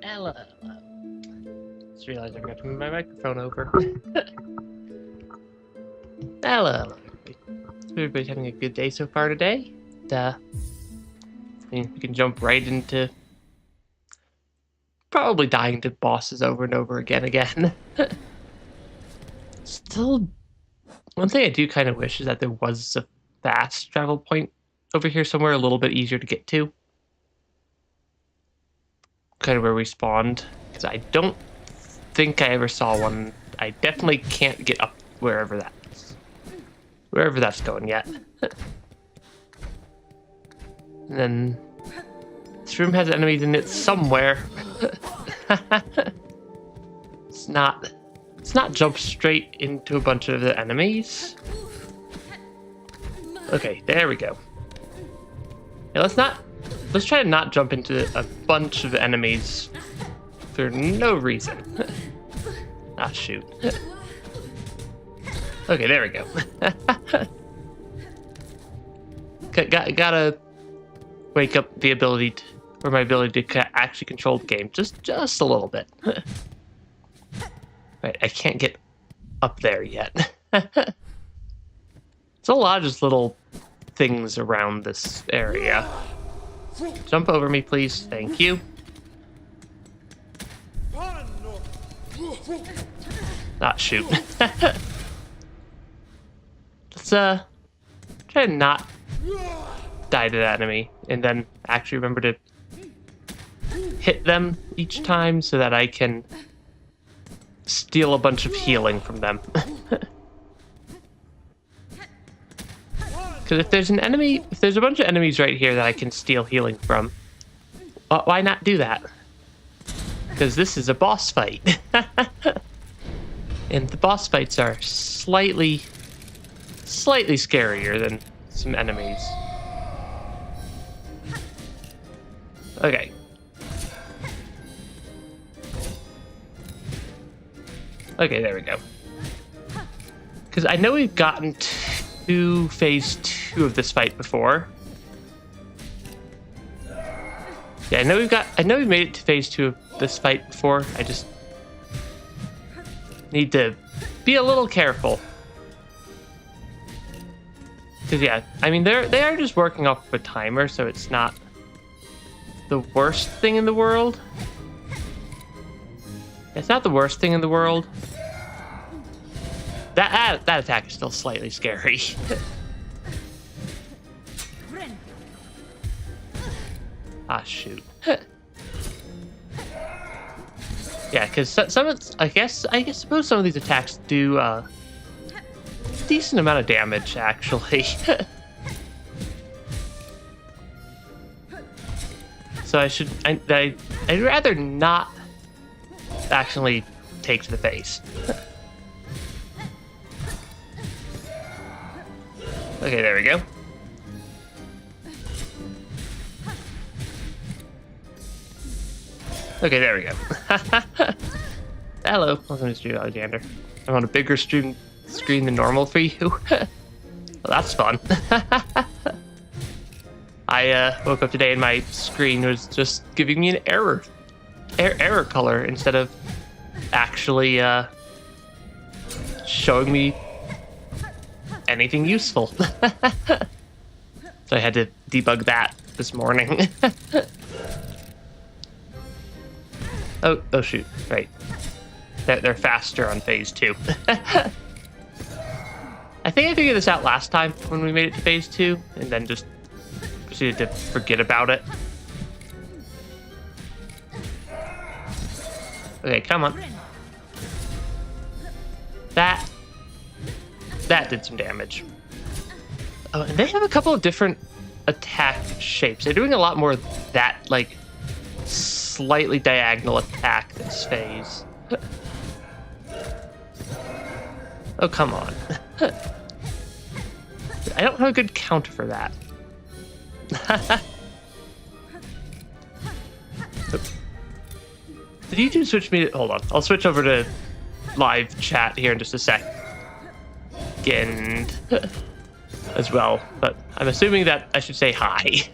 Hello. Just realized I forgot to move my microphone over. Hello. Everybody's having a good day so far today. I mean, we can jump right into probably dying to bosses over and over again. Still, one thing I do kind of wish is that there was a fast travel point over here somewhere a little bit easier to get to. Kind of where we spawned, because I don't think I ever saw one. I definitely can't get up wherever that's going yet. And then this room has enemies in it somewhere. It's not jump straight into a bunch of the enemies. Okay, there we go. Yeah, let's try to not jump into a bunch of enemies for no reason. Ah, shoot. Okay, there we go. Gotta wake up the ability to, or my ability to actually control the game just a little bit. Right, I can't get up there yet. There's a lot of just little things around this area. Jump over me, please. Thank you. Ah, shoot. Let's try to not die to that enemy, and then actually remember to hit them each time so that I can steal a bunch of healing from them. Because if there's a bunch of enemies right here that I can steal healing from, why not do that? Because this is a boss fight. And the boss fights are slightly scarier than some enemies. Okay. Okay, there we go. Because I know we've gotten to phase 2 of this fight before. Yeah, I know we've made it to phase 2 of this fight before. I just need to be a little careful. Because yeah, I mean they are just working off of a timer, so it's not the worst thing in the world. It's not the worst thing in the world. That attack is still slightly scary. Ah, shoot. Yeah, because some of I suppose some of these attacks do a decent amount of damage, actually. So I'd rather not actually take to the face. Okay, there we go. Okay, there we go. Hello, welcome to Stream Alexander. I'm on a bigger screen than normal for you. Well, that's fun. I woke up today and my screen was just giving me an error color instead of actually showing me anything useful. So I had to debug that this morning. Oh shoot, right. They're faster on phase 2. I think I figured this out last time when we made it to phase 2, and then just proceeded to forget about it. Okay, come on. That did some damage. Oh, and they have a couple of different attack shapes. They're doing a lot more of that, like, slightly diagonal attack this phase. Oh, come on. I don't have a good counter for that. Did you two switch me to... Hold on. I'll switch over to live chat here in just a second. As well, but I'm assuming that I should say hi.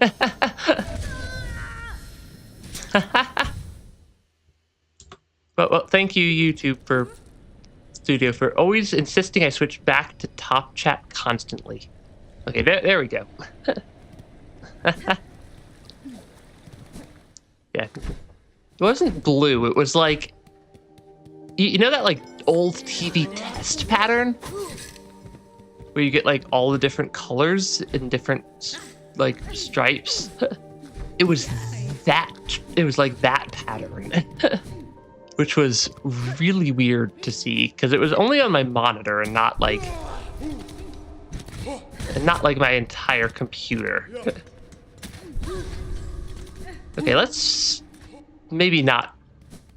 Well, thank you, YouTube Studio, for always insisting I switch back to top chat constantly. Okay, there we go. Yeah. It wasn't blue, it was like... You know that, like, old TV test pattern? Where you get, like, all the different colors in different, like, stripes? It was like that pattern. Which was really weird to see, because it was only on my monitor and not like my entire computer. Okay, let's maybe not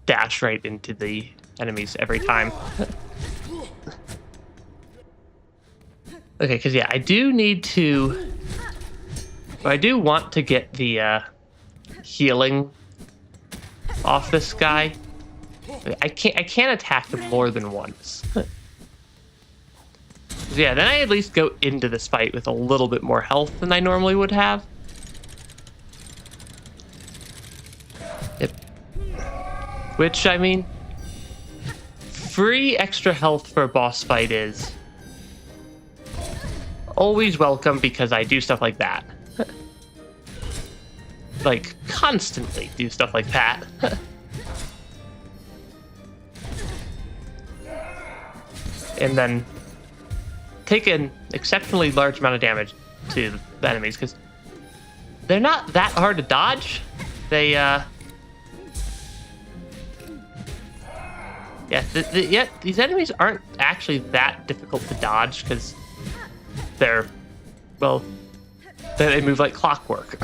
dash right into the enemies every time. Okay, because yeah, I do want to get the healing off this guy. I can't attack him more than once. Yeah, then I at least go into this fight with a little bit more health than I normally would have. Yep. Which, I mean, free extra health for a boss fight is always welcome, because I do stuff like that. Like, constantly do stuff like that. And then take an exceptionally large amount of damage to the enemies, because they're not that hard to dodge. They, yeah, these enemies aren't actually that difficult to dodge, because they move like clockwork.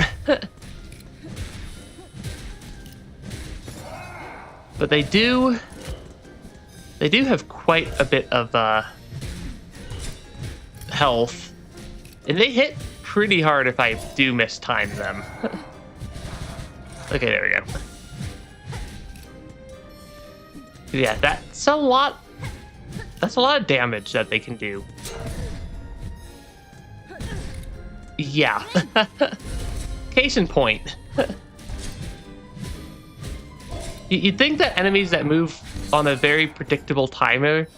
But they do have quite a bit of health, and they hit pretty hard if I do mistime them. Okay, there we go. Yeah, that's a lot of damage that they can do. Yeah. Case in point. You'd think that enemies that move on a very predictable timer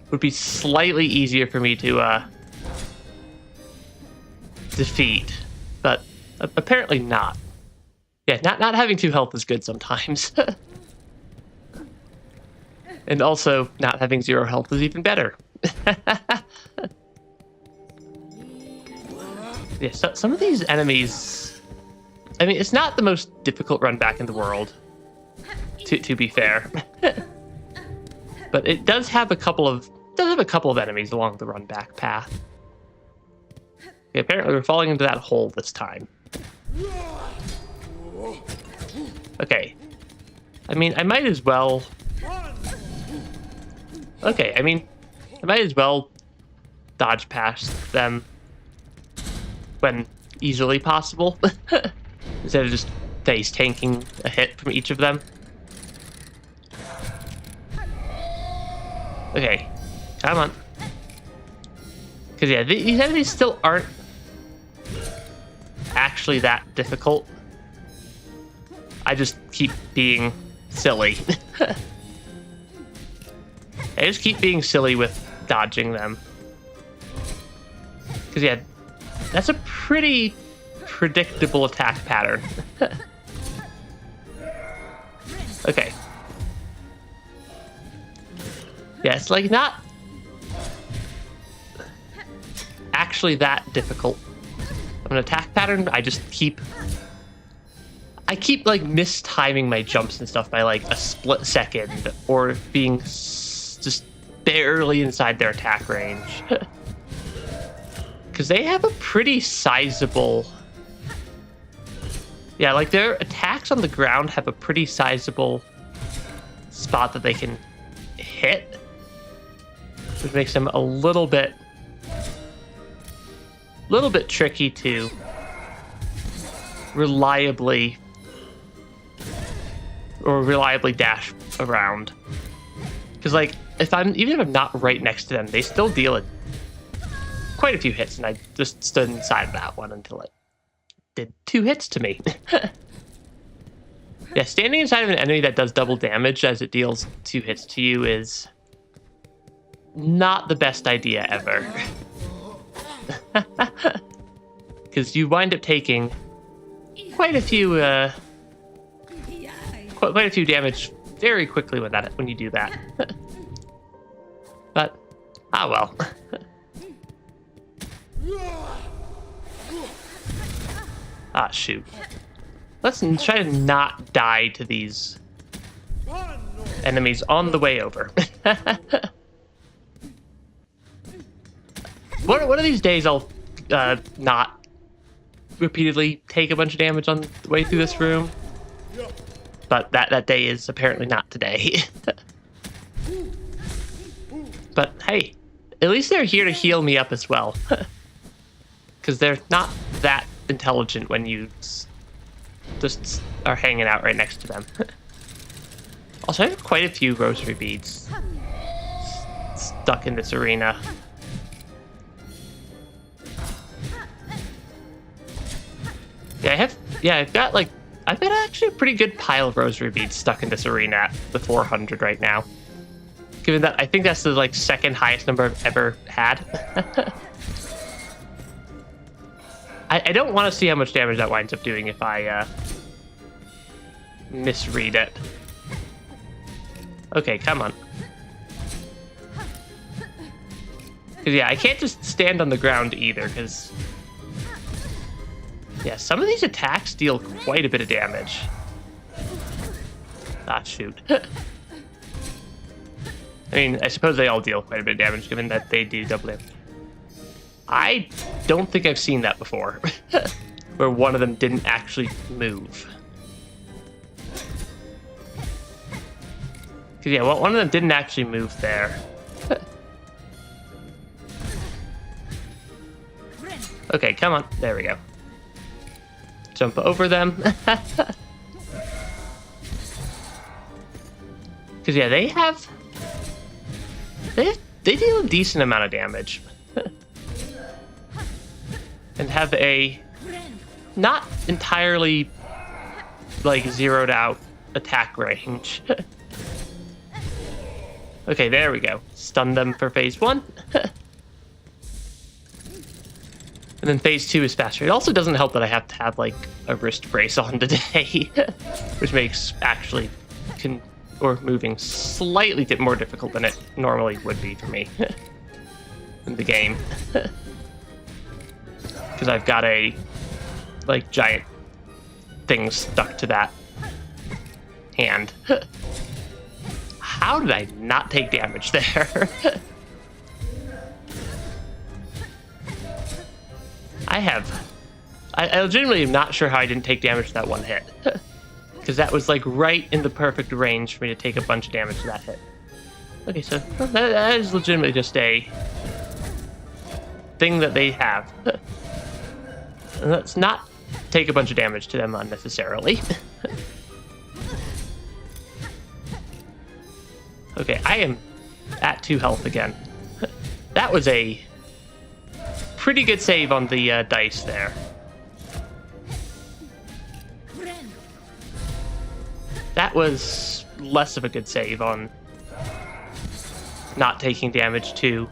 would be slightly easier for me to defeat, but apparently not. Yeah, not having 2 health is good sometimes. And also, not having 0 health is even better. Yeah, so some of these enemies... I mean, it's not the most difficult run back in the world, to be fair. But it does have a couple of enemies along the run back path. Okay, apparently we're falling into that hole this time. Okay. I mean, I might as well... Okay, I mean, I might as well dodge past them when easily possible. Instead of just face tanking a hit from each of them. Okay, come on. Because yeah, these enemies still aren't actually that difficult. I just keep being silly. I just keep being silly with dodging them. Because yeah, that's a pretty predictable attack pattern. Okay. Yeah, it's like not actually that difficult of an attack pattern. I keep like mistiming my jumps and stuff by like a split second, or being just barely inside their attack range. Because they have a pretty sizable... Yeah, like their attacks on the ground have a pretty sizable spot that they can hit, which makes them a little bit tricky to reliably dash around. Because like, even if I'm not right next to them, they still deal quite a few hits, and I just stood inside that one until it did 2 hits to me. Yeah, standing inside of an enemy that does double damage as it deals 2 hits to you is not the best idea ever. Because you wind up taking quite a few damage very quickly when you do that. But well. Shoot. Let's try to not die to these enemies on the way over. One of these days I'll not repeatedly take a bunch of damage on the way through this room. But that day is apparently not today. But hey, at least they're here to heal me up as well. Because they're not that intelligent when you just are hanging out right next to them. Also, I have quite a few rosary beads stuck in this arena. I've got actually a pretty good pile of rosary beads stuck in this arena at the 400 right now. Given that I think that's the second highest number I've ever had. I don't want to see how much damage that winds up doing if I misread it. Okay, come on. Because yeah, I can't just stand on the ground either, because yeah, some of these attacks deal quite a bit of damage. Shoot. I mean, I suppose they all deal quite a bit of damage, given that they do double damage. I don't think I've seen that before, where one of them didn't actually move. Because yeah, one of them didn't actually move there. Okay, come on. There we go. Jump over them. Because yeah, they deal a decent amount of damage. And have a not entirely zeroed out attack range. Okay, there we go. Stun them for phase 1. And then phase 2 is faster. It also doesn't help that I have to have a wrist brace on today, which makes moving slightly more difficult than it normally would be for me in the game. Because I've got a giant thing stuck to that hand. How did I not take damage there? I legitimately am not sure how I didn't take damage to that one hit. Because that was right in the perfect range for me to take a bunch of damage to that hit. Okay, so that is legitimately just a thing that they have. And let's not take a bunch of damage to them unnecessarily. Okay, I am at 2 health again. That was a pretty good save on the dice there. That was less of a good save on not taking damage to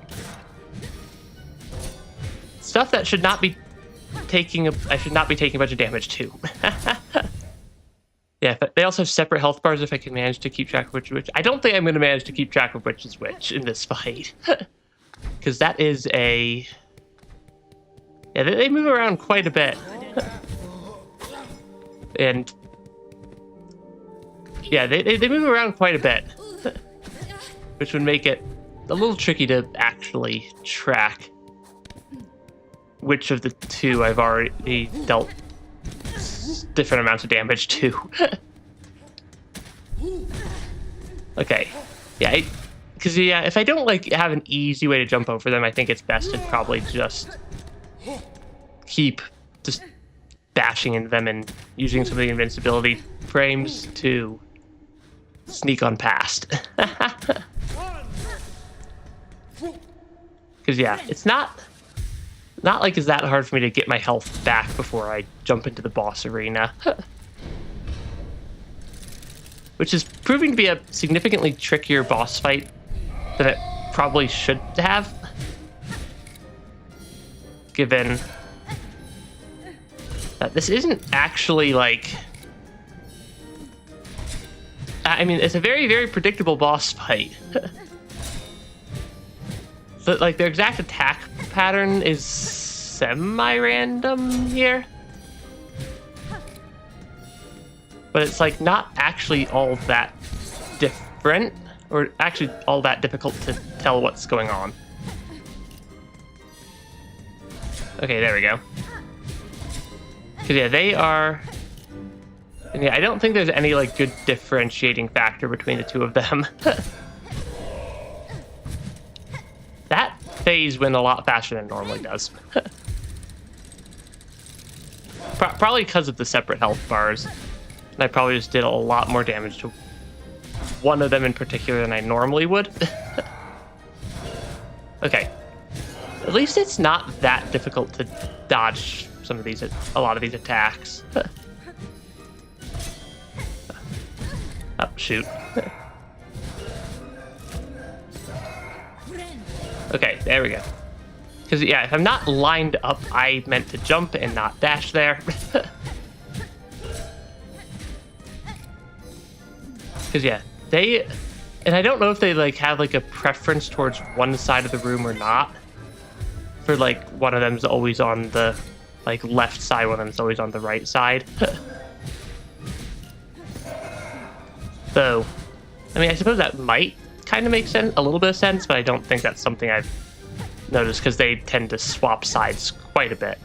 stuff that should not be I should not be taking a bunch of damage to. Yeah, but they also have separate health bars if I can manage to keep track of which. I don't think I'm going to manage to keep track of which is which in this fight. Because that is a... Yeah, they move around quite a bit. And... Yeah, they move around quite a bit. Which would make it a little tricky to actually track which of the two I've already dealt different amounts of damage to. Okay. Yeah, because if I don't have an easy way to jump over them, I think it's best to probably just keep just bashing into them and using some of the invincibility frames to sneak on past. Because yeah, it's not it's that hard for me to get my health back before I jump into the boss arena. which is proving to be a significantly trickier boss fight than it probably should have, given that this isn't actually like... I mean, it's a very, very predictable boss fight. But like their exact attack pattern is semi-random here. But it's like not actually all that different, or actually all that difficult to tell what's going on. Okay, there we go. Cause yeah, they are, and yeah, I don't think there's any like good differentiating factor between the two of them. That phase went a lot faster than it normally does. Probably because of the separate health bars. And I probably just did a lot more damage to one of them in particular than I normally would. Okay. At least it's not that difficult to dodge a lot of these attacks. Oh, shoot. Okay, there we go. Because, yeah, if I'm not lined up, I meant to jump and not dash there. Because, yeah, and I don't know if they, like, have, like, a preference towards one side of the room or not. For, like, one of them's always on the, like, left side, one of them's always on the right side. So, I mean, I suppose that might kind of make sense, a little bit of sense, but I don't think that's something I've noticed, because they tend to swap sides quite a bit.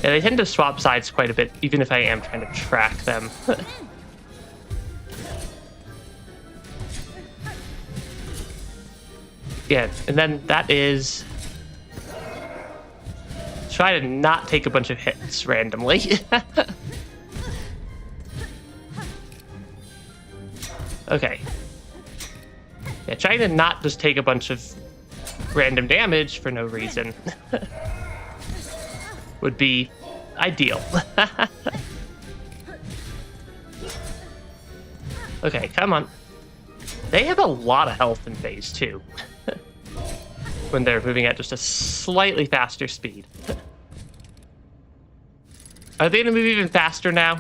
Yeah, they tend to swap sides quite a bit, even if I am trying to track them. Yeah, and then that is... try to not take a bunch of hits randomly. Okay. Yeah, trying to not just take a bunch of random damage for no reason would be ideal. Okay, come on. They have a lot of health in phase 2 when they're moving at just a slightly faster speed. Are they gonna move even faster now?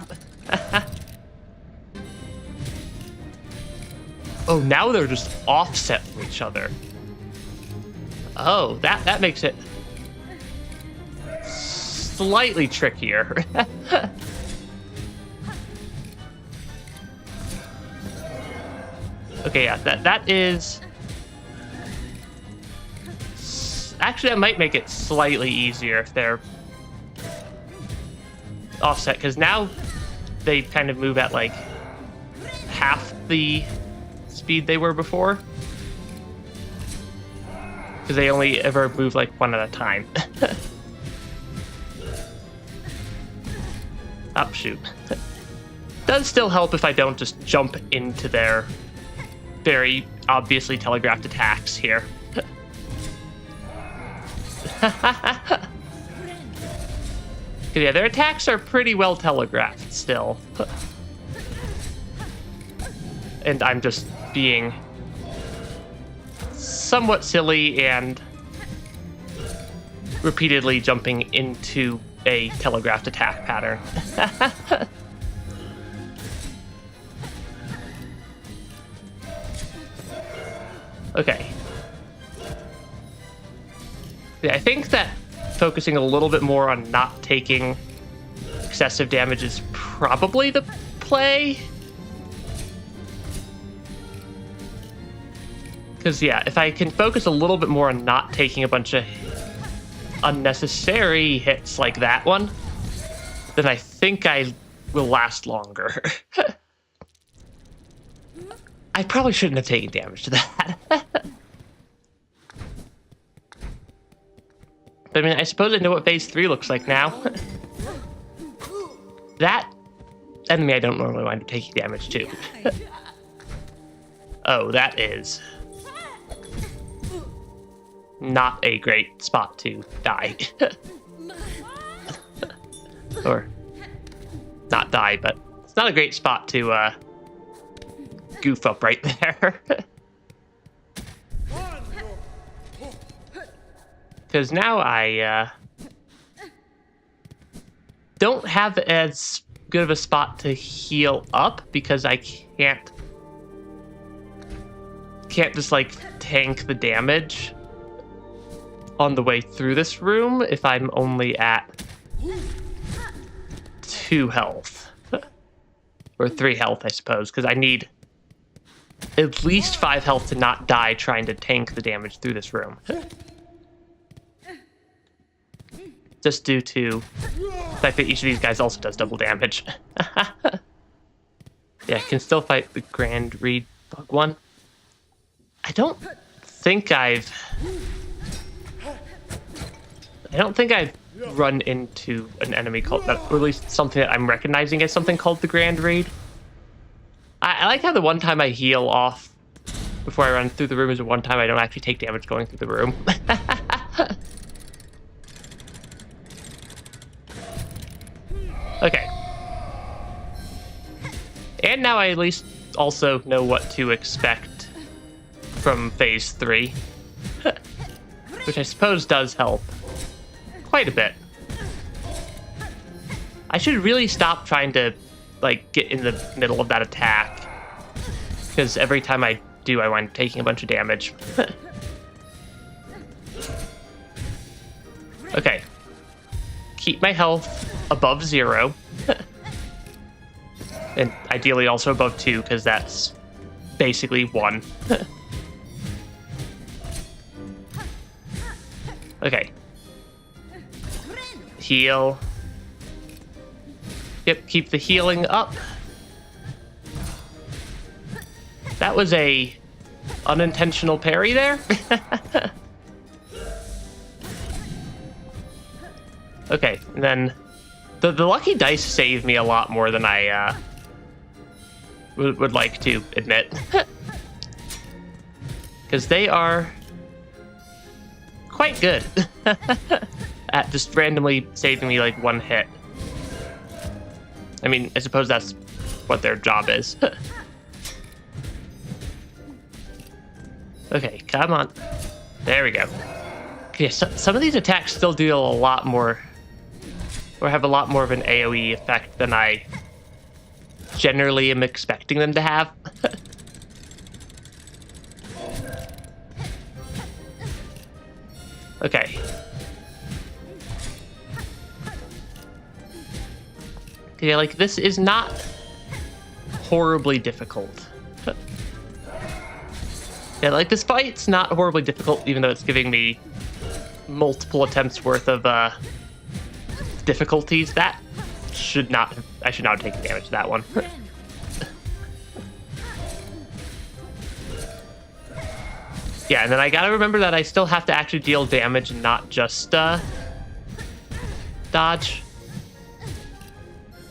Oh, now they're just offset from each other. Oh, that makes it slightly trickier. Okay, yeah, that is... Actually, that might make it slightly easier if they're offset, because now they kind of move at, like, half the speed they were before. Because they only ever move, like, one at a time. Oh, shoot. Does still help if I don't just jump into their very obviously telegraphed attacks here. Yeah, their attacks are pretty well telegraphed still. And I'm just being somewhat silly and repeatedly jumping into a telegraphed attack pattern. Okay. Yeah, I think that focusing a little bit more on not taking excessive damage is probably the play. Because, yeah, if I can focus a little bit more on not taking a bunch of unnecessary hits like that one, then I think I will last longer. I probably shouldn't have taken damage to that. But, I mean, I suppose I know what phase 3 looks like now. That enemy I don't normally wind up taking damage to. Oh, that is not a great spot to die. Or not die, but it's not a great spot to goof up right there. Because now I don't have as good of a spot to heal up because I can't just like tank the damage on the way through this room if I'm only at 2 health. Or 3 health, I suppose, because I need at least 5 health to not die trying to tank the damage through this room. Just due to the fact that each of these guys also does double damage. Yeah, I can still fight the Grand Reed bug one. I don't think I've run into an enemy called that, or at least something that I'm recognizing as something called the Grand Reed. I like how the one time I heal off before I run through the room is the one time I don't actually take damage going through the room. Okay. And now I at least also know what to expect from phase 3. Which I suppose does help quite a bit. I should really stop trying to like get in the middle of that attack, because every time I do I wind up taking a bunch of damage. Okay. Keep my health above 0. And ideally also above 2, because that's basically 1. Okay. Heal. Yep, keep the healing up. That was a unintentional parry there. Okay, and then the lucky dice saved me a lot more than I would like to admit. Because they are quite good at just randomly saving me like 1 hit. I mean, I suppose that's what their job is. Okay, come on. There we go. Okay, so some of these attacks still deal a lot more, or have a lot more of an AoE effect than I generally am expecting them to have. Okay. Yeah, like, this is not horribly difficult. Yeah, like, this fight's not horribly difficult, even though it's giving me multiple attempts worth of difficulties. That should not have, I should not have taken damage to that one. Yeah, and then I gotta remember that I still have to actually deal damage and not just dodge.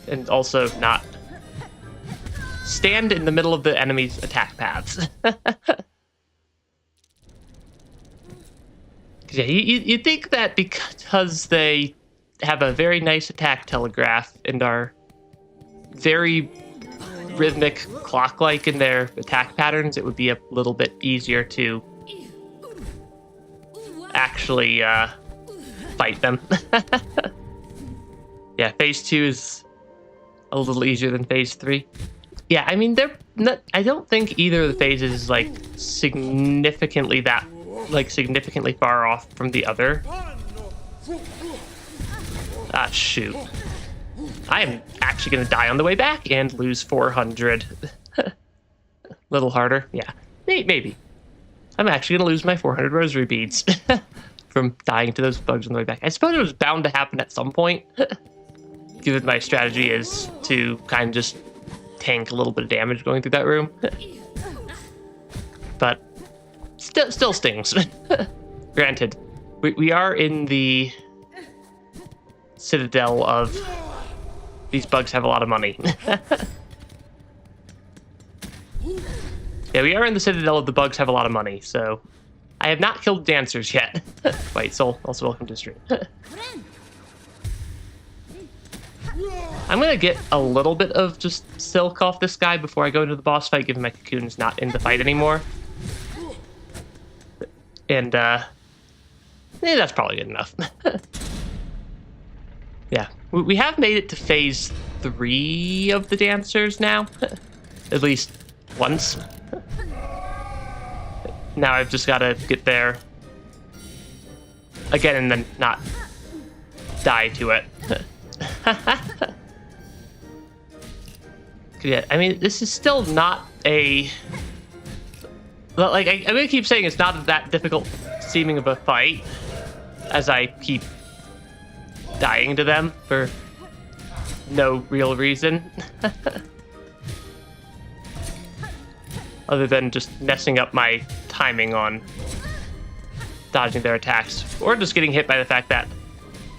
And also not stand in the middle of the enemy's attack paths. Yeah, you think that because they have a very nice attack telegraph and are very rhythmic, clock-like in their attack patterns, it would be a little bit easier to actually fight them. Yeah, phase 2 is a little easier than phase 3. Yeah, I mean, they're not, I don't think either of the phases is like significantly far off from the other. Ah, shoot. I am actually going to die on the way back and lose 400. Little harder. Yeah, maybe. I'm actually going to lose my 400 rosary beads from dying to those bugs on the way back. I suppose it was bound to happen at some point, given my strategy is to kind of just tank a little bit of damage going through that room. But still stings. Granted, we are in the citadel of these bugs have a lot of money. Yeah, we are in the citadel of the bugs have a lot of money, so I have not killed dancers yet. White Soul, also welcome to the stream. I'm gonna get a little bit of just silk off this guy before I go into the boss fight, given my cocoon's not in the fight anymore. And, that's probably good enough. Yeah, we have made it to phase 3 of the dancers now. At least once. Now I've just gotta get there again and then not die to it. Yeah, I mean, this is still not a... Like, I'm gonna keep saying it's not that difficult seeming of a fight, as I keep dying to them for no real reason. Other than just messing up my timing on dodging their attacks, or just getting hit by the fact that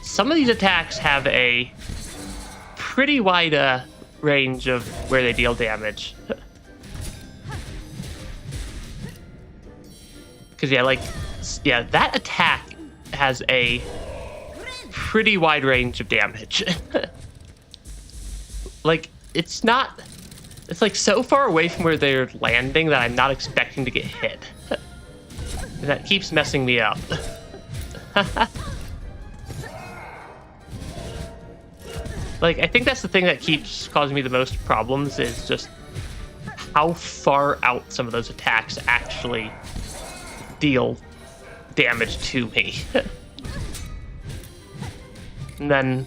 some of these attacks have a pretty wide range of where they deal damage. Because, yeah, that attack has a pretty wide range of damage. Like, it's like so far away from where they're landing that I'm not expecting to get hit. And that keeps messing me up. Like, I think that's the thing that keeps causing me the most problems, is just how far out some of those attacks actually deal damage to me. And then,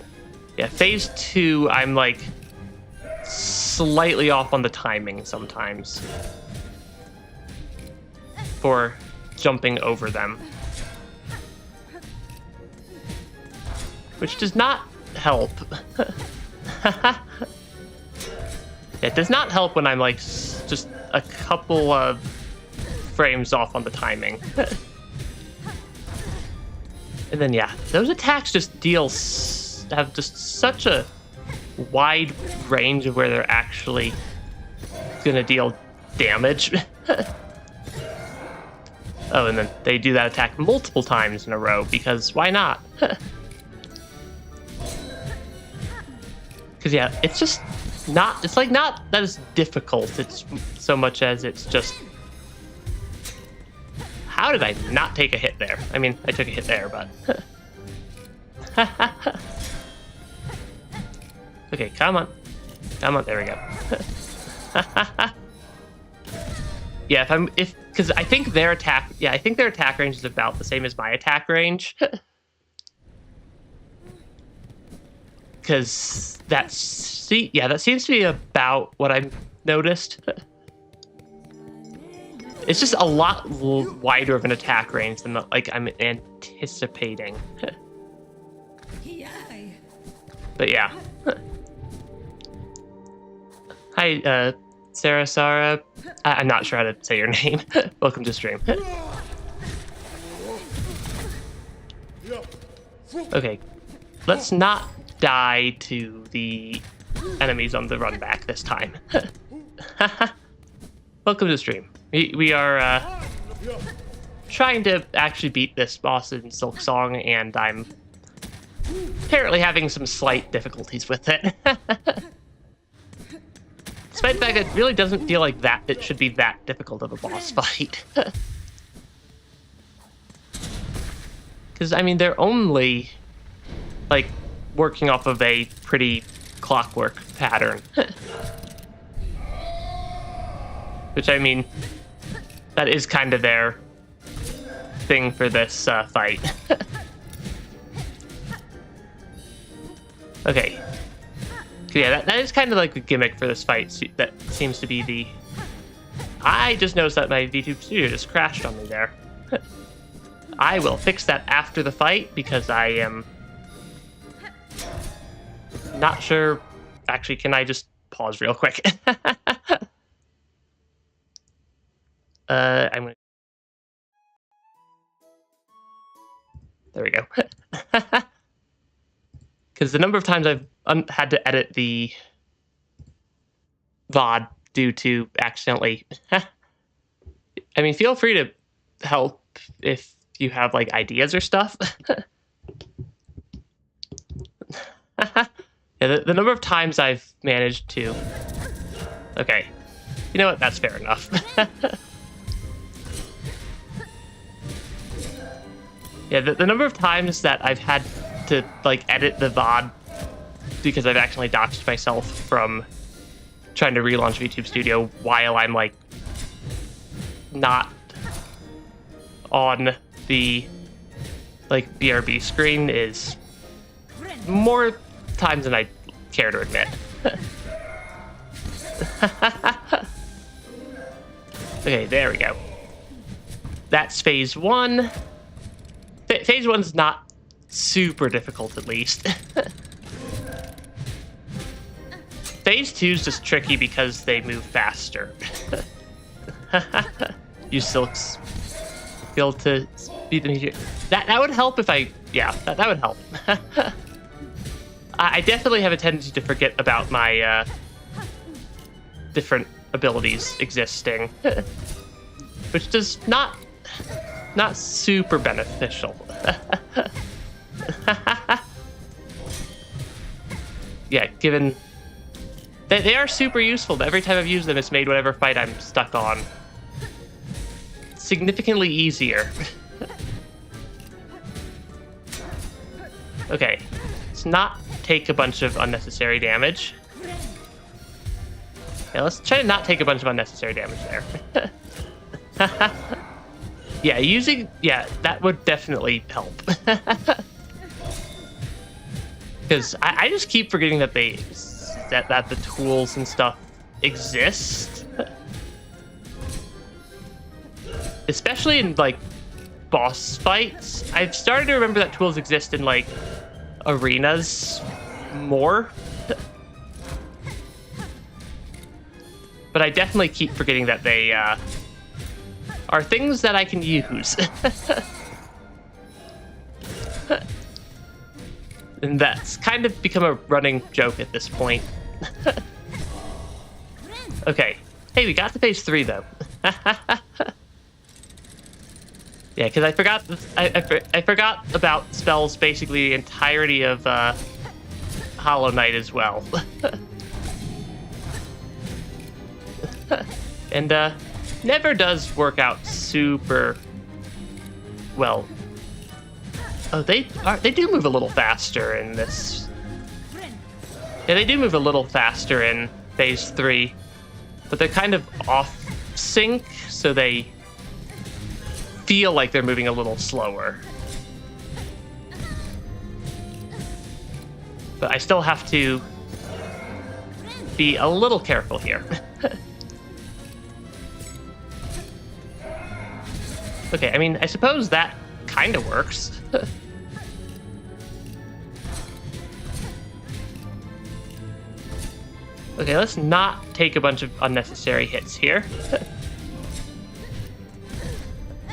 yeah, phase 2, I'm like slightly off on the timing sometimes for jumping over them, which does not help. It does not help when I'm like just a couple of frames off on the timing. And then, yeah, those attacks just have just such a wide range of where they're actually gonna deal damage. Oh, and then they do that attack multiple times in a row, because why not? Because, yeah, it's just not, it's like not that it's difficult, it's so much as it's just, how did I not take a hit there? I mean, I took a hit there, but... Okay, come on. Come on, there we go. Yeah, because I think their attack range is about the same as my attack range. Because that seems to be about what I've noticed. It's just a lot wider of an attack range than like I'm anticipating. But yeah. Hi, Sarah. I'm not sure how to say your name. Welcome to stream. Okay, let's not die to the enemies on the run back this time. Welcome to stream. We are trying to actually beat this boss in Silksong, and I'm apparently having some slight difficulties with it. Despite the fact that it really doesn't feel like that it should be that difficult of a boss fight. Because, I mean, they're only, like, working off of a pretty clockwork pattern. Which, I mean, that is kind of their thing for this fight. Okay. Yeah, that is kind of like the gimmick for this fight. That seems to be the... I just noticed that my VTuber studio just crashed on me there. I will fix that after the fight, because I am not sure... Actually, can I just pause real quick? I'm gonna... There we go. Because the number of times I've had to edit the VOD due to accidentally... I mean, feel free to help if you have, like, ideas or stuff. Yeah, Yeah, the number of times I've managed to... Okay. You know what? That's fair enough. Yeah, the number of times that I've had to, like, edit the VOD because I've actually doxed myself from trying to relaunch VTube Studio while I'm, like, not on the, like, BRB screen is more times than I care to admit. Okay, there we go. That's phase 1. Phase 1's not super difficult, at least. Phase 2's just tricky because they move faster. Use Silk's skill to speed them easier. That would help if I... Yeah, that would help. I definitely have a tendency to forget about my different abilities existing, which does not super beneficial. Yeah, given they are super useful. Every time I've used them, it's made whatever fight I'm stuck on significantly easier. Okay, let's not take a bunch of unnecessary damage. Yeah, let's try to not take a bunch of unnecessary damage there. Yeah, yeah, that would definitely help. Because I just keep forgetting that that the tools and stuff exist. Especially in, like, boss fights. I've started to remember that tools exist in, like, arenas more. But I definitely keep forgetting that they are things that I can use. And that's kind of become a running joke at this point. Okay. Hey, we got to phase 3, though. Yeah, because I forgot I forgot about spells basically the entirety of Hollow Knight as well. And never does work out super well. Oh, they do move a little faster in this. Yeah, they do move a little faster in phase 3, but they're kind of off sync, so they feel like they're moving a little slower. But I still have to be a little careful here. Okay, I mean, I suppose that kind of works. Okay, let's not take a bunch of unnecessary hits here.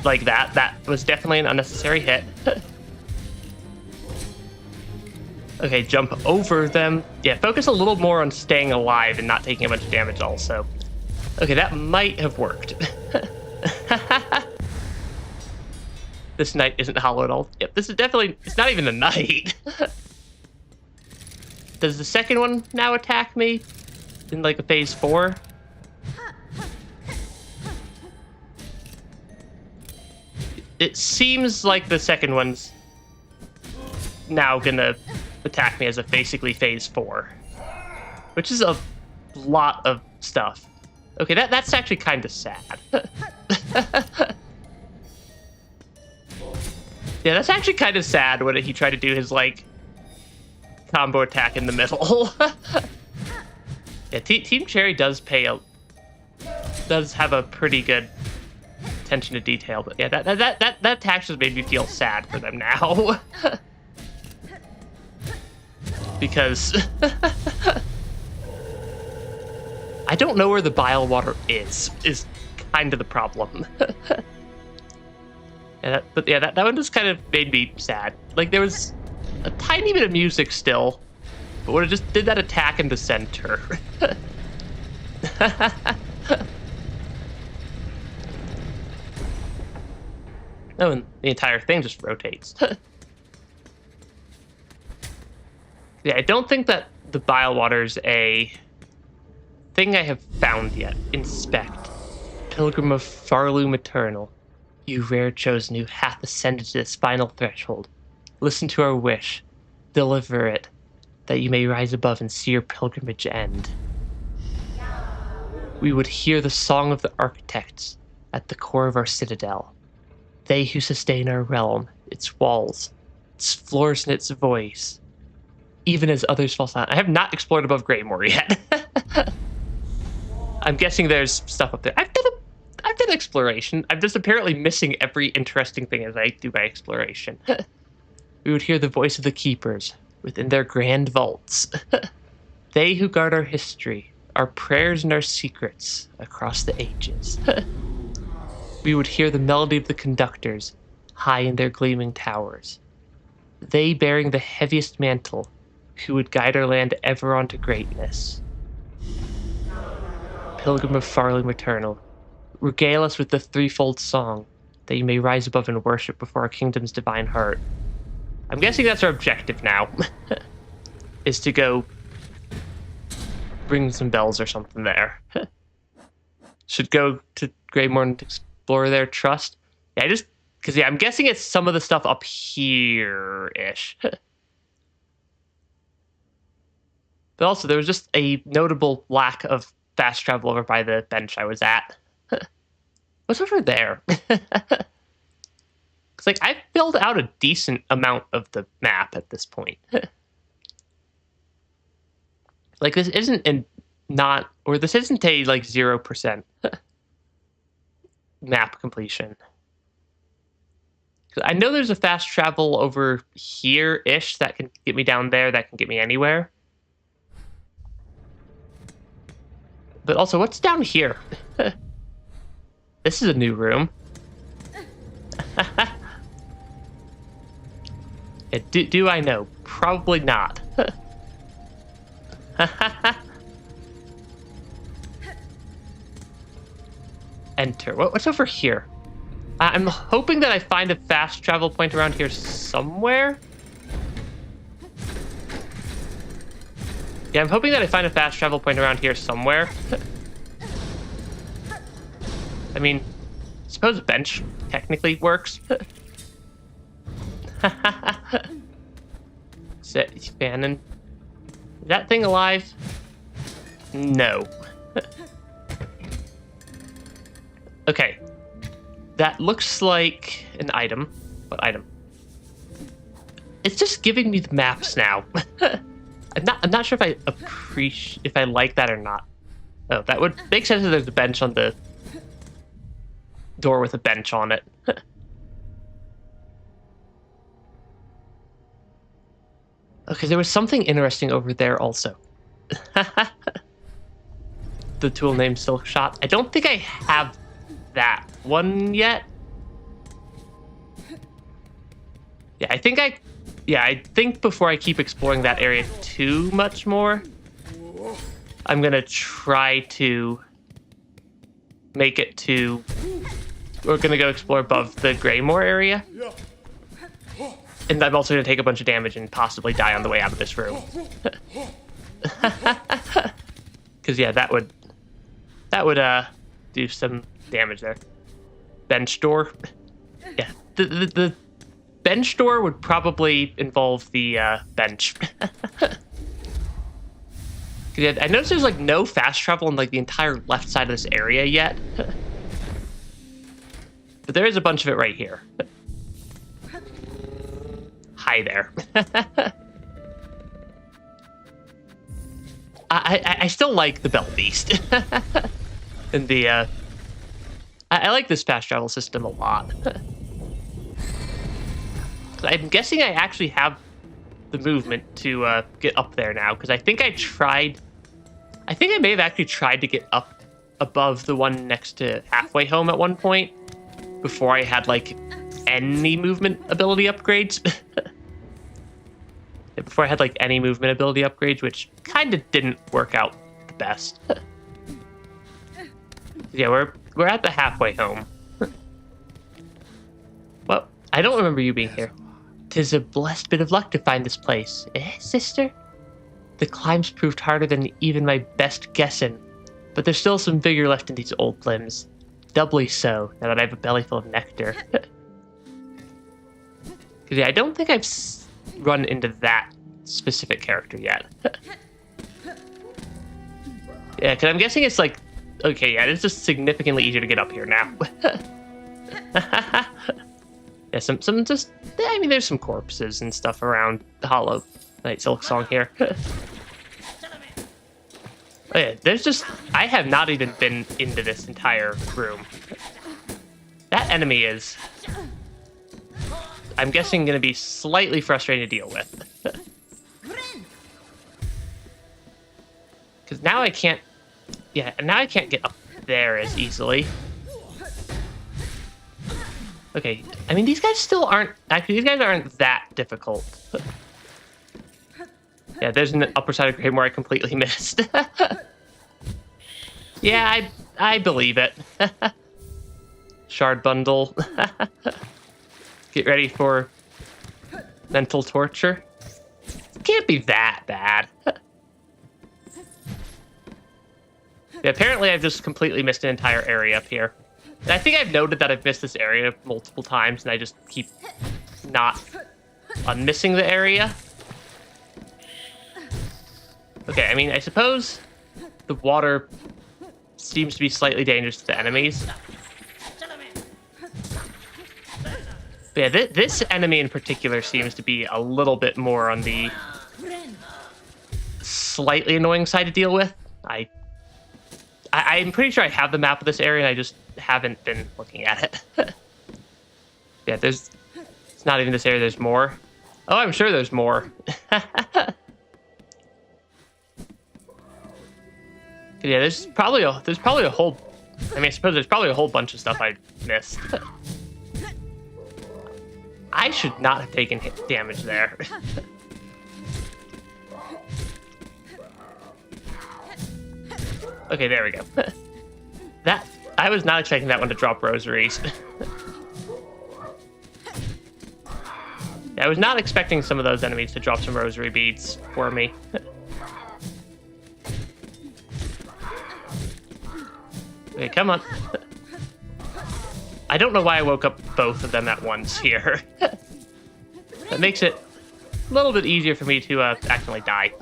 Like that. That was definitely an unnecessary hit. Okay, jump over them. Yeah, focus a little more on staying alive and not taking a bunch of damage also. Okay, that might have worked. This knight isn't hollow at all. Yep, this is definitely... It's not even a knight. Does the second one now attack me in, like, a phase 4? It seems like the second one's now gonna attack me as a basically phase 4, which is a lot of stuff. Okay, that's actually kind of sad. Yeah, that's actually kind of sad when he tried to do his, like, combo attack in the middle. Yeah, Team Cherry does have a pretty good attention to detail, but yeah, that attack just made me feel sad for them now. Because I don't know where the bile water is kind of the problem. Yeah, but yeah, that one just kind of made me sad. Like, there was a tiny bit of music still, but when it just did that attack in the center. Oh, and the entire thing just rotates. Yeah, I don't think that the bile water's a thing I have found yet. Inspect. Pilgrim of Farloom Eternal. You rare chosen who hath ascended to this final threshold. Listen to our wish. Deliver it, that you may rise above and see your pilgrimage end. We would hear the song of the architects at the core of our citadel. They who sustain our realm, its walls, its floors and its voice. Even as others fall silent. I have not explored above Greymore yet. I'm guessing there's stuff up there. I've done exploration. I'm just apparently missing every interesting thing as I do my exploration. We would hear the voice of the keepers within their grand vaults. They who guard our history, our prayers and our secrets across the ages. We would hear the melody of the conductors high in their gleaming towers. They bearing the heaviest mantle, who would guide our land ever on to greatness. Pilgrim of Farloom Eternal, regale us with the threefold song, that you may rise above and worship before our kingdom's divine heart. I'm guessing that's our objective now, is to go ring some bells or something there. Should go to Greymore and explore their trust. Yeah, because I'm guessing it's some of the stuff up here-ish. But also, there was just a notable lack of fast travel over by the bench I was at. What's over there? Because, like, I've filled out a decent amount of the map at this point. Like, this isn't this isn't a, like, 0% map completion. I know there's a fast travel over here-ish that can get me down there, that can get me anywhere. But also, what's down here? This is a new room. Do I know? Probably not. Enter. What's over here? I'm hoping that I find a fast travel point around here somewhere. Yeah, I'm hoping that I find a fast travel point around here somewhere. I mean, I suppose a bench technically works. Spanning. Is that thing alive? No. Okay. That looks like an item. What item? It's just giving me the maps now. I'm not sure if I like that or not. Oh, that would make sense if there's a bench on the door with a bench on it. Okay, there was something interesting over there also. The tool named Silkshot. I don't think I have that one yet. Yeah, I think before I keep exploring that area too much more, I'm gonna try to make it to... We're gonna go explore above the Greymore area. And I'm also gonna take a bunch of damage and possibly die on the way out of this room. Because yeah, that would do some damage there. Bench door. Yeah, the bench door would probably involve the bench. Yeah, I noticed there's like no fast travel on like the entire left side of this area yet. But there is a bunch of it right here. Hi there. I still like the Bell Beast. And the I like this fast travel system a lot. I'm guessing I actually have the movement to get up there now, because I think I may have actually tried to get up above the one next to Halfway Home at one point before I had like any movement ability upgrades. Before I had like any movement ability upgrades, which kind of didn't work out the best. Yeah, we're at the Halfway Home. Well, I don't remember you being here. 'Tis a blessed bit of luck to find this place, eh, sister? The climbs proved harder than even my best guessing, but there's still some vigor left in these old limbs. Doubly so, now that I have a belly full of nectar. Because yeah, I don't think I've run into that specific character yet. Yeah, because I'm guessing it's like... Okay, yeah, it's just significantly easier to get up here now. Yeah, some just... I mean, there's some corpses and stuff around the Hollow Knight Silksong here. Oh yeah, there's just... I have not even been into this entire room. That enemy is... I'm guessing going to be slightly frustrating to deal with. Because now I can't... Yeah, now I can't get up there as easily. Okay, I mean, these guys still aren't... Actually, these guys aren't that difficult. Yeah, there's an upper side of Greymoor I completely missed. Yeah, I believe it. Shard bundle. Get ready for mental torture. It can't be that bad. Yeah, apparently I've just completely missed an entire area up here. And I think I've noted that I've missed this area multiple times, and I just keep not unmissing the area. Okay, I mean, I suppose the water seems to be slightly dangerous to the enemies. But yeah, this enemy in particular seems to be a little bit more on the slightly annoying side to deal with. I'm pretty sure I have the map of this area, and I just haven't been looking at it. Yeah, it's not even this area, there's more. Oh, I'm sure there's more. Yeah, there's probably a whole... I mean, I suppose there's probably a whole bunch of stuff I missed. I should not have taken hit damage there. Okay, there we go. I was not expecting that one to drop rosaries. I was not expecting some of those enemies to drop some rosary beads for me. Okay, come on. I don't know why I woke up both of them at once here. That makes it a little bit easier for me to accidentally die.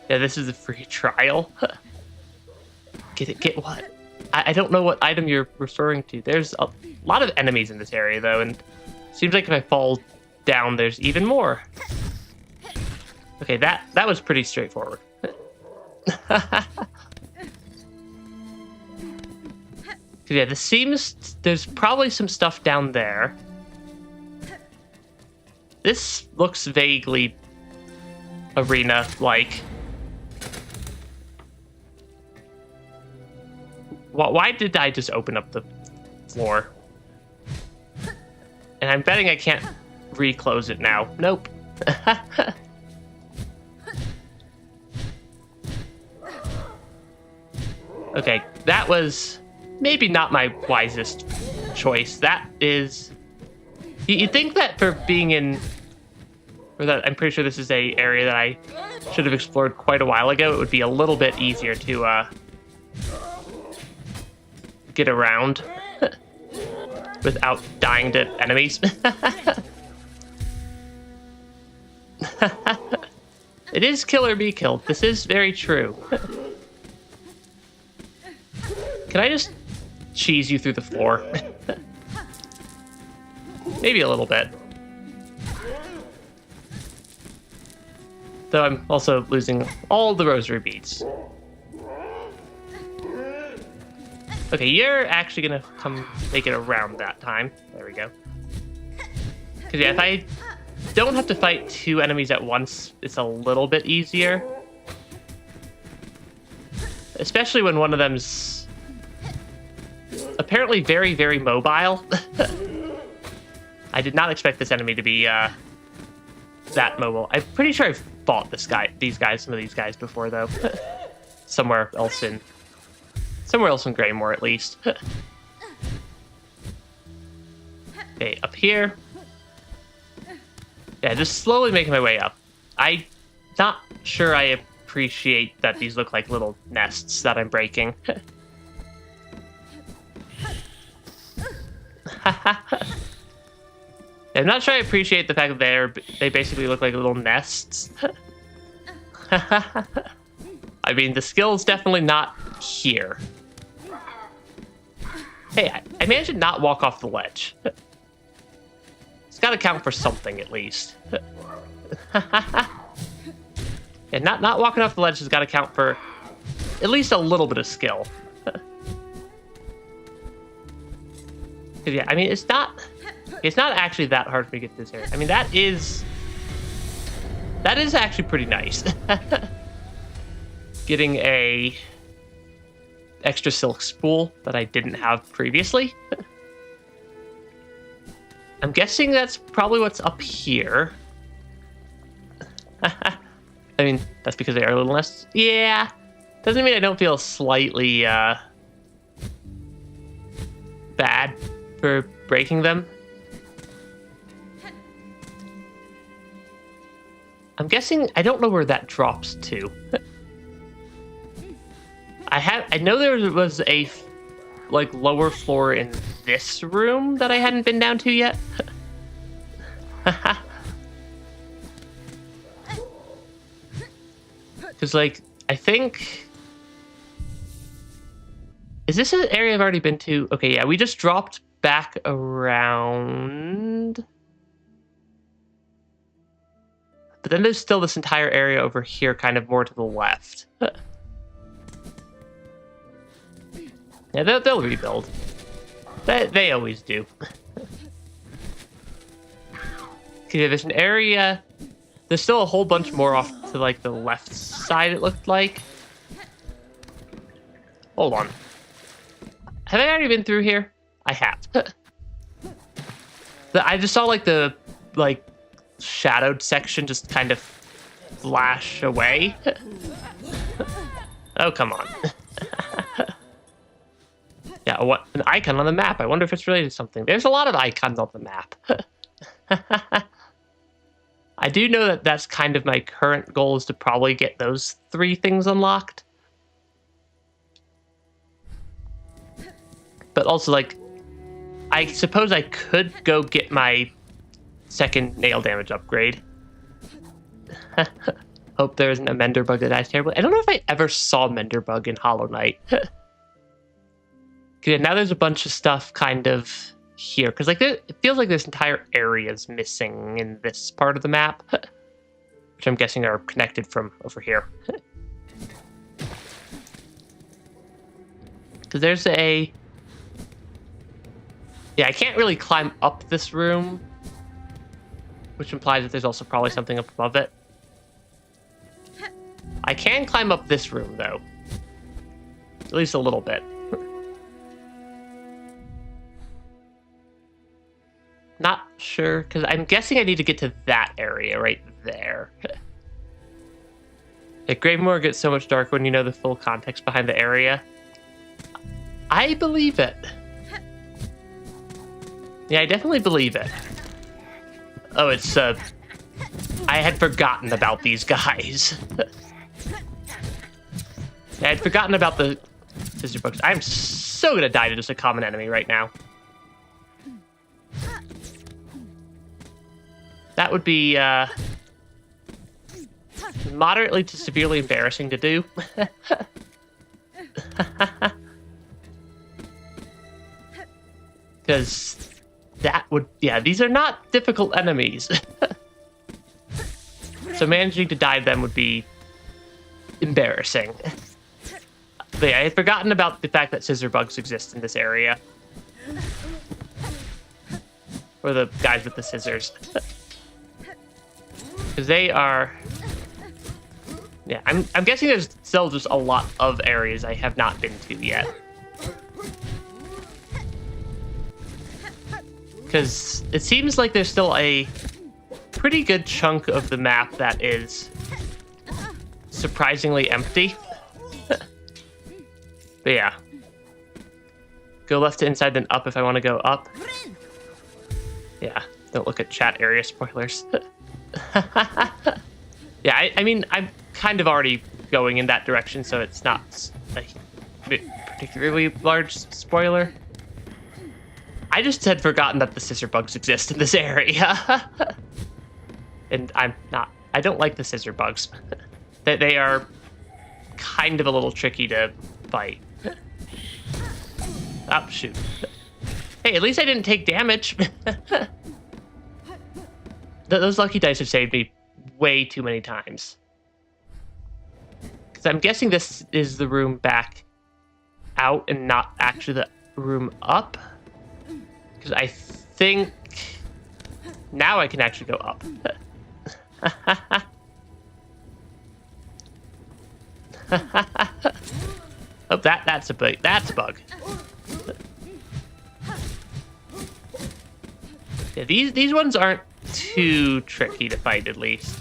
Yeah, this is a free trial. Get what? I don't know what item you're referring to. There's a lot of enemies in this area, though, and it seems like if I fall down, there's even more. Okay, that was pretty straightforward. Yeah, there's probably some stuff down there. This looks vaguely arena-like. Why did I just open up the floor? And I'm betting I can't reclose it now. Nope. Okay, that was maybe not my wisest choice. That is... You'd think that for being in... Or that I'm pretty sure this is a area that I should have explored quite a while ago. It would be a little bit easier to get around without dying to enemies. It is kill or be killed. This is very true. Can I just cheese you through the floor? Maybe a little bit. Though I'm also losing all the rosary beads. Okay, you're actually gonna come make it around that time. There we go. Because yeah, if I don't have to fight two enemies at once, it's a little bit easier. Especially when one of them's apparently very, very mobile. I did not expect this enemy to be that mobile. I'm pretty sure I've fought some of these guys before, though. Somewhere else in Greymoor, at least. Okay, up here. Yeah, just slowly making my way up. I'm not sure I appreciate that these look like little nests that I'm breaking. I'm not sure I appreciate the fact that they basically look like little nests. I mean, the skill's definitely not here. Hey, I managed to not walk off the ledge. It's got to count for something, at least. Yeah, not walking off the ledge has got to count for at least a little bit of skill. Yeah, I mean, it's not actually that hard for me to get this area. I mean, that is actually pretty nice. Getting a extra silk spool that I didn't have previously. I'm guessing that's probably what's up here. I mean, that's because they are little nests. Yeah, doesn't mean I don't feel slightly bad for breaking them. I'm guessing I don't know where that drops to. I know there was a like lower floor in this room that I hadn't been down to yet. Because like I think, is this an area I've already been to? Okay, yeah, we just dropped back around. But then there's still this entire area over here, kind of more to the left. Yeah, they'll rebuild. They always do. Okay, there's an area. There's still a whole bunch more off to like the left side, it looked like. Hold on. Have I already been through here? I have. I just saw like the shadowed section just kind of flash away. Oh, come on. Yeah, what an icon on the map. I wonder if it's related to something. There's a lot of icons on the map. I do know that that's kind of my current goal, is to probably get those 3 things unlocked. But also, like, I suppose I could go get my 2nd nail damage upgrade. Hope there isn't a Mender bug that dies terribly. I don't know if I ever saw Mender bug in Hollow Knight. Okay, now there's a bunch of stuff kind of here, because like it feels like this entire area is missing in this part of the map, which I'm guessing are connected from over here. Because there's a... Yeah, I can't really climb up this room, which implies that there's also probably something up above it. I can climb up this room, though. At least a little bit. Not sure, because I'm guessing I need to get to that area right there. The Gravemoor gets so much darker when you know the full context behind the area. I believe it. Yeah, I definitely believe it. Oh, it's, I had forgotten about these guys. Yeah, I'd forgotten about the scissor bugs. I'm so gonna die to just a common enemy right now. That would be, moderately to severely embarrassing to do. Because that would... Yeah, these are not difficult enemies. So managing to die to them would be embarrassing. But yeah, I had forgotten about the fact that scissor bugs exist in this area. Or the guys with the scissors. Because they are... Yeah, I'm guessing there's still just a lot of areas I have not been to yet. Because it seems like there's still a pretty good chunk of the map that is surprisingly empty. But yeah. Go left to inside, then up if I want to go up. Yeah, don't look at chat area spoilers. Yeah, I mean, I'm kind of already going in that direction, so it's not a particularly large spoiler. I just had forgotten that the scissor bugs exist in this area. And I don't like the scissor bugs. They are kind of a little tricky to fight. Oh, shoot. Hey, at least I didn't take damage. Those lucky dice have saved me way too many times. Because I'm guessing this is the room back out and not actually the room up. Because I think now I can actually go up. Oh, that's a bug. That's a bug. Yeah, these ones aren't too tricky to fight, at least.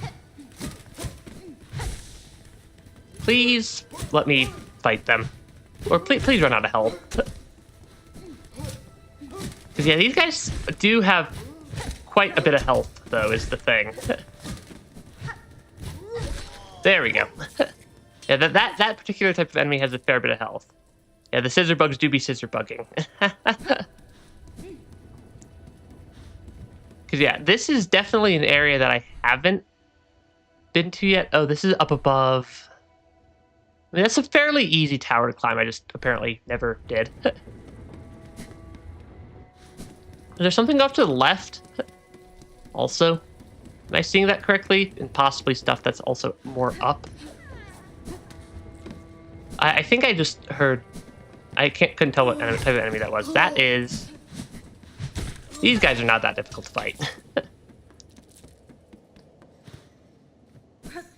Please let me fight them, or please run out of health. Because yeah, these guys do have quite a bit of health, though, is the thing. There we go. Yeah, that particular type of enemy has a fair bit of health. Yeah, the scissor bugs do be scissor bugging. Because yeah, this is definitely an area that I haven't been to yet. Oh, this is up above. I mean, that's a fairly easy tower to climb. I just apparently never did. Is there something off to the left? Also, am I seeing that correctly? And possibly stuff that's also more up. I think I just heard. I couldn't tell what type of enemy that was. That is. These guys are not that difficult to fight.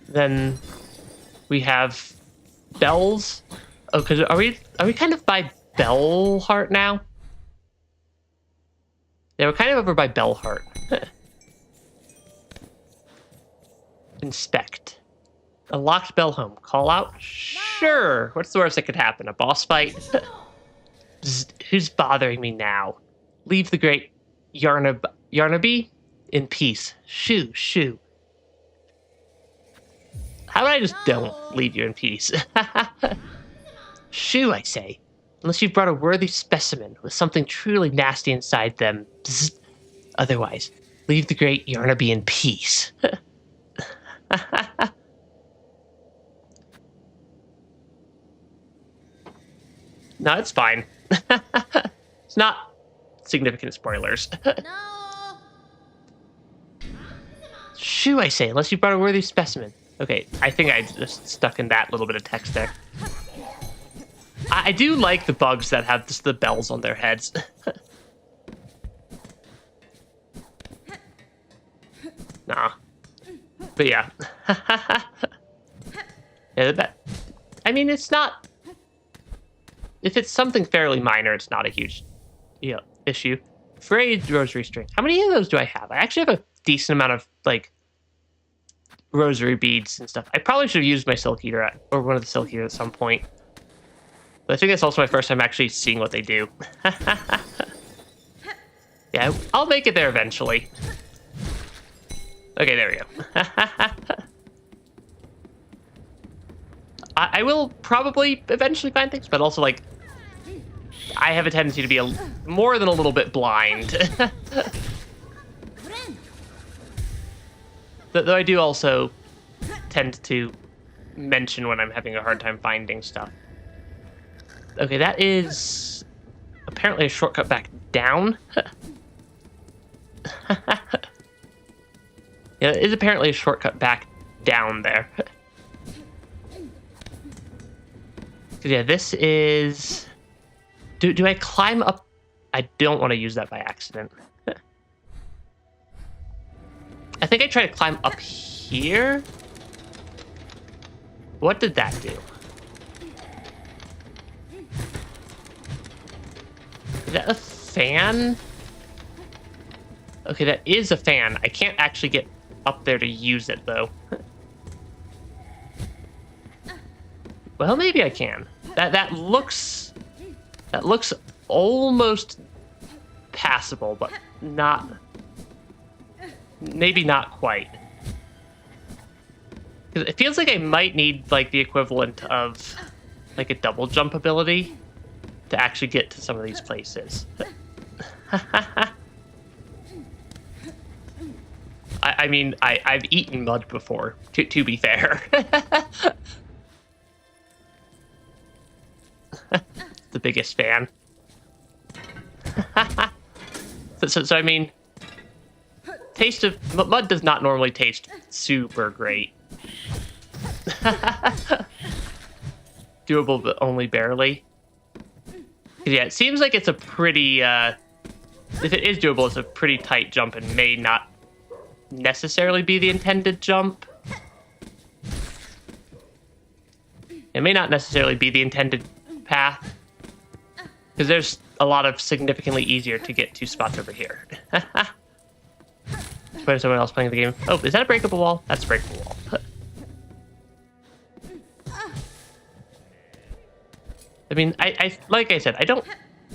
Then we have bells. Oh, because are we kind of by Bellheart now? Yeah, we're kind of over by Bellheart. Inspect. A locked bell home. Call out? Sure. What's the worst that could happen? A boss fight? Who's bothering me now? Leave the great Yarnaby in peace. Shoo, shoo. How about I just don't leave you in peace? Shoo, I say. Unless you've brought a worthy specimen with something truly nasty inside them. Bzz. Otherwise, leave the great Yarnaby in peace. No, it's fine. It's not significant spoilers. No. Shoo, I say, unless you brought a worthy specimen. Okay, I think I just stuck in that little bit of text there. I do like the bugs that have just the bells on their heads. Nah. But yeah. Yeah, I mean, it's not... If it's something fairly minor, it's not a huge issue. Frayed rosary string. How many of those do I have? I actually have a decent amount of, like, rosary beads and stuff. I probably should have used my Silk Eater or one of the Silk Eaters at some point. But I think that's also my first time actually seeing what they do. Yeah, I'll make it there eventually. Okay, there we go. I will probably eventually find things, but also, like, I have a tendency to be more than a little bit blind. Though I do also tend to mention when I'm having a hard time finding stuff. Okay, that is apparently a shortcut back down. Yeah, it is apparently a shortcut back down there. Yeah, this is... Do I climb up? I don't want to use that by accident. I think I tried to climb up here. What did that do? Is that a fan? Okay, that is a fan. I can't actually get up there to use it, though. Well, maybe I can. That looks almost passable, but not... Maybe not quite. Because it feels like I might need, like, the equivalent of, like, a double jump ability to actually get to some of these places. I mean, I've eaten mud before, to be fair. The biggest fan. So I mean, taste of mud does not normally taste super great. Doable, but only barely. Yeah, it seems like it's a pretty, if it is doable, it's a pretty tight jump and may not necessarily be the intended jump. It may not necessarily be the intended path, because there's a lot of significantly easier to get to spots over here. Where's someone else playing the game? Oh, is that a breakable wall? That's a breakable wall. I mean, I like I said, I don't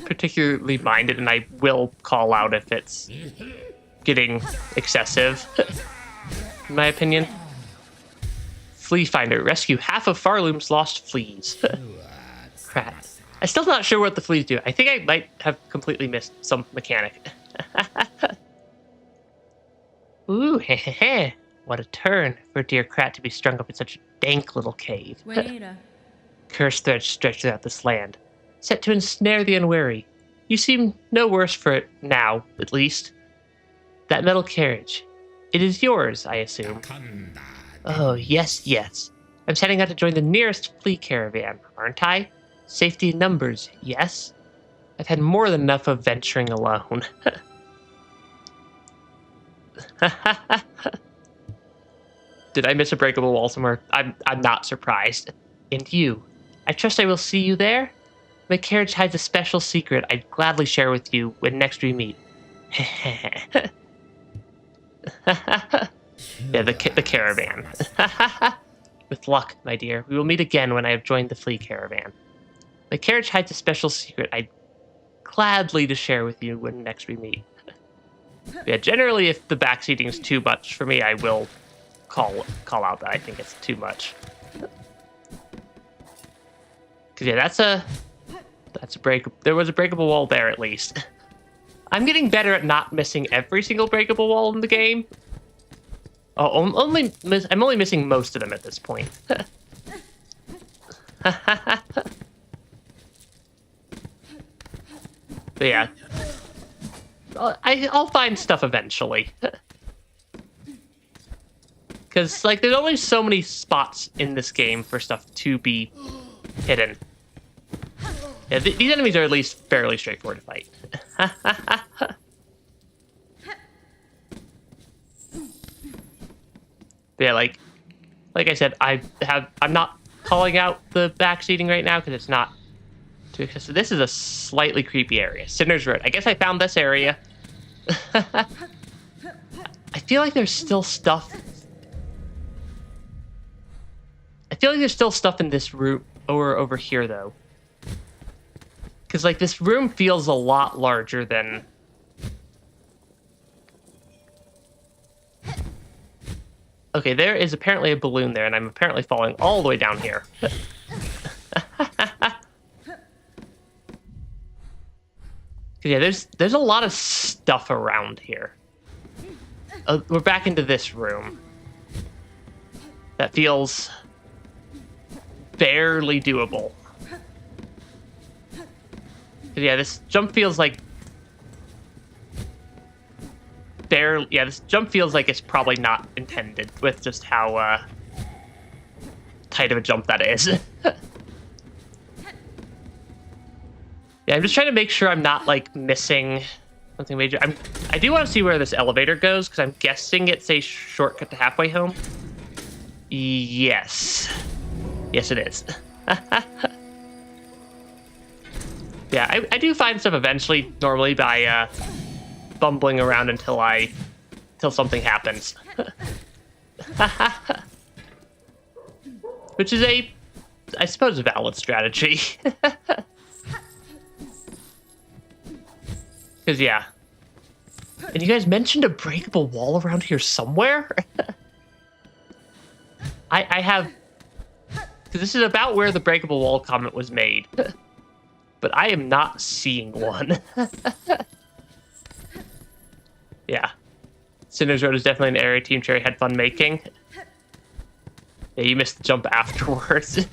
particularly mind it, and I will call out if it's getting excessive, in my opinion. Flea Finder. Rescue half of Farloom's lost fleas. Crap. I'm still not sure what the fleas do. I think I might have completely missed some mechanic. Ooh, heh. What a turn for a dear Krat to be strung up in such a dank little cave. Cursed threads stretch throughout this land, set to ensnare the unwary. You seem no worse for it now, at least. That metal carriage. It is yours, I assume. Oh, yes. I'm setting out to join the nearest flea caravan, aren't I? Safety in numbers, yes? I've had more than enough of venturing alone. Did I miss a breakable wall somewhere? I'm not surprised. And you? I trust I will see you there? My carriage hides a special secret I'd gladly share with you when next we meet. Yeah, the caravan. With luck, my dear, we will meet again when I have joined the flea caravan. My carriage hides a special secret I'd gladly to share with you when next we meet. Yeah, generally, if the backseating is too much for me, I will call out that I think it's too much. Cause yeah, that's a break. There was a breakable wall there at least. I'm getting better at not missing every single breakable wall in the game. Oh, I'm only missing most of them at this point. But yeah, I'll find stuff eventually. Because like, there's only so many spots in this game for stuff to be hidden. Yeah, these enemies are at least fairly straightforward to fight. But yeah, like I said, I'm not calling out the backseating right now because it's not too excessive. This is a slightly creepy area. Sinner's Road. I guess I found this area. I feel like there's still stuff. I feel like there's still stuff in this room or over here though. Because like this room feels a lot larger than. Okay, there is apparently a balloon there, and I'm apparently falling all the way down here. Yeah, there's a lot of stuff around here. We're back into this room. That feels barely doable. Yeah, this jump feels like this jump feels like it's probably not intended with just how tight of a jump that is. Yeah, I'm just trying to make sure I'm not like missing something major. I do want to see where this elevator goes because I'm guessing it's a shortcut to halfway home. Yes, it is. Yeah, I do find stuff eventually, normally by bumbling around until something happens. Which is I suppose, a valid strategy. Because, yeah. And you guys mentioned a breakable wall around here somewhere? I have... Because this is about where the breakable wall comment was made. But I am not seeing one. Yeah. Sinner's Road is definitely an area Team Cherry had fun making. Yeah, you missed the jump afterwards.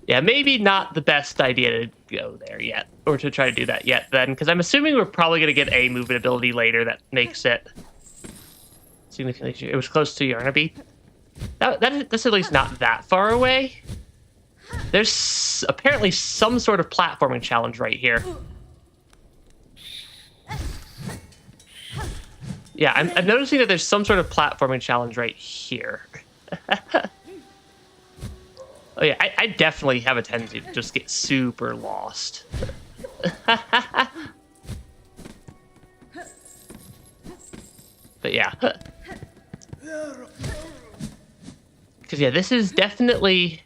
Yeah, maybe not the best idea to go there yet, or to try to do that yet then, because I'm assuming we're probably going to get a movement ability later that makes it significantly... It was close to Yarnaby. That's at least not that far away. There's apparently some sort of platforming challenge right here. Yeah, I'm noticing that there's some sort of platforming challenge right here. Oh yeah, I definitely have a tendency to just get super lost. But yeah. Because yeah, this is definitely...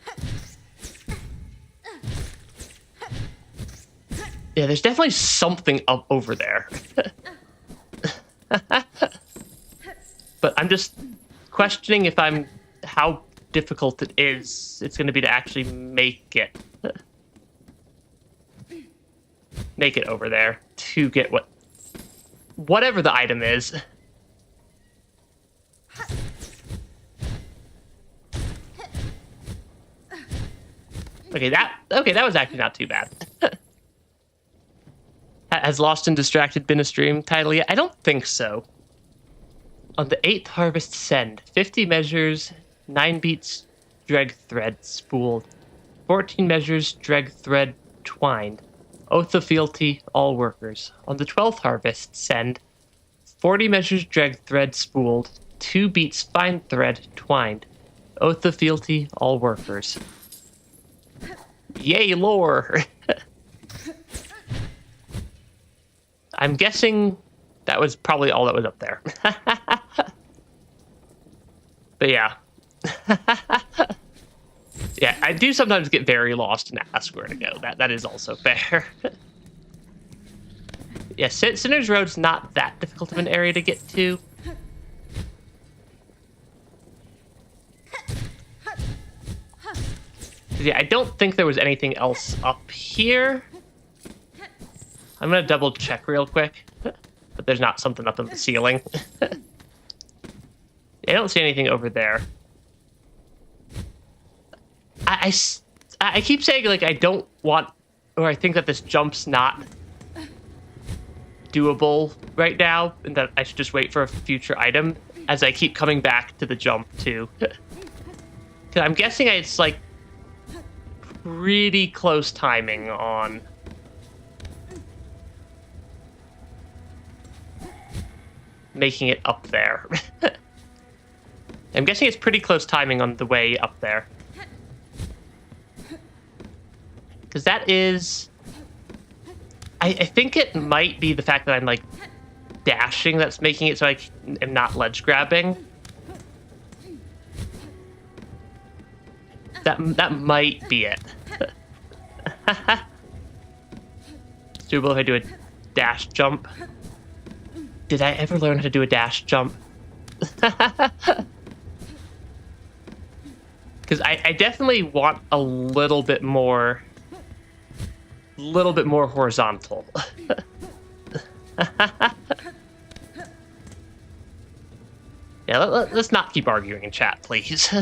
Yeah, there's definitely something up over there. But I'm just questioning if how difficult it's going to be to actually make it over there to get whatever the item is. Okay, that was actually not too bad. Has Lost and Distracted been a stream title yet? I don't think so. On the 8th Harvest Send, 50 measures, 9 beats, dreg thread spooled, 14 measures, dreg thread twined, oath of fealty, all workers. On the 12th Harvest Send, 40 measures, dreg thread spooled, 2 beats, fine thread twined, oath of fealty, all workers. Yay, lore! I'm guessing that was probably all that was up there. But yeah. Yeah, I do sometimes get very lost and ask where to go. That is also fair. Yeah, Sinner's Road's not that difficult of an area to get to. Yeah, I don't think there was anything else up here. I'm gonna double check real quick, but there's not something up in the ceiling. I don't see anything over there. I keep saying, like, I don't want, or I think that this jump's not doable right now, and that I should just wait for a future item, as I keep coming back to the jump, too. Because I'm guessing it's, like, pretty close timing on... making it up there. I'm guessing it's pretty close timing on the way up there. Because that is... I think it might be the fact that I'm, like, dashing that's making it so I am not ledge grabbing. That might be it. It's doable if I do a dash jump. Did I ever learn how to do a dash jump? Because I definitely want a little bit more horizontal. Yeah, let's not keep arguing in chat, please.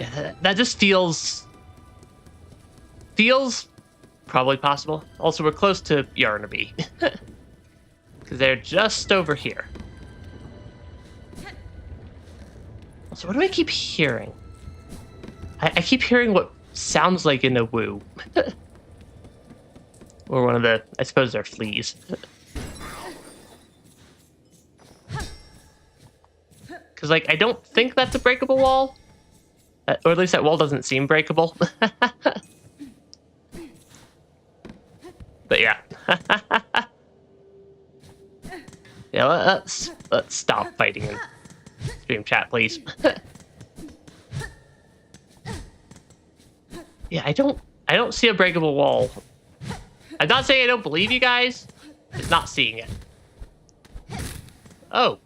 Yeah, that just feels probably possible. Also, we're close to Yarnaby. Because they're just over here. So what do I keep hearing? I keep hearing what sounds like in a woo. Or one of the... I suppose they're fleas. Because, like, I don't think that's a breakable wall. Or at least that wall doesn't seem breakable. But yeah. Yeah, let's stop fighting in stream chat, please. Yeah, I don't see a breakable wall. I'm not saying I don't believe you guys, just not seeing it. Oh.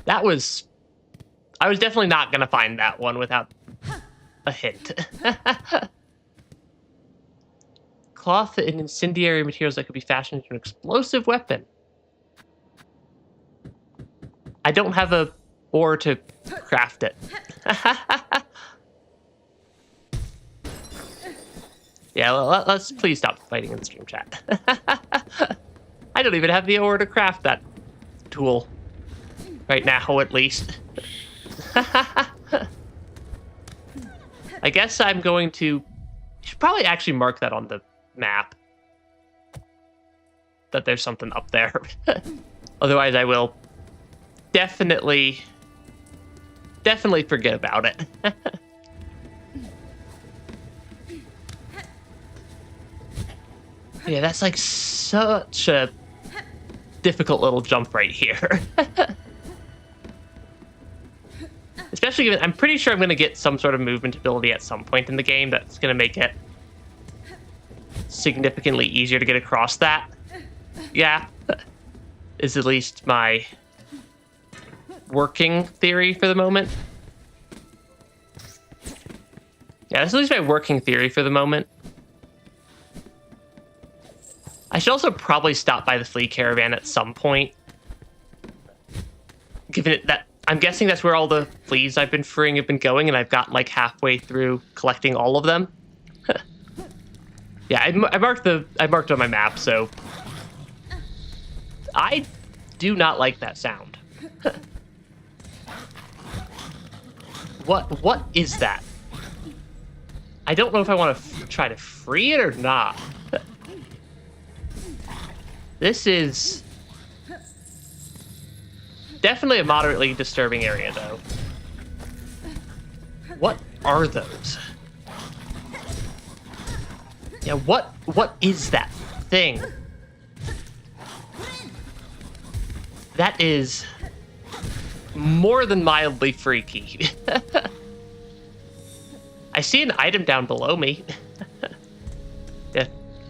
That was... I was definitely not going to find that one without a hint. Cloth and incendiary materials that could be fashioned into an explosive weapon. I don't have a ore to craft it. Yeah, let's please stop fighting in the stream chat. I don't even have the ore to craft that tool. Right now, at least. I guess I'm going to... I should probably actually mark that on the map. That there's something up there. Otherwise, I will definitely forget about it. Yeah, that's like such a difficult little jump right here. Especially given, I'm pretty sure I'm going to get some sort of movement ability at some point in the game that's going to make it significantly easier to get across that. Yeah, is at least my working theory for the moment. Yeah, that's at least my working theory for the moment. I should also probably stop by the flea caravan at some point. Given it that I'm guessing that's where all the fleas I've been freeing have been going, and I've gotten like halfway through collecting all of them. Yeah, I marked on my map, so I do not like that sound. What is that? I don't know if I want to try to free it or not. This is definitely a moderately disturbing area, though. What are those? Yeah, what is that thing? That is more than mildly freaky. I see an item down below me. Yeah,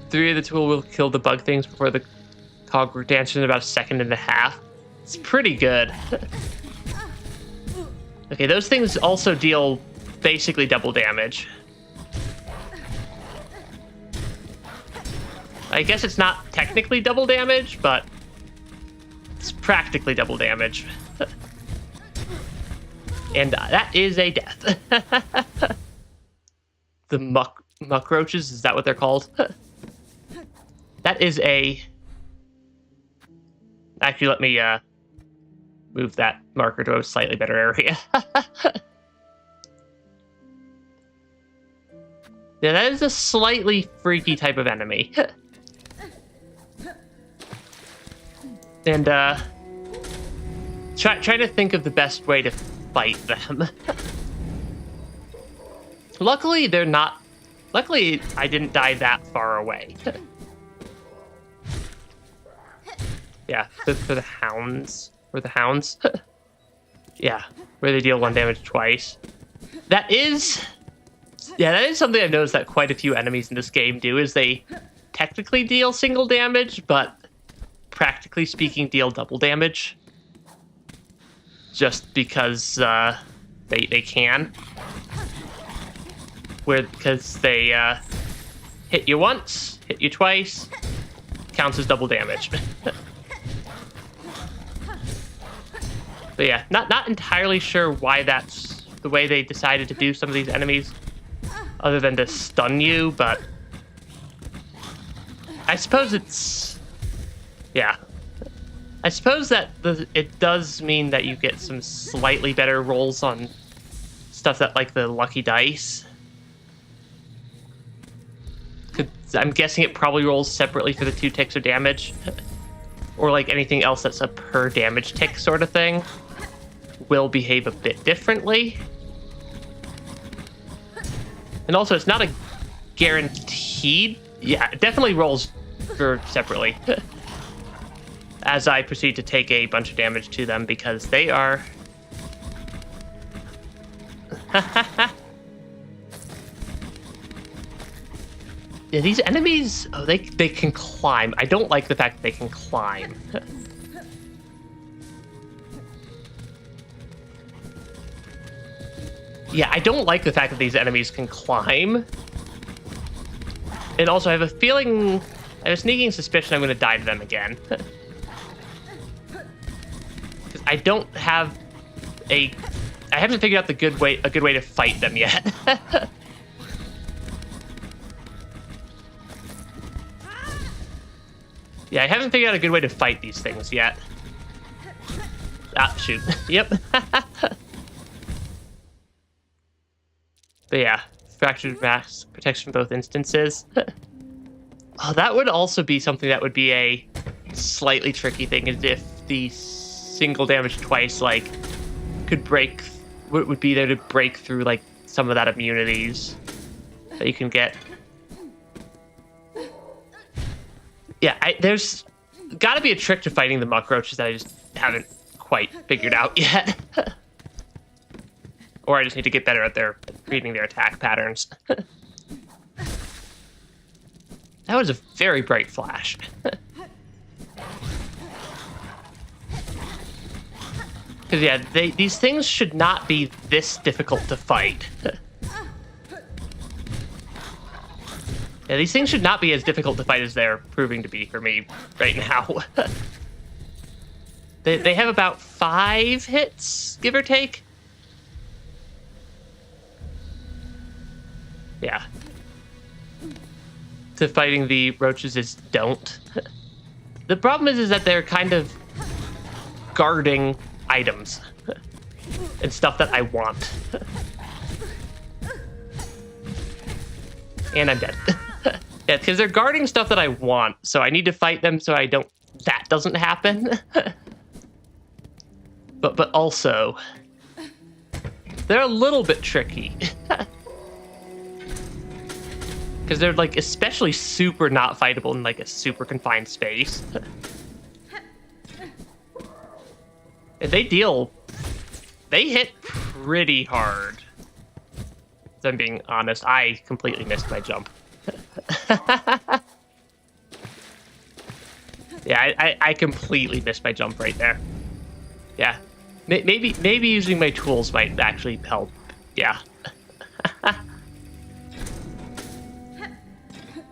3 of the tool will kill the bug things before the cog dances in about 1.5 seconds. It's pretty good. Okay, those things also deal basically double damage. I guess it's not technically double damage, but it's practically double damage. And that is a death. The muck roaches, is that what they're called? That is a... Actually, let me move that marker to a slightly better area. Yeah, that is a slightly freaky type of enemy. And try to think of the best way to fight them. Luckily, they're not... Luckily, I didn't die that far away. Yeah, for the hounds. For the hounds. Yeah, where they deal 1 damage twice. That is... Yeah, that is something I've noticed that quite a few enemies in this game do, is they technically deal single damage, but practically speaking deal double damage. Just because they can. Because they hit you once, hit you twice, counts as double damage. But yeah, not entirely sure why that's the way they decided to do some of these enemies, other than to stun you, but I suppose it's... Yeah. I suppose that it does mean that you get some slightly better rolls on stuff that, like the lucky dice. I'm guessing it probably rolls separately for the 2 ticks of damage. Or like anything else that's a per damage tick sort of thing will behave a bit differently. And also, it's not a guaranteed... Yeah, it definitely rolls for separately. As I proceed to take a bunch of damage to them, because they are... Yeah, these enemies... Oh, they can climb. I don't like the fact that they can climb. Yeah, I don't like the fact that these enemies can climb. And also, I have a feeling, I have a sneaking suspicion I'm going to die to them again. Because I don't have I haven't figured out a good way to fight them yet. Yeah, I haven't figured out a good way to fight these things yet. Ah, shoot. Yep. But yeah, fractured max protection in both instances. Oh, that would also be something that would be a slightly tricky thing, is if the single damage twice, like, could break, would be there to break through, like, some of that immunities that you can get. Yeah, there's got to be a trick to fighting the muck roaches that I just haven't quite figured out yet. Or I just need to get better at reading their attack patterns. That was a very bright flash. Because, yeah, these things should not be this difficult to fight. Yeah, these things should not be as difficult to fight as they're proving to be for me right now. They have about 5 hits, give or take. Yeah. To fighting the roaches is don't. The problem is that they're kind of guarding items and stuff that I want. And I'm dead. Yeah, because they're guarding stuff that I want, so I need to fight them so that doesn't happen. But also, they're a little bit tricky. Because they're, like, especially super not fightable in, like, a super confined space. And they hit pretty hard. If I'm being honest, I completely missed my jump. Yeah, I completely missed my jump right there. Yeah, maybe using my tools might actually help. Yeah.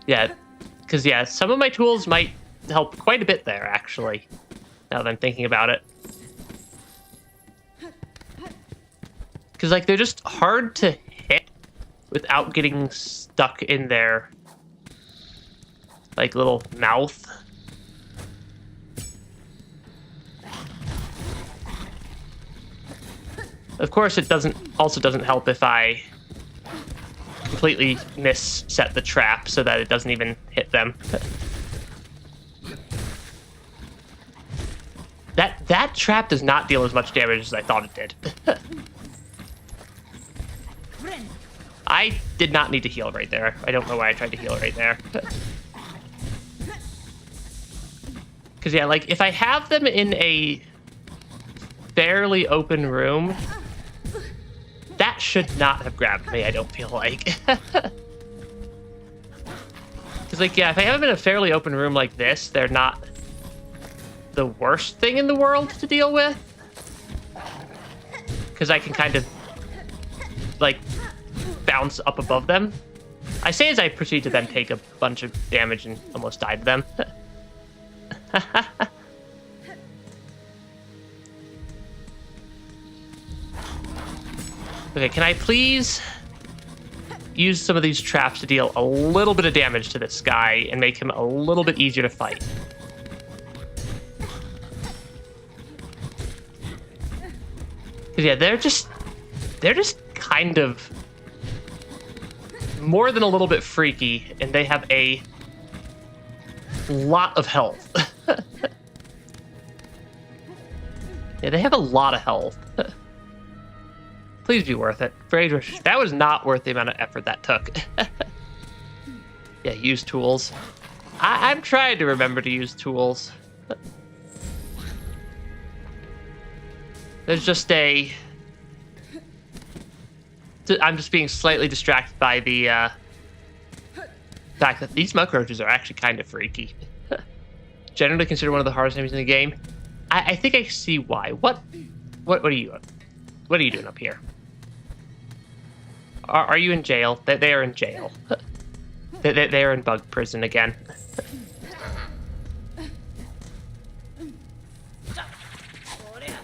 Yeah, because, yeah, some of my tools might help quite a bit there, actually, now that I'm thinking about it. Because, like, they're just hard to hit without getting stuck in their, like, little mouth. Of course, it also doesn't help if I completely misset the trap so that it doesn't even hit them. That trap does not deal as much damage as I thought it did. I did not need to heal right there. I don't know why I tried to heal right there. Because, yeah, like, if I have them in a fairly open room, that should not have grabbed me, I don't feel like. Because, like, yeah, if I have them in a fairly open room like this, they're not the worst thing in the world to deal with. Because I can kind of, like, bounce up above them. I say as I proceed to then take a bunch of damage and almost die to them. Okay, can I please use some of these traps to deal a little bit of damage to this guy and make him a little bit easier to fight? Because, yeah, they're just kind of more than a little bit freaky, and they have a lot of health. Yeah, they have a lot of health. Please be worth it. That was not worth the amount of effort that took. Yeah, use tools. I'm trying to remember to use tools. There's just I'm just being slightly distracted by the fact that these muck roaches are actually kind of freaky. Generally considered one of the hardest enemies in the game. I think I see why. What are you doing up here? Are you in jail? They are in jail. They are in bug prison again.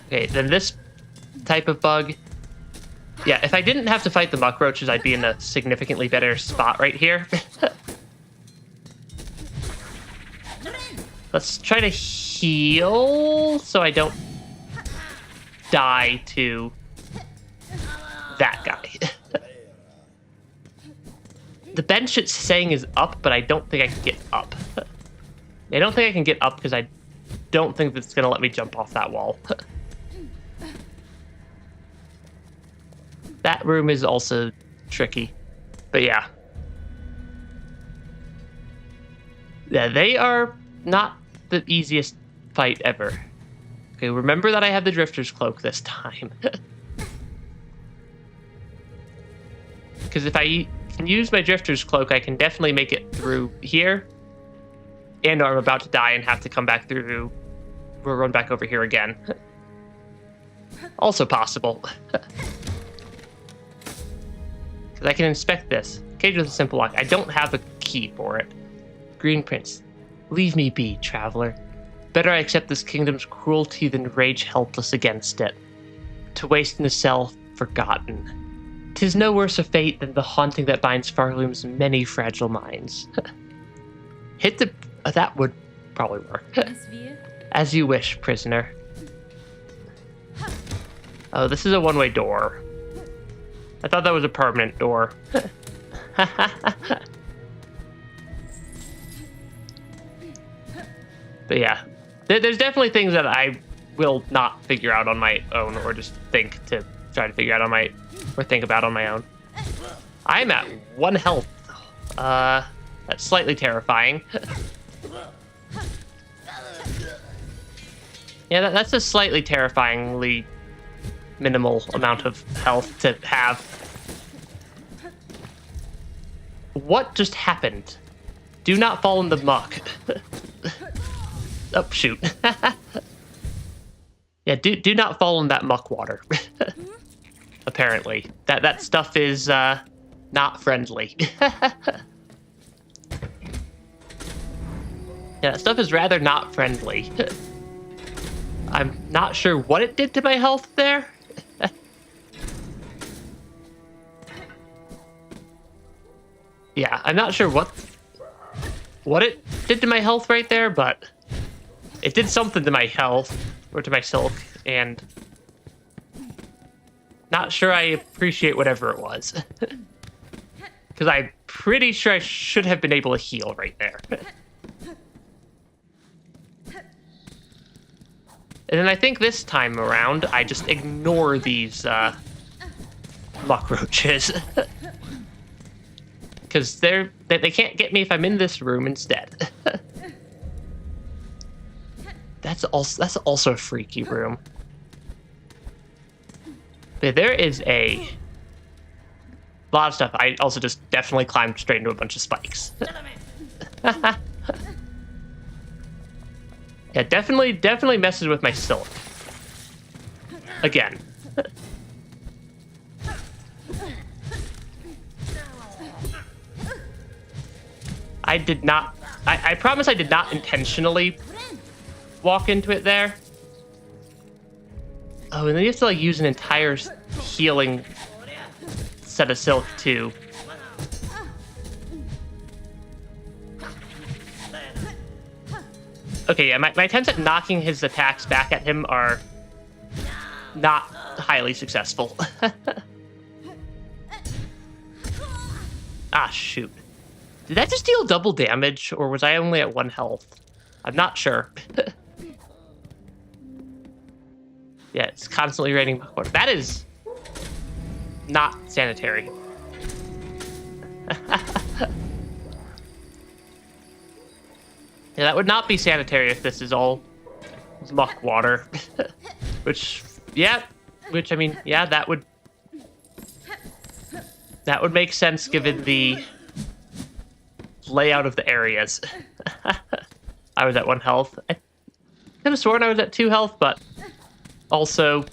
Okay, then this type of bug. Yeah, if I didn't have to fight the muck roaches, I'd be in a significantly better spot right here. Let's try to heal so I don't die to that guy. The bench it's saying is up, but I don't think I can get up. I don't think I can get up because I don't think that's going to let me jump off that wall. That room is also tricky. But yeah. Yeah, they are not the easiest fight ever. Okay, remember that I have the Drifter's Cloak this time. Because if I can use my Drifter's Cloak, I can definitely make it through here. And I'm about to die and have to come back through. We'll run back over here again. Also possible. Because I can inspect this. Cage with a simple lock. I don't have a key for it. Green Prince. Leave me be, traveler. Better I accept this kingdom's cruelty than rage helpless against it. To waste in a cell forgotten. 'Tis no worse a fate than the haunting that binds Farloom's many fragile minds. Hit the... that would probably work. As you wish, prisoner. Oh, this is a one-way door. I thought that was a permanent door. But yeah, there's definitely things that I will not figure out on my own, or just think to try to figure out on my, or think about on my own. I'm at 1 health. That's slightly terrifying. Yeah, that's a slightly terrifyingly minimal amount of health to have. What just happened? Do not fall in the muck. Oh, shoot. Yeah, do not fall in that muck water. Apparently. That stuff is not friendly. Yeah, that stuff is rather not friendly. I'm not sure what it did to my health there. Yeah, I'm not sure what it did to my health right there, but it did something to my health, or to my silk, and not sure I appreciate whatever it was. Because I'm pretty sure I should have been able to heal right there. And then I think this time around, I just ignore these muck roaches. Because they can't get me if I'm in this room instead. That's also a freaky room. But there is a lot of stuff. I also just definitely climbed straight into a bunch of spikes. Yeah, definitely messes with my silk. Again. I did not... I promise I did not intentionally walk into it there. Oh, and then you have to like use an entire healing set of silk too. Okay, yeah, my attempts at knocking his attacks back at him are not highly successful. Ah, shoot. Did that just deal double damage, or was I only at 1 health? I'm not sure. Yeah, it's constantly raining water. That is not sanitary. Yeah, that would not be sanitary if this is all muck water. Which, I mean, yeah, that would make sense given the layout of the areas. I was at 1 health. I could have sworn I was at 2 health, but also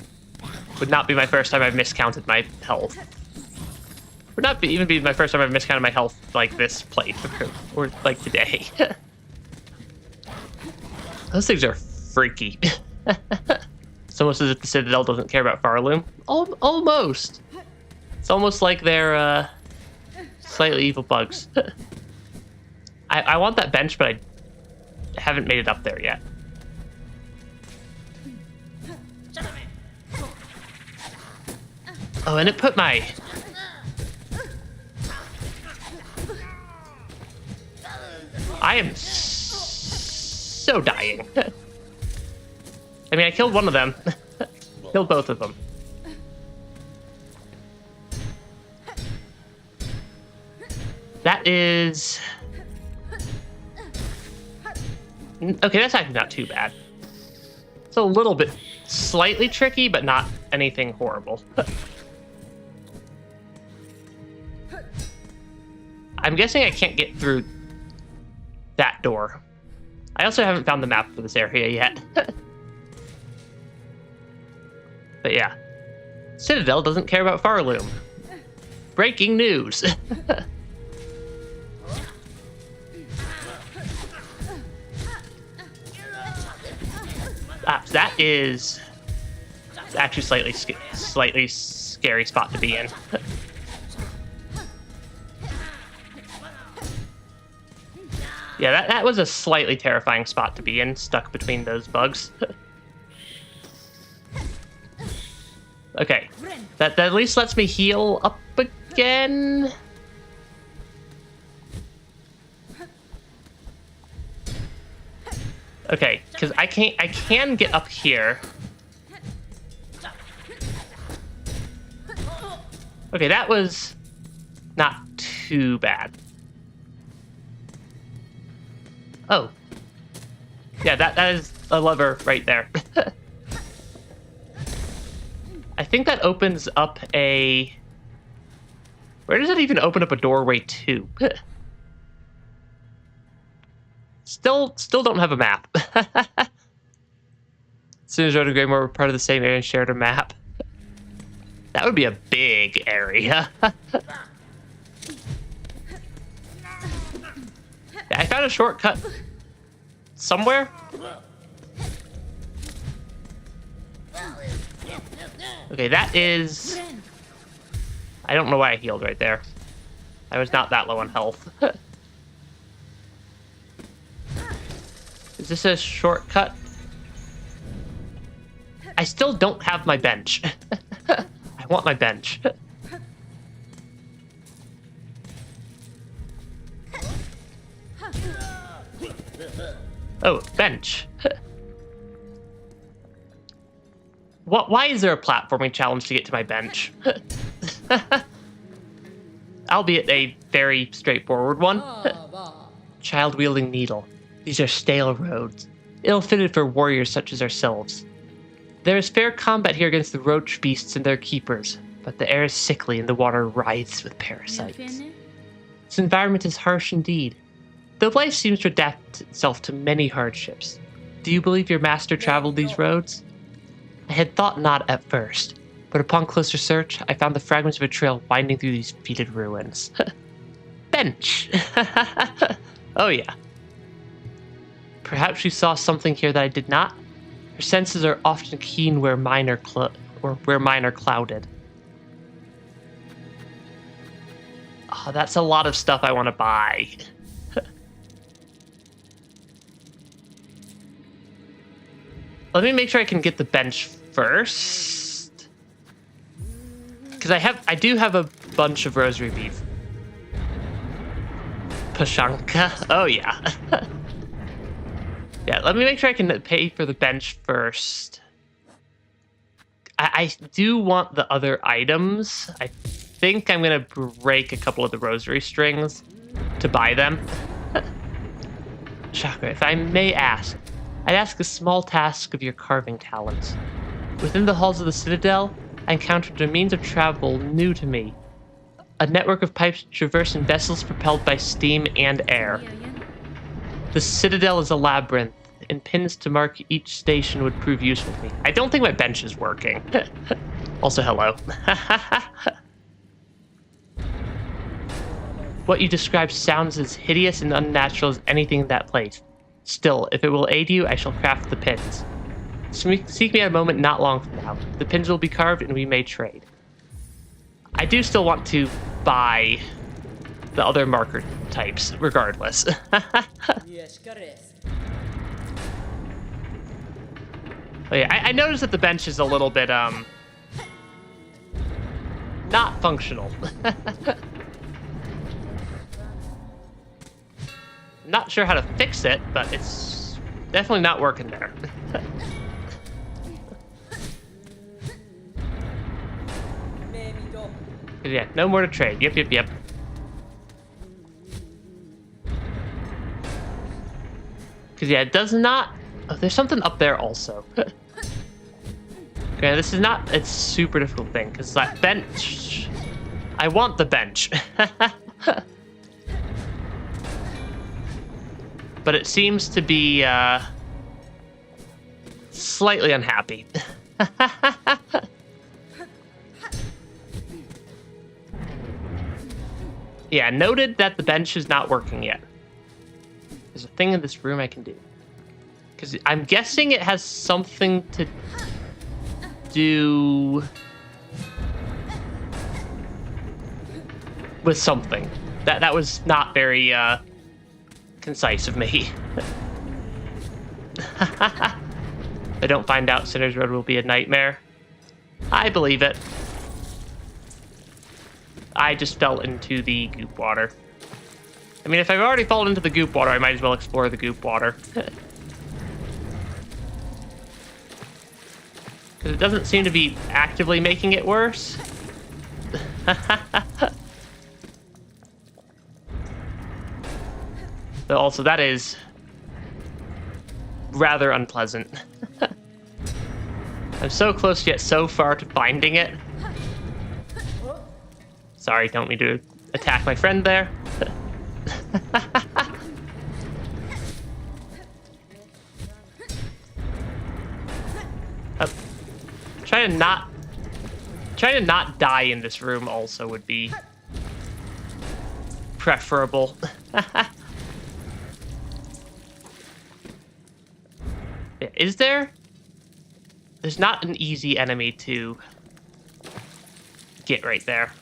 would not be my first time I've miscounted my health. Would not even be my first time I've miscounted my health like this plate, or like today. Those things are freaky. It's almost as if the Citadel doesn't care about Farloom. Almost. It's almost like they're slightly evil bugs. I want that bench, but I haven't made it up there yet. Oh, and it put my... I am so dying. I mean, I killed one of them. Killed both of them. That is... Okay, that's actually not too bad. It's a little bit slightly tricky, but not anything horrible. I'm guessing I can't get through that door. I also haven't found the map for this area yet. But yeah. Citadel doesn't care about Farloom. Breaking news. That is actually slightly scary spot to be in. Yeah, that was a slightly terrifying spot to be in, stuck between those bugs. Okay, that at least lets me heal up again. Okay, because I can get up here. Okay, that was not too bad. Oh. Yeah, that is a lever right there. I think that opens up a... Where does it even open up a doorway to? Still don't have a map. As soon as Road and Greymore were part of the same area and shared a map. That would be a big area. Yeah, I found a shortcut somewhere. Okay, that is... I don't know why I healed right there. I was not that low on health. Is this a shortcut? I still don't have my bench. I want my bench. Oh, bench. Why is there a platforming challenge to get to my bench? Albeit a very straightforward one. Child-wielding needle. These are stale roads, ill-fitted for warriors such as ourselves. There is fair combat here against the roach beasts and their keepers, but the air is sickly and the water writhes with parasites. This environment is harsh indeed, though life seems to adapt itself to many hardships. Do you believe your master traveled these roads? I had thought not at first, but upon closer search, I found the fragments of a trail winding through these fetid ruins. Bench! Oh yeah. Perhaps you saw something here that I did not? Her senses are often keen where mine are clouded. Oh, that's a lot of stuff I want to buy. Let me make sure I can get the bench first. Because I do have a bunch of rosary beef. Pashanka. Oh yeah. Yeah, let me make sure I can pay for the bench first. I do want the other items. I think I'm going to break a couple of the rosary strings to buy them. Chakra, if I may ask, I'd ask a small task of your carving talents. Within the halls of the Citadel, I encountered a means of travel new to me. A network of pipes traversing vessels propelled by steam and air. The Citadel is a labyrinth, and pins to mark each station would prove useful to me. I don't think my bench is working. Also, hello. What you describe sounds as hideous and unnatural as anything in that place. Still, if it will aid you, I shall craft the pins. Seek me at a moment not long from now. The pins will be carved and we may trade. I do still want to buy the other marker types, regardless. Oh yeah, I noticed that the bench is a little bit, not functional. Not sure how to fix it, but it's definitely not working there. Yeah, no more to trade. Yep. Because yeah, it does not... Oh, there's something up there also. Okay, this is not a super difficult thing, because that bench... I want the bench. But it seems to be, slightly unhappy. Yeah, noted that the bench is not working yet. There's a thing in this room I can do. Because I'm guessing it has something to do with something. That was not very concise of me. If I don't find out, Sinner's Road will be a nightmare. I believe it. I just fell into the goop water. I mean, if I've already fallen into the goop water, I might as well explore the goop water. Because it doesn't seem to be actively making it worse. But also, that is rather unpleasant. I'm so close yet so far to finding it. Sorry, don't mean to attack my friend there. Trying to not die in this room also would be preferable. Is there? There's not an easy enemy to get right there.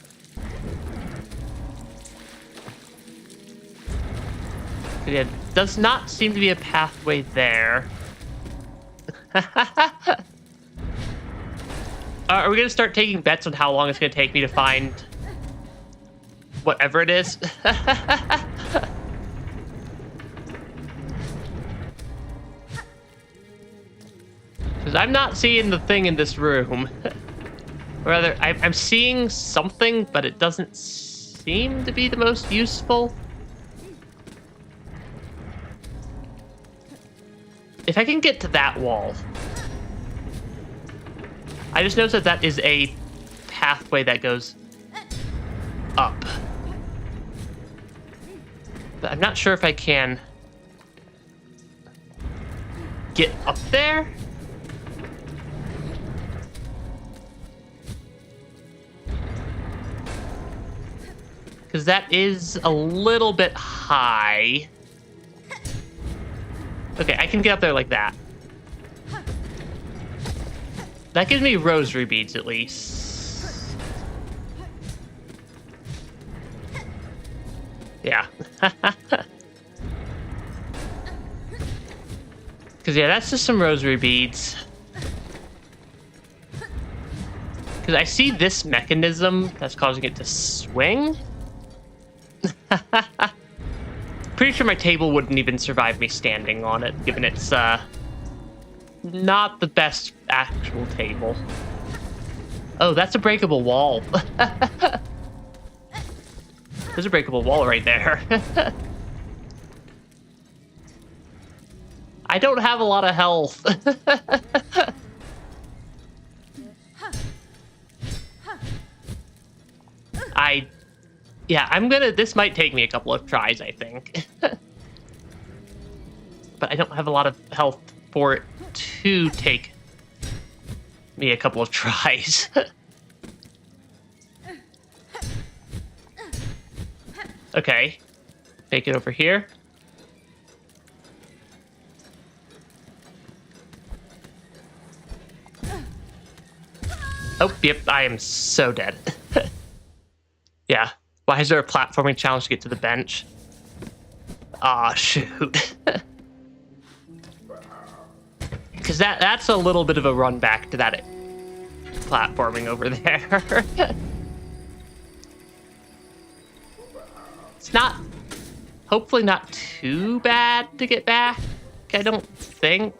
There does not seem to be a pathway there. Are we going to start taking bets on how long it's going to take me to find whatever it is? Because I'm not seeing the thing in this room. Or rather, I'm seeing something, but it doesn't seem to be the most useful. If I can get to that wall. I just noticed that that is a pathway that goes up. But I'm not sure if I can get up there. Because that is a little bit high. Okay, I can get up there like that. That gives me rosary beads, at least. Yeah. Because, yeah, that's just some rosary beads. Because I see this mechanism that's causing it to swing. Pretty sure my table wouldn't even survive me standing on it, given it's, not the best actual table. Oh, that's a breakable wall. There's a breakable wall right there. I don't have a lot of health. Yeah, this might take me a couple of tries, I think. But I don't have a lot of health for it to take me a couple of tries. Okay. Make it over here. Oh, yep, I am so dead. Yeah. Why is there a platforming challenge to get to the bench? Aw, shoot. Because that's a little bit of a run back to that platforming over there. It's not, hopefully not too bad to get back, I don't think.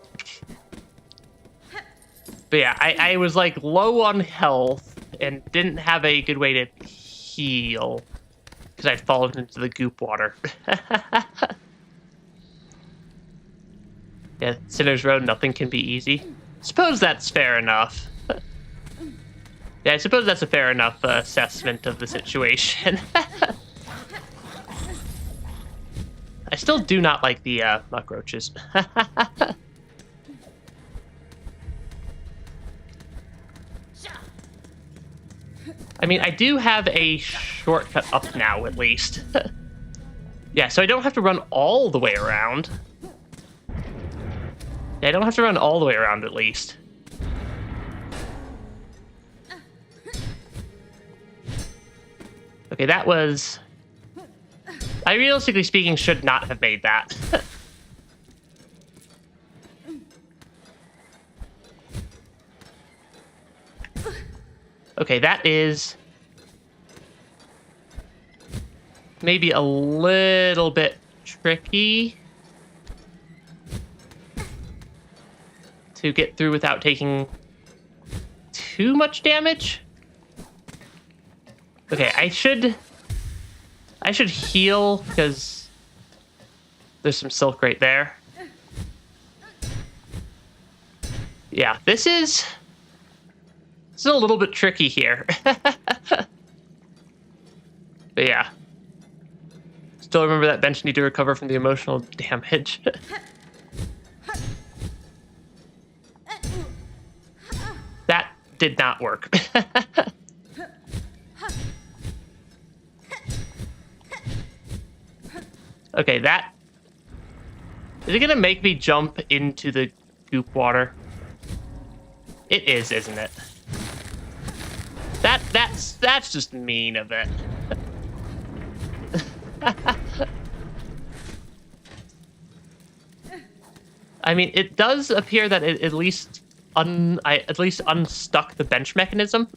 But yeah, I was like low on health and didn't have a good way to heal because I'd fallen into the goop water. Yeah, Sinner's Road, nothing can be easy. Suppose that's fair enough. Yeah, I suppose that's a fair enough assessment of the situation. I still do not like the muck roaches. I mean, I do have a shortcut up now, at least. Yeah, so I don't have to run all the way around. Yeah, I don't have to run all the way around, at least. Okay, that was... I realistically speaking should not have made that. Okay, that is maybe a little bit tricky to get through without taking too much damage. Okay, I should heal because there's some silk right there. Yeah, this is a little bit tricky here. But yeah. Still remember that bench need to recover from the emotional damage. That did not work. Okay, that... Is it gonna make me jump into the goop water? It is, isn't it? That's just mean of it. I mean, it does appear that it at least unstuck the bench mechanism.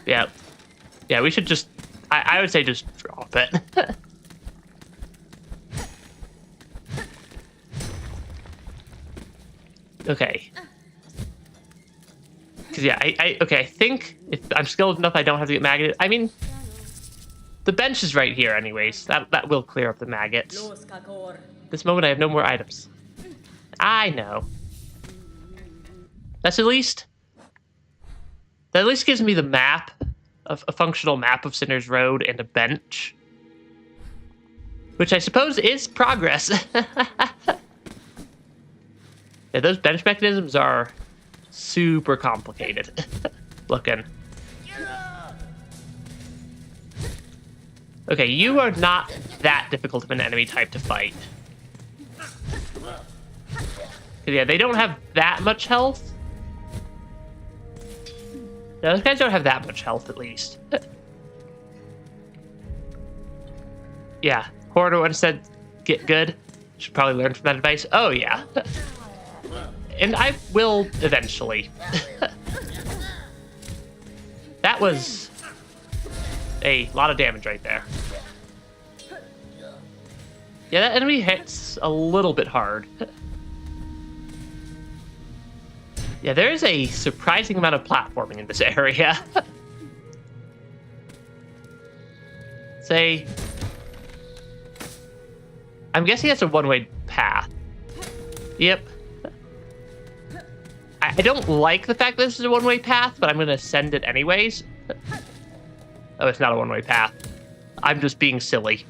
Yeah. Yeah, we should just... I would say just drop it. Okay. Because, yeah, okay, I think if I'm skilled enough, I don't have to get maggoted. I mean, the bench is right here anyways. That will clear up the maggots. This moment, I have no more items. I know. That's at least... That at least gives me the map, a functional map of Sinner's Road and a bench. Which I suppose is progress. Yeah, those bench mechanisms are super complicated looking. Okay, you are not that difficult of an enemy type to fight. Yeah, they don't have that much health. Those guys don't have that much health, at least. Yeah, Corridor once said, get good. Should probably learn from that advice. Oh, yeah. And I will eventually. That was a lot of damage right there. Yeah, that enemy hits a little bit hard. Yeah, there is a surprising amount of platforming in this area. Say, I'm guessing that's a one-way path. Yep. I don't like the fact that this is a one-way path, but I'm going to send it anyways. Oh, it's not a one-way path. I'm just being silly.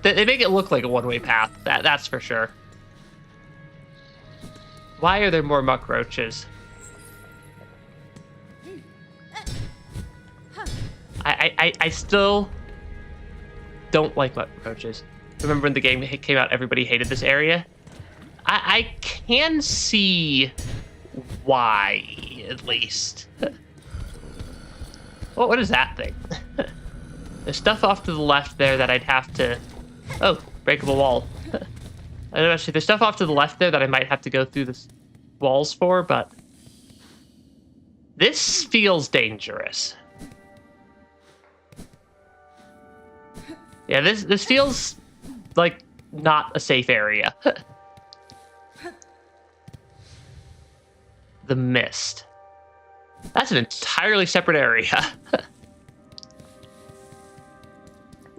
They make it look like a one-way path, that's for sure. Why are there more muck roaches? I still don't like muck roaches. Remember when the game came out, everybody hated this area? I can see why, at least. Well, what is that thing? There's stuff off to the left there that I'd have to... Oh, breakable wall. I don't know, actually, there's stuff off to the left there that I might have to go through the walls for, but... This feels dangerous. Yeah, this feels like not a safe area. The mist. That's an entirely separate area.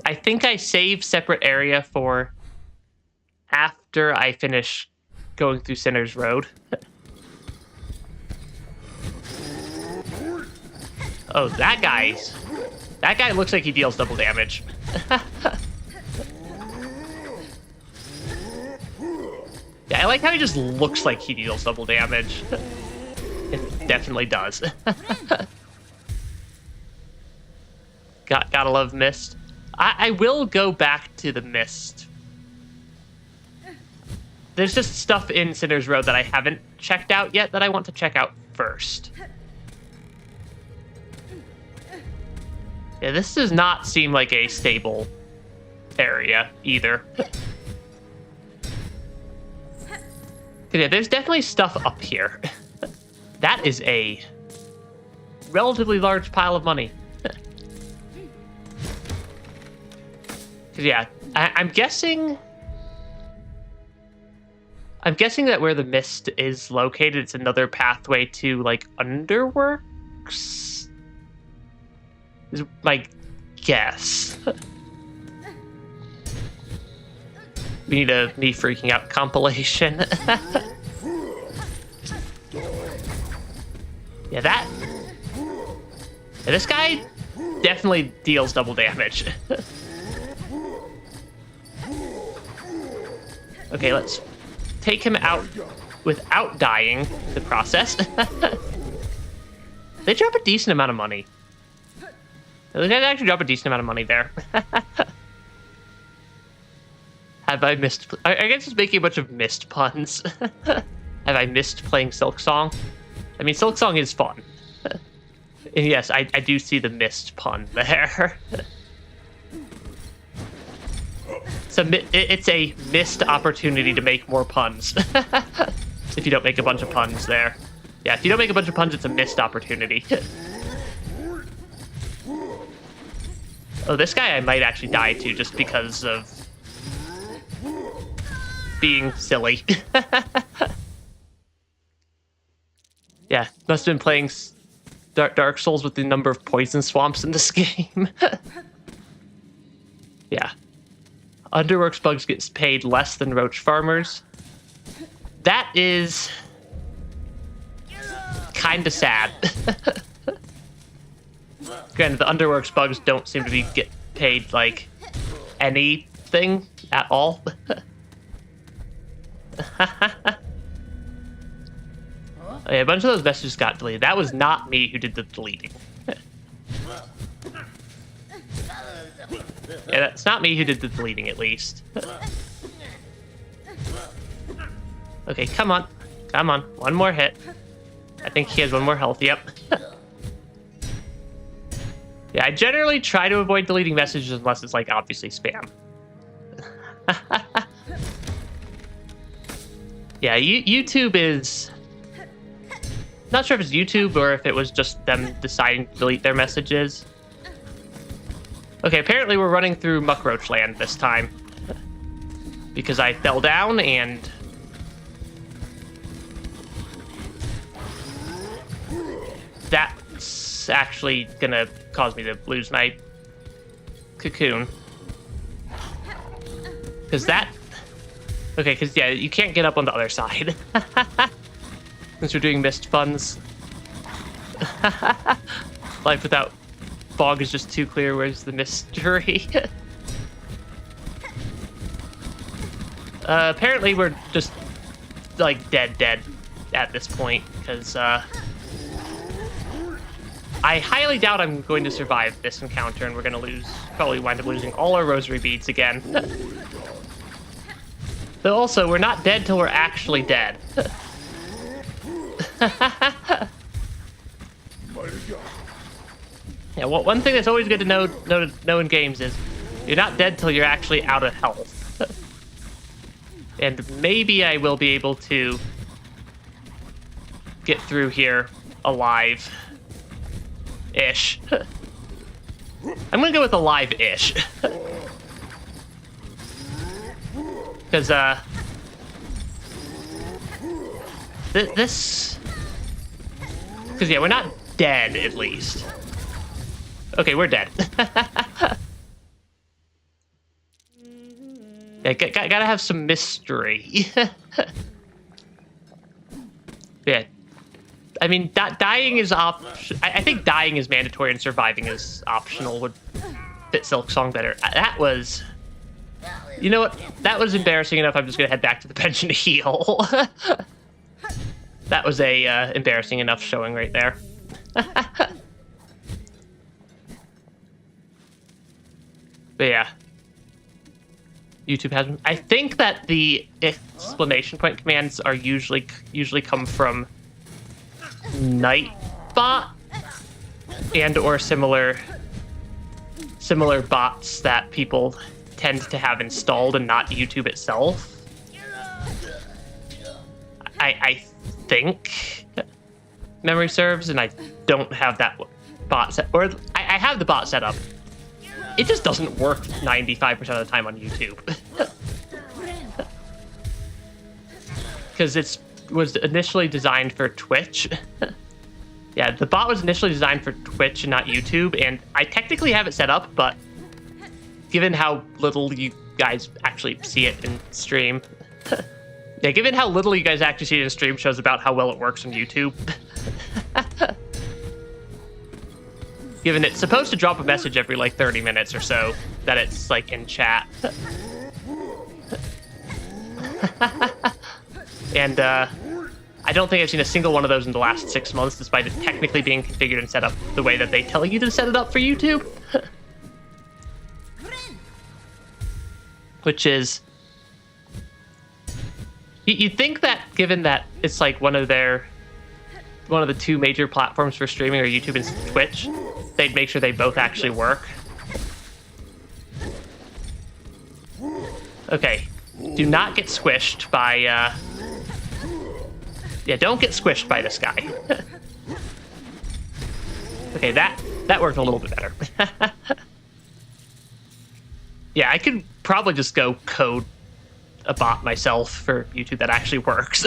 I think I save separate area for after I finish going through Sinner's Road. Oh, that guy looks like he deals double damage. Yeah, I like how he just looks like he deals double damage. It definitely does. Gotta love mist. I will go back to the mist. There's just stuff in Sinner's Road that I haven't checked out yet that I want to check out first. Yeah, this does not seem like a stable area either. Yeah, there's definitely stuff up here. That is a relatively large pile of money. Yeah, I'm guessing that where the mist is located, it's another pathway to, like, Underworks? Is my guess. We need a me freaking out compilation. Yeah, this guy definitely deals double damage. Okay, let's take him out without dying in the process. They drop a decent amount of money. They actually drop a decent amount of money there. Have I missed... I guess just making a bunch of missed puns. Have I missed playing Silksong? I mean, Silksong is fun. And yes, I do see the missed pun there. It's a missed opportunity to make more puns. If you don't make a bunch of puns there. Yeah, if you don't make a bunch of puns, it's a missed opportunity. Oh, this guy I might actually die to just because of being silly. Yeah, must have been playing Dark Souls with the number of poison swamps in this game. Yeah. Underworks bugs gets paid less than roach farmers. That is kind of sad. Granted, the Underworks bugs don't seem to get paid, like, anything at all. Okay, a bunch of those messages got deleted. That was not me who did the deleting. Yeah, that's not me who did the deleting, at least. Okay, come on. Come on. One more hit. I think he has one more health. Yep. Yeah, I generally try to avoid deleting messages unless it's, like, obviously spam. Yeah, YouTube is... Not sure if it's YouTube or if it was just them deciding to delete their messages. Okay, apparently we're running through Muckroach Land this time. Because I fell down and... That's actually gonna cause me to lose my cocoon. Because that... Okay, because, yeah, you can't get up on the other side. Since we're doing mist puns. Life without fog is just too clear. Where's the mystery? Apparently we're just, like, dead. at this point, because I highly doubt I'm going to survive this encounter, and we're going to probably wind up losing all our rosary beads again. Though also, we're not dead till we're actually dead. Yeah, well, one thing that's always good to know in games is you're not dead till you're actually out of health. And maybe I will be able to get through here alive-ish. I'm gonna go with alive-ish. Because, because, yeah, we're not dead, at least. Okay, we're dead. Yeah, gotta have some mystery. Yeah. I mean, dying is I think dying is mandatory and surviving is optional would fit Silksong better. That was... You know what? That was embarrassing enough. I'm just gonna head back to the bench and heal. That was a embarrassing enough showing right there. But yeah. YouTube has... I think that the exclamation point commands are usually come from Nightbot and or similar bots that people tend to have installed and not YouTube itself. I think memory serves, and I don't have that bot set, or I have the bot set up. It just doesn't work 95% of the time on YouTube. Because it was initially designed for Twitch. Yeah, the bot was initially designed for Twitch and not YouTube, and I technically have it set up, but given how little you guys actually see it in stream... Yeah, given how little you guys actually see it in stream shows about how well it works on YouTube. Given it's supposed to drop a message every, like, 30 minutes or so, that it's, like, in chat. And, I don't think I've seen a single one of those in the last 6 months, despite it technically being configured and set up the way that they tell you to set it up for YouTube. Which is... You'd think that, given that it's, like, one of the two major platforms for streaming are YouTube and Twitch, they'd make sure they both actually work. Okay. Do not get squished by, Yeah, don't get squished by this guy. Okay, that worked a little bit better. Yeah, I could probably just go code a bot myself for YouTube that actually works.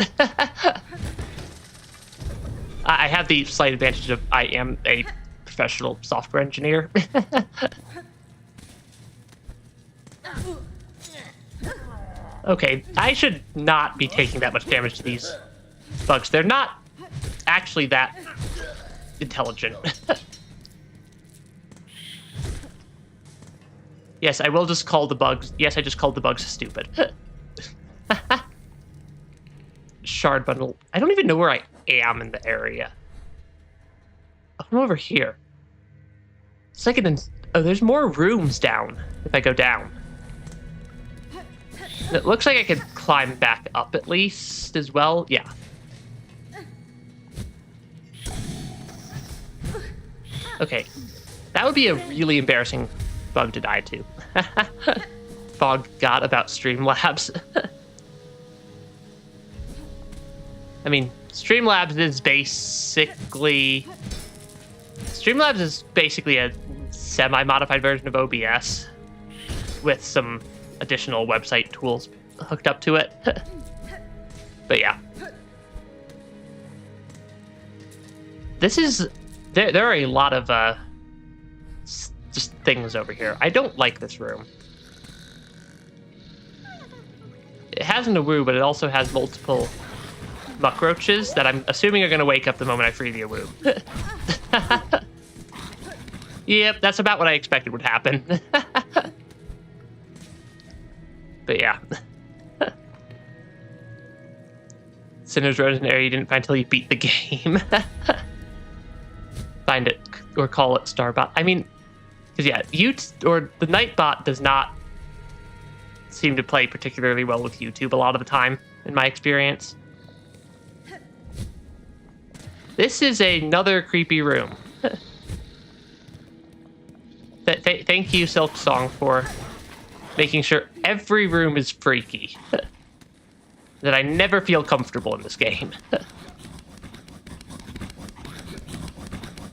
I have the slight advantage of I am a professional software engineer. Okay, I should not be taking that much damage to these bugs. They're not actually that intelligent. Yes, I will just call the bugs... Yes, I just called the bugs stupid. Shard bundle. I don't even know where I am in the area. I'm over here. It's like oh, there's more rooms down if I go down. It looks like I could climb back up at least as well. Yeah. Okay. That would be a really embarrassing bug to die to. Forgot about Streamlabs. I mean, Streamlabs is basically a semi-modified version of OBS with some additional website tools hooked up to it. But yeah. This is... There are a lot of just things over here. I don't like this room. It has an awoo, but it also has multiple muck roaches that I'm assuming are going to wake up the moment I free the awoo. Yep, that's about what I expected would happen. But yeah. Sinner's Road is an area you didn't find until you beat the game. Find it or call it Starbot. I mean, because yeah, the Nightbot does not seem to play particularly well with YouTube a lot of the time, in my experience. This is another creepy room. Thank you, Silksong, for making sure every room is freaky. That I never feel comfortable in this game.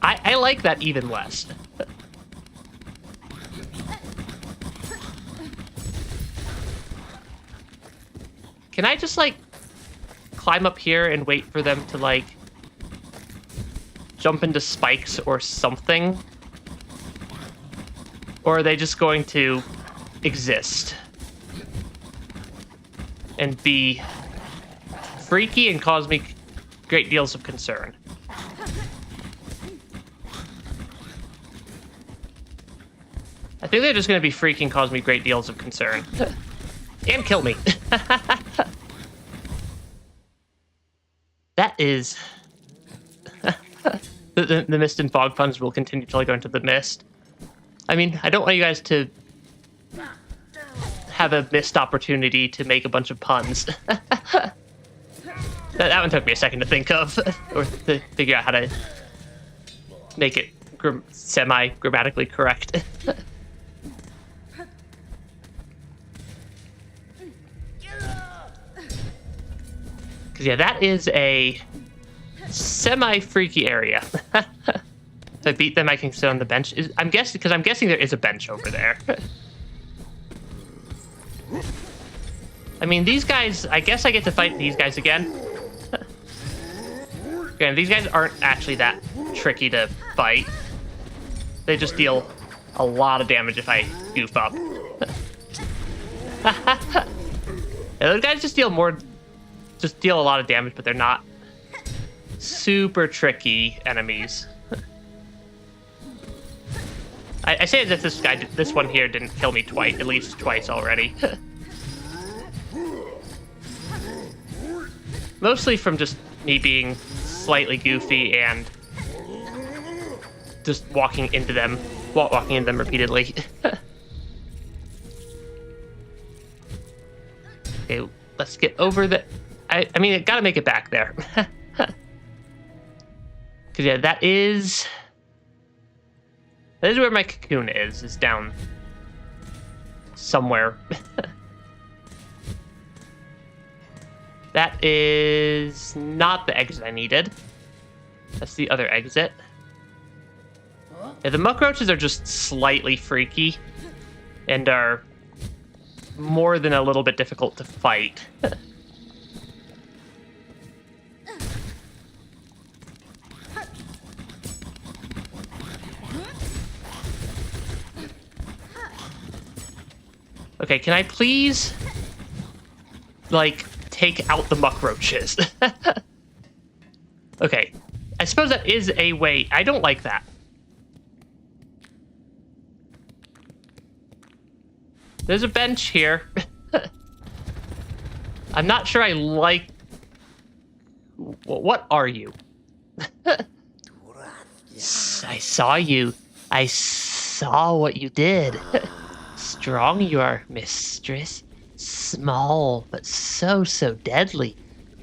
I like that even less. Can I just, like, climb up here and wait for them to, like, jump into spikes or something? Or are they just going to exist and be freaky and cause me great deals of concern? I think they're just going to be freaky and cause me great deals of concern. And kill me. That is... the mist and fog puns will continue till I go into the mist. I mean, I don't want you guys to have a missed opportunity to make a bunch of puns. That one took me a second to think of, or to figure out how to make it semi-grammatically correct. Because yeah, that is a semi-freaky area. If I beat them, I can sit on the bench. I'm guessing there is a bench over there. I mean, these guys, I guess I get to fight these guys again. Again, these guys aren't actually that tricky to fight. They just deal a lot of damage if I goof up. Yeah, those guys just deal a lot of damage, but they're not super tricky enemies. I say as if this one here didn't kill me at least twice already. Mostly from just me being slightly goofy and just walking into them repeatedly. Okay, let's get over the... I mean, I gotta make it back there. Because yeah, that is where my cocoon is down somewhere. That is not the exit I needed. That's the other exit. Yeah, the muck roaches are just slightly freaky and are more than a little bit difficult to fight. Okay, can I please, like, take out the muck roaches? Okay, I suppose that is a way. I don't like that. There's a bench here. I'm not sure I like... What are you? I saw you. I saw what you did. Strong you are, mistress. Small, but so deadly.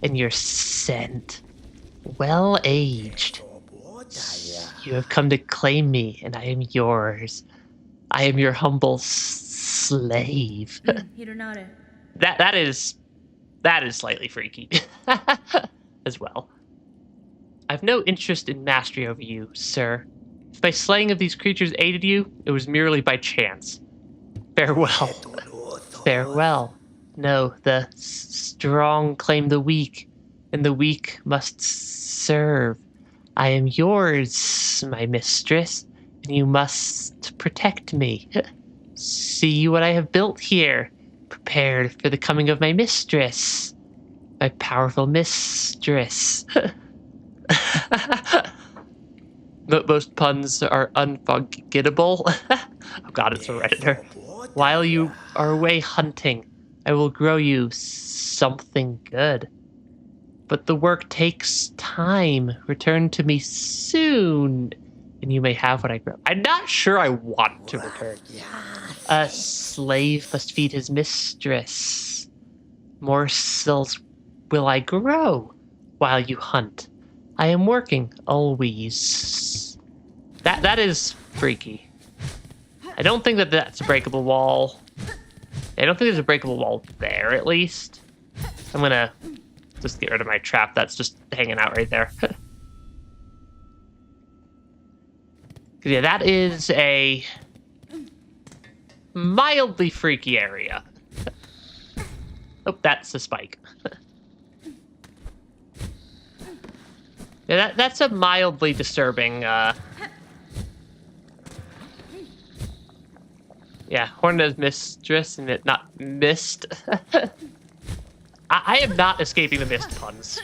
And your scent, well aged. You have come to claim me, and I am yours. I am your humble slave. That is slightly freaky as well. I've no interest in mastery over you, sir. If my slaying of these creatures aided you, it was merely by chance. Farewell. Farewell. No, the strong claim the weak, and the weak must serve. I am yours, my mistress, and you must protect me. See what I have built here, prepared for the coming of my mistress, my powerful mistress. Most puns are unforgettable. Oh god, it's a Redditor. While you are away hunting, I will grow you something good. but the work takes time. Return to me soon, and you may have what I grow. I'm not sure I want to return. A slave must feed his mistress. Morsels will I grow while you hunt. I am working always. That is freaky. I don't think that that's a breakable wall. I don't think there's a breakable wall there, at least. I'm gonna just get rid of my trap that's just hanging out right there. Yeah, that is a mildly freaky area. Oh, that's a spike. Yeah, that's a mildly disturbing, yeah, Hornet's mistress and it not missed. I am not escaping the mist puns.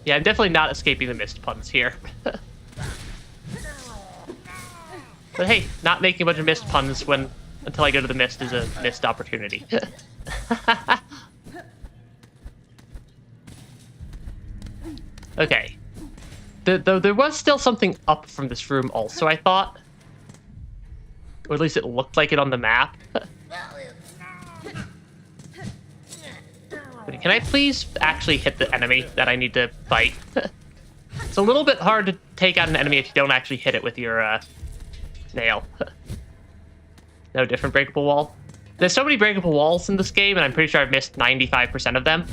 Yeah, I'm definitely not escaping the mist puns here. But hey, not making a bunch of mist puns until I go to the mist is a missed opportunity. Okay. Though there was still something up from this room also, I thought. Or at least it looked like it on the map. Okay, can I please actually hit the enemy that I need to fight? It's a little bit hard to take out an enemy if you don't actually hit it with your nail. No different breakable wall. There's so many breakable walls in this game, and I'm pretty sure I've missed 95% of them.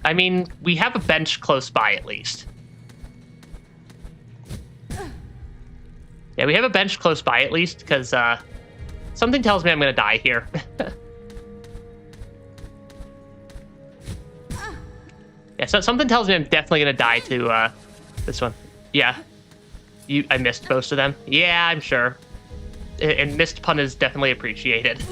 I mean, we have a bench close by, at least. Yeah, we have a bench close by, at least, because something tells me I'm going to die here. Yeah, so something tells me I'm definitely going to die to this one. Yeah. I missed most of them. Yeah, I'm sure. And missed pun is definitely appreciated.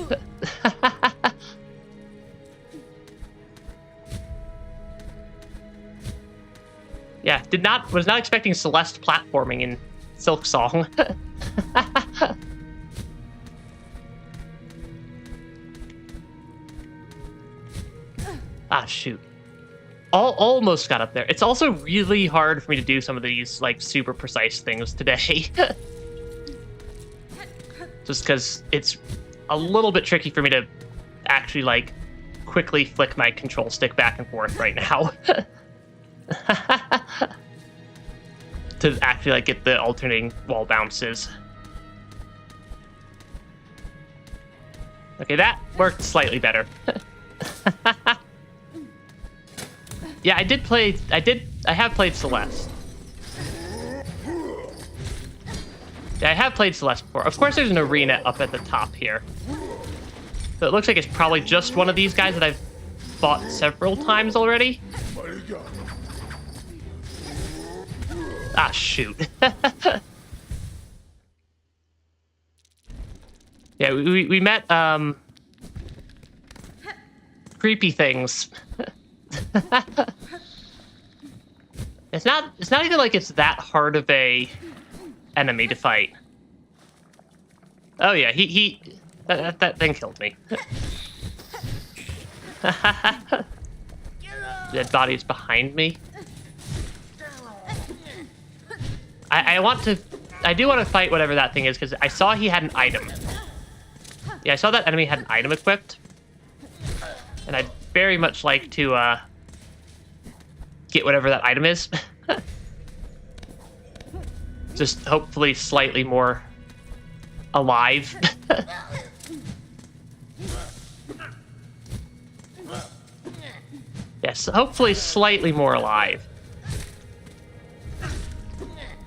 Yeah, was not expecting Celeste platforming in Silksong. Ah, shoot. Almost got up there. It's also really hard for me to do some of these, like, super precise things today. Just because it's a little bit tricky for me to actually, like, quickly flick my control stick back and forth right now. To actually, like, get the alternating wall bounces. Okay, that worked slightly better. Yeah, I have played Celeste. Yeah, I have played Celeste before. Of course there's an arena up at the top here. So it looks like it's probably just one of these guys that I've fought several times already. Ah, shoot. Yeah, we met, creepy things. It's not even like it's that hard of a enemy to fight. Oh yeah, that thing killed me. Dead body's behind me. I do want to fight whatever that thing is, because I saw he had an item. Yeah, I saw that enemy had an item equipped. And I'd very much like to get whatever that item is. Just hopefully slightly more alive. Yes, hopefully slightly more alive.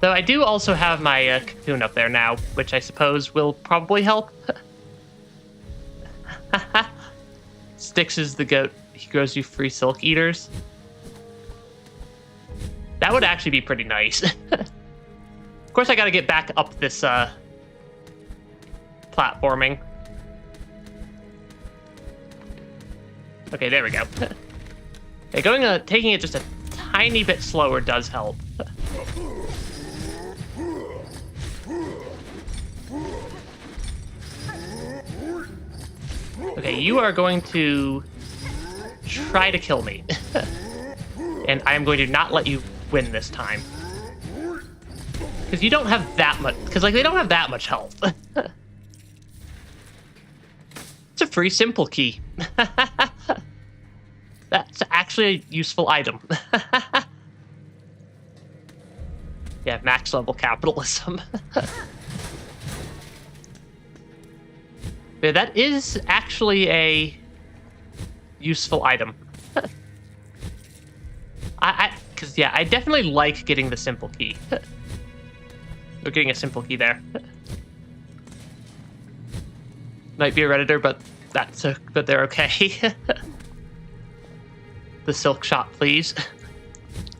Though I do also have my cocoon up there now, which I suppose will probably help. Styx is the goat. He grows you free silk eaters. That would actually be pretty nice. Of course, I gotta get back up this platforming. Okay, there we go. Okay, taking it just a tiny bit slower does help. Okay, you are going to try to kill me. And I am going to not let you win this time. Because you don't have that much... Because, like, they don't have that much health. It's a free simple key. That's actually a useful item. Yeah, max level capitalism. Yeah, that is actually a useful item. Because, yeah, I definitely like getting the simple key. Or getting a simple key there. Might be a Redditor, but but they're okay. The silk shot, please.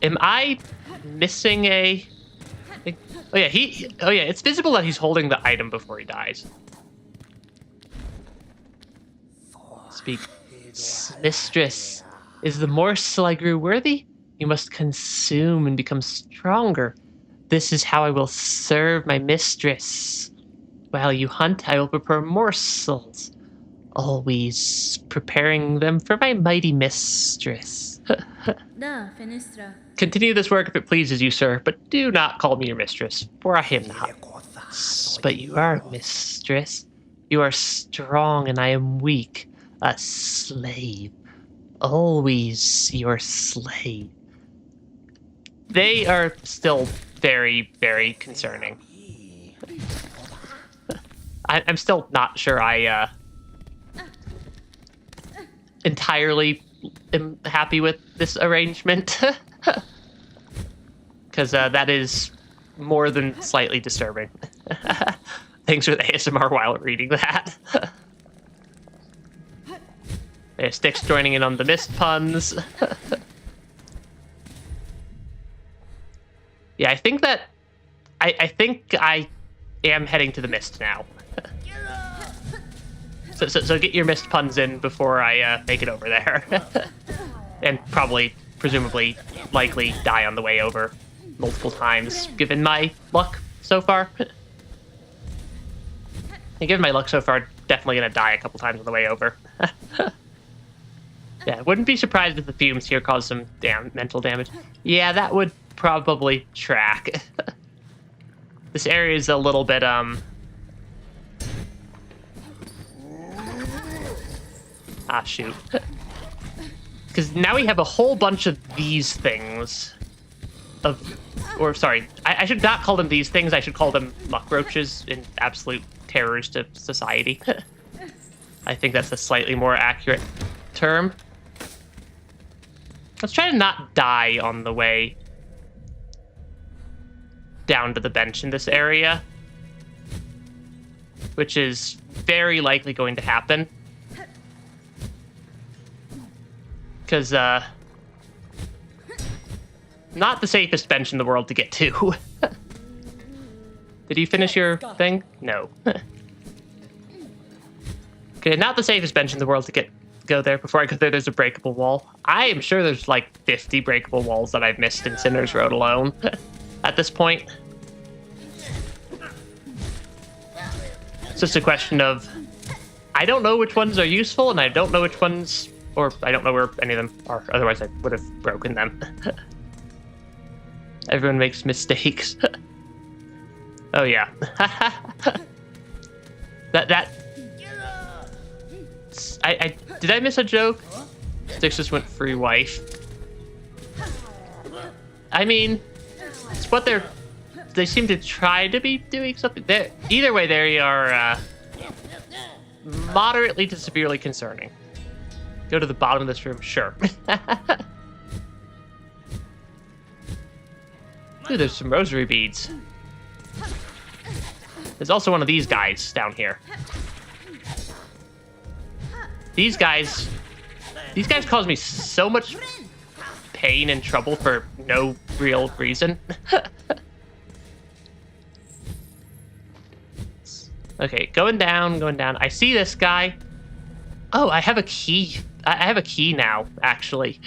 Am I missing a... Oh yeah, it's visible that he's holding the item before he dies. Speak. Mistress, is the morsel I grew worthy? You must consume and become stronger. This is how I will serve my mistress. While you hunt, I will prepare morsels, always preparing them for my mighty mistress. Continue this work if it pleases you, sir, but do not call me your mistress, for I am not. But you are mistress. You are strong, and I am weak. A slave. Always your slave. They are still very, very concerning. I'm still not sure I entirely am happy with this arrangement. Because that is more than slightly disturbing. Thanks for the ASMR while reading that. Sticks joining in on the mist puns. Yeah, I think that... I think I am heading to the mist now. So get your mist puns in before I make it over there. And probably, presumably, likely die on the way over multiple times, given my luck so far. And given my luck so far, definitely gonna die a couple times on the way over. Yeah, wouldn't be surprised if the fumes here cause some mental damage. Yeah, that would probably track. This area is a little bit, Ah, shoot. Because now we have a whole bunch of these things. I should not call them these things, I should call them muckroaches in absolute terrors to society. I think that's a slightly more accurate term. Let's try to not die on the way down to the bench in this area, which is very likely going to happen. Because, not the safest bench in the world to get to. Did you finish your thing? No. Okay, not the safest bench in the world to go there. Before I go there, there's a breakable wall. I am sure there's like 50 breakable walls that I've missed in Sinner's Road alone at this point. It's just a question of, I don't know which ones are useful, and I don't know which ones, or I don't know where any of them are, otherwise I would have broken them. Everyone makes mistakes. Oh yeah. Did I miss a joke? Styx just went free wife. I mean, it's what they seem to try to be doing something. Either way, they are moderately to severely concerning. Go to the bottom of this room, sure. Ooh, there's some rosary beads. There's also one of these guys down here. These guys cause me so much pain and trouble for no real reason. Okay, going down. I see this guy. Oh, I have a key. I have a key now, actually.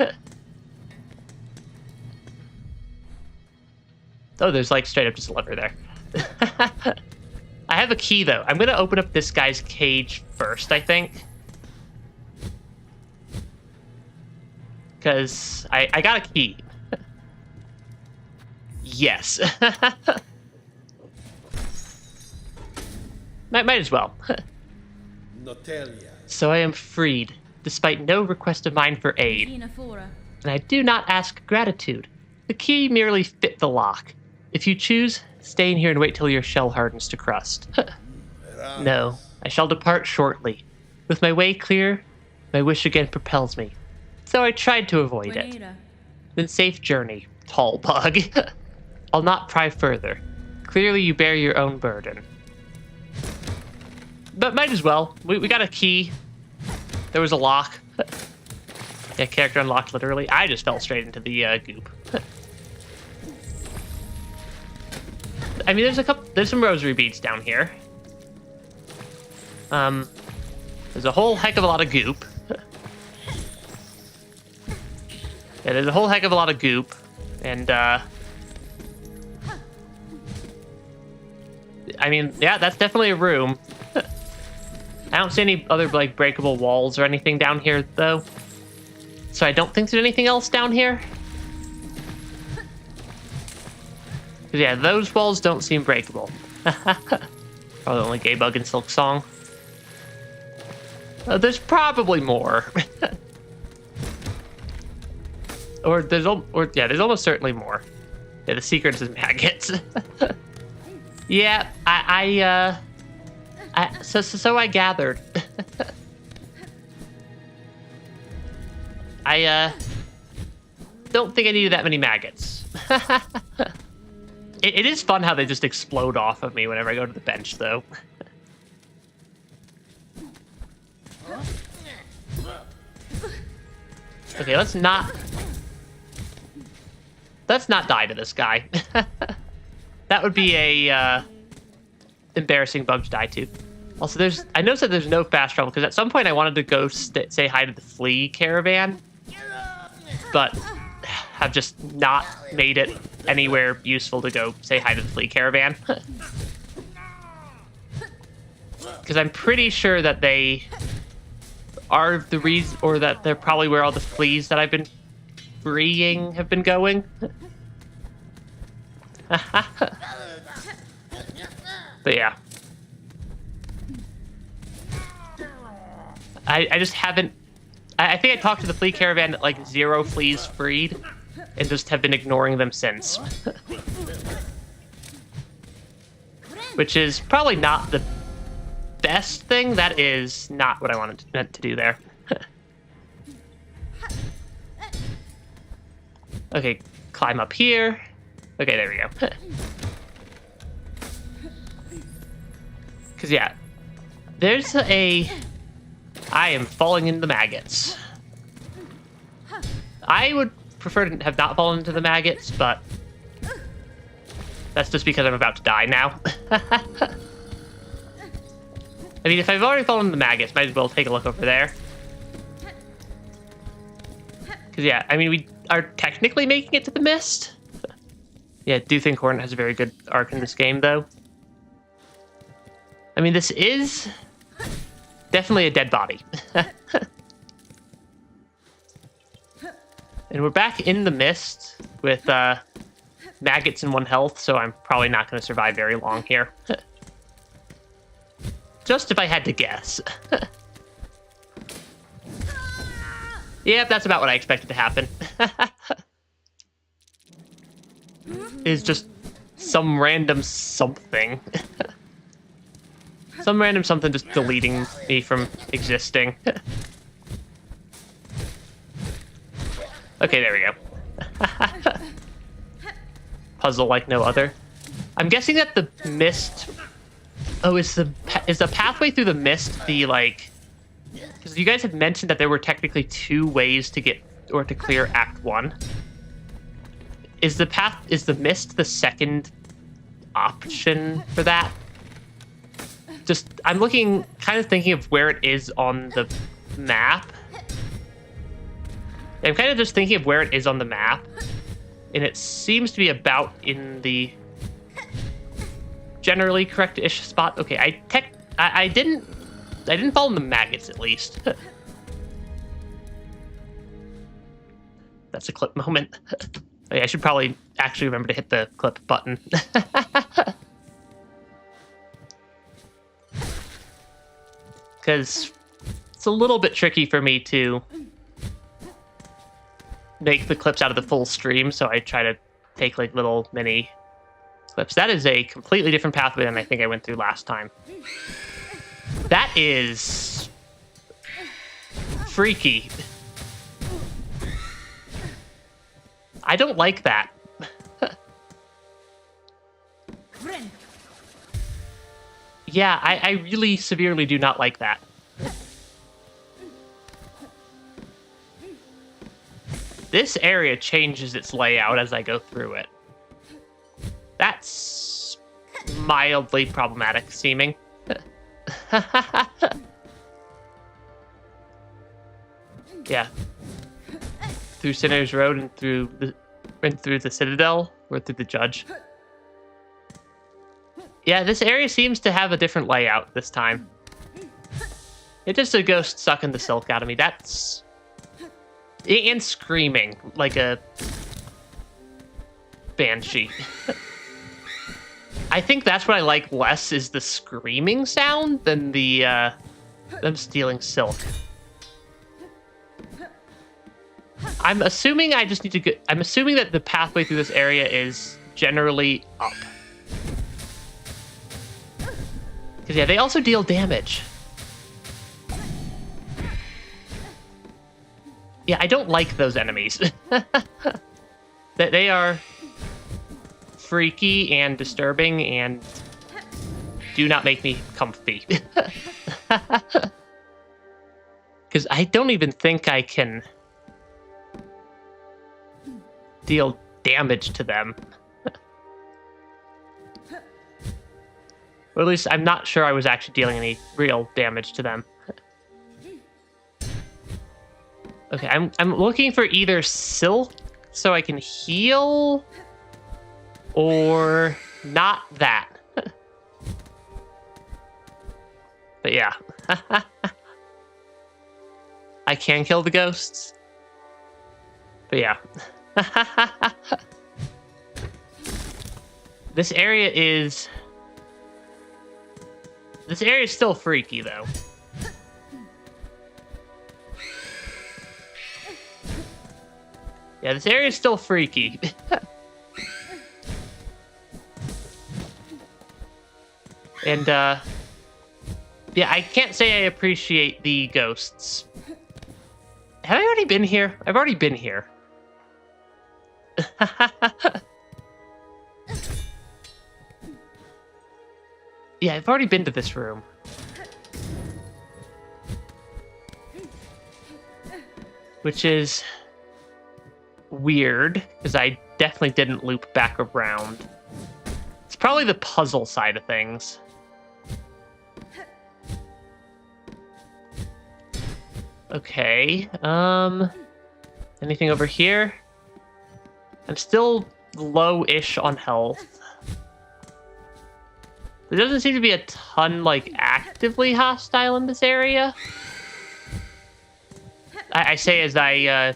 Oh, there's like straight up just a lever there. I have a key, though. I'm going to open up this guy's cage first, I think. because I got a key. Yes. might as well. So I am freed, despite no request of mine for aid. And I do not ask gratitude. The key merely fit the lock. If you choose, stay in here and wait till your shell hardens to crust. No, I shall depart shortly. With my way clear, my wish again propels me. So I tried to avoid it. Then safe journey, tall bug. I'll not pry further. Clearly you bear your own burden. But might as well. We got a key. There was a lock. Yeah, character unlocked literally. I just fell straight into the goop. I mean, there's some rosary beads down here. There's a whole heck of a lot of goop. Yeah, there's a whole heck of a lot of goop. And, I mean, yeah, that's definitely a room. I don't see any other, like, breakable walls or anything down here, though. So I don't think there's anything else down here. 'Cause, yeah, those walls don't seem breakable. Probably only gay bug in Silksong. There's probably more. there's almost certainly more. Yeah, the secret is maggots. Yeah, so I gathered. I don't think I needed that many maggots. It is fun how they just explode off of me whenever I go to the bench, though. Okay, let's not die to this guy. That would be a embarrassing bug to die to. Also, I noticed that there's no fast travel, because at some point I wanted to go say hi to the flea caravan, but have just not made it anywhere useful to go say hi to the flea caravan. Because I'm pretty sure that they are the reason, or that they're probably where all the fleas that I've been freeing have been going. But yeah. I just haven't... I think I talked to the flea caravan at like 0 fleas freed, and just have been ignoring them since. Which is probably not the best thing. That is not what I meant to do there. Okay, climb up here. Okay, there we go. Because, yeah, there's a... I am falling into the maggots. I would prefer to have not fallen into the maggots, but that's just because I'm about to die now. I mean, if I've already fallen into the maggots, might as well take a look over there. Because, yeah, I mean, we are technically making it to the mist. Yeah, I do think Hornet has a very good arc in this game, though. I mean, this is definitely a dead body. And we're back in the mist with maggots and 1 health, so I'm probably not going to survive very long here. Just if I had to guess. Yep, that's about what I expected to happen. Is just some random something. Some random something just deleting me from existing. Okay, there we go. Puzzle like no other. I'm guessing that the mist... Oh, is the pathway through the mist the, like... Because you guys had mentioned that there were technically 2 ways to get, or to clear Act 1. Is the mist the second option for that? Just, I'm looking, kind of thinking of where it is on the map. I'm kind of just thinking of where it is on the map. And it seems to be about in the generally correct-ish spot. Okay, I didn't fall in the maggots, at least. that's a clip moment. Oh, yeah, I should probably actually remember to hit the clip button. Because it's a little bit tricky for me to make the clips out of the full stream, so I try to take like little mini clips. That is a completely different pathway than I think I went through last time. That is freaky. I don't like that. Yeah, I really severely do not like that. This area changes its layout as I go through it. That's mildly problematic seeming. Yeah. Through Sinner's Road and through the Citadel, or through the Judge. Yeah, this area seems to have a different layout this time. It's just a ghost sucking the silk out of me. That's... And screaming like a banshee. I think that's what I like less, is the screaming sound than the them stealing silk. I'm assuming I just need to go... I'm assuming that the pathway through this area is generally up. Because, yeah, they also deal damage. Yeah, I don't like those enemies. They are freaky and disturbing and do not make me comfy. Because I don't even think I can deal damage to them. Or at least I'm not sure I was actually dealing any real damage to them. Okay, I'm looking for either silk so I can heal, or not that. But yeah. I can kill the ghosts. But yeah. This area is still freaky, though. Yeah, this area is still freaky. And, yeah, I can't say I appreciate the ghosts. Have I already been here? I've already been here. Yeah, I've already been to this room. Which is weird, because I definitely didn't loop back around. It's probably the puzzle side of things. Okay, anything over here? I'm still low-ish on health. There doesn't seem to be a ton, like, actively hostile in this area. I say as I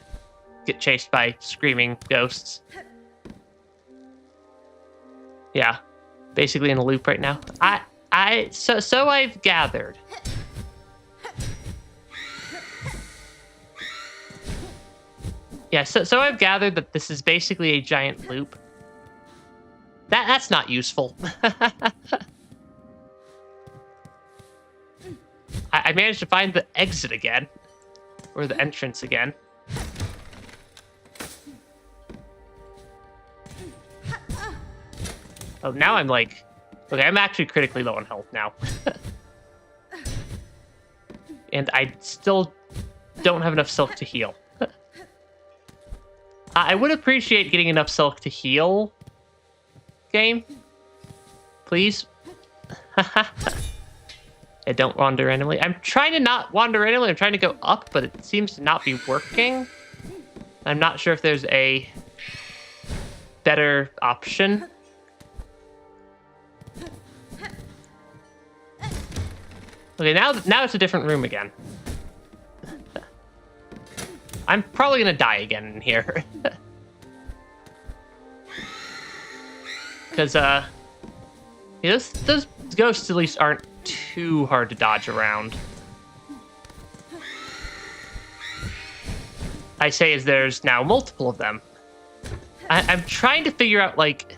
get chased by screaming ghosts. Yeah, basically in a loop right now. So I've gathered. Yeah, so I've gathered that this is basically a giant loop. That's not useful. I managed to find the exit again. Or the entrance again. Oh, now I'm like... Okay, I'm actually critically low on health now. And I still don't have enough silk to heal. I would appreciate getting enough silk to heal. Game. Please. Yeah, don't wander randomly. I'm trying to not wander randomly. I'm trying to go up, but it seems to not be working. I'm not sure if there's a better option. Okay, now it's a different room again. I'm probably gonna die again in here. Because, those ghosts at least aren't too hard to dodge around. I say as there's now multiple of them. I'm trying to figure out, like...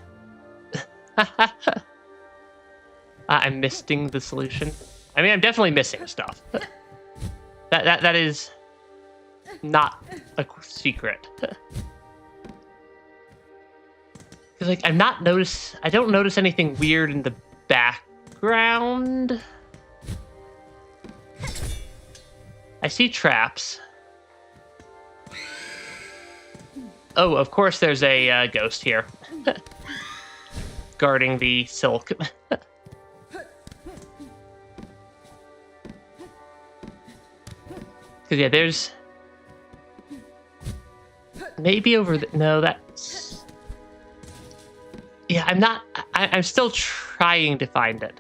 I'm missing the solution. I mean, I'm definitely missing stuff. That is not a secret. Because, like, I don't notice anything weird in the background. I see traps. Oh, of course there's a ghost here. Guarding the silk. Because, yeah, there's... Maybe over the... No, that's... Yeah, I'm still trying to find it.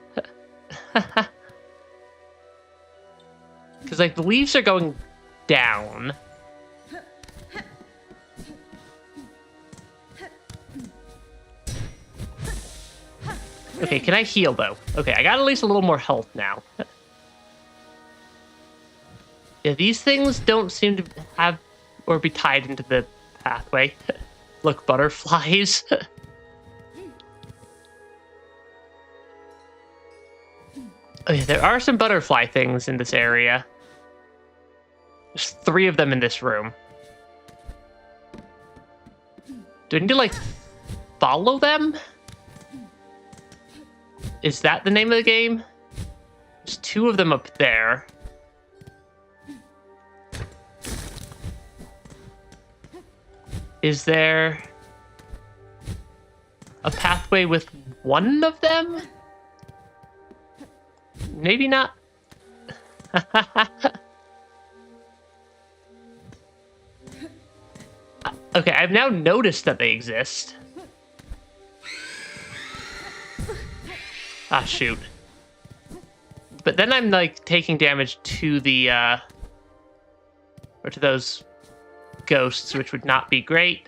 Because, like, the leaves are going down. Okay, can I heal, though? Okay, I got at least a little more health now. Yeah, these things don't seem to have or be tied into the pathway. Look, butterflies. Oh yeah, there are some butterfly things in this area. There's 3 of them in this room. Do I need to, like, follow them? Is that the name of the game? There's 2 of them up there. Is there a pathway with 1 of them? Maybe not. Okay, I've now noticed that they exist. Ah, shoot. But then I'm, like, taking damage to the, or to those ghosts, which would not be great.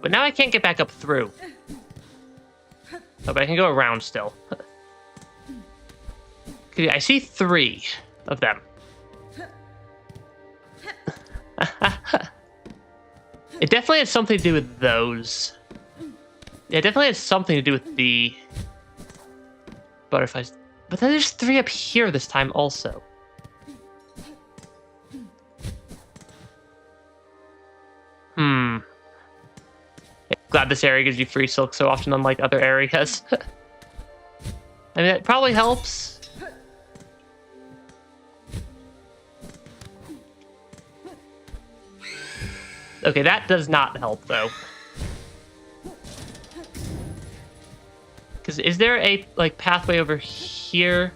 But now I can't get back up through. Oh, but I can go around still. Okay, I see 3 of them. It definitely has something to do with those. Yeah, it definitely has something to do with the butterflies. But then there's 3 up here this time also. Glad this area gives you free silk so often, unlike other areas. I mean, that probably helps. Okay, that does not help, though. Because is there a, like, pathway over here?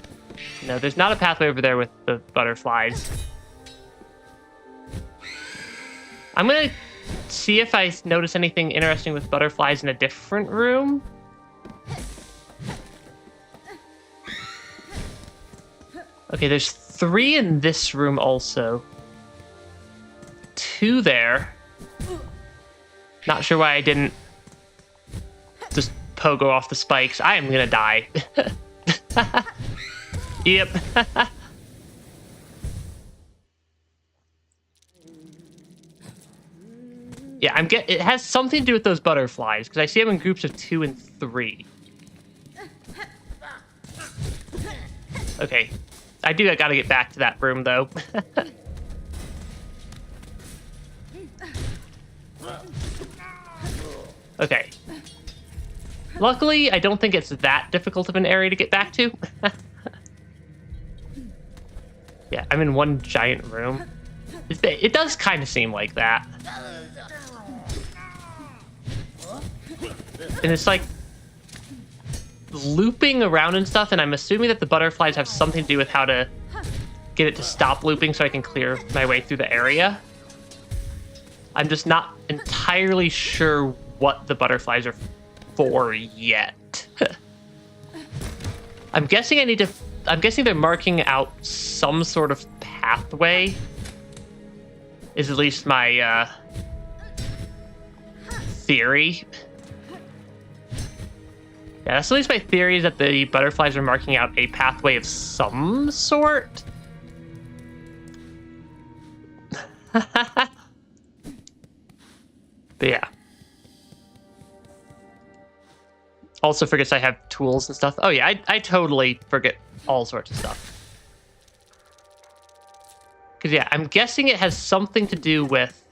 No, there's not a pathway over there with the butterflies. I'm gonna see if I notice anything interesting with butterflies in a different room. Okay, there's 3 in this room also. 2 there. Not sure why I didn't just pogo off the spikes. I am gonna die. Yep. Yeah, it has something to do with those butterflies, because I see them in groups of 2 and 3. Okay. I gotta get back to that room, though. Okay. Luckily, I don't think it's that difficult of an area to get back to. Yeah, I'm in one giant room. It does kind of seem like that. And it's like looping around and stuff, and I'm assuming that the butterflies have something to do with how to get it to stop looping so I can clear my way through the area. I'm just not entirely sure what the butterflies are for yet. I'm guessing they're marking out some sort of pathway is at least my theory. Yeah, that's at least my theory, is that the butterflies are marking out a pathway of some sort. But yeah. Also forgets I have tools and stuff. Oh yeah, I totally forget all sorts of stuff. Because yeah, I'm guessing it has something to do with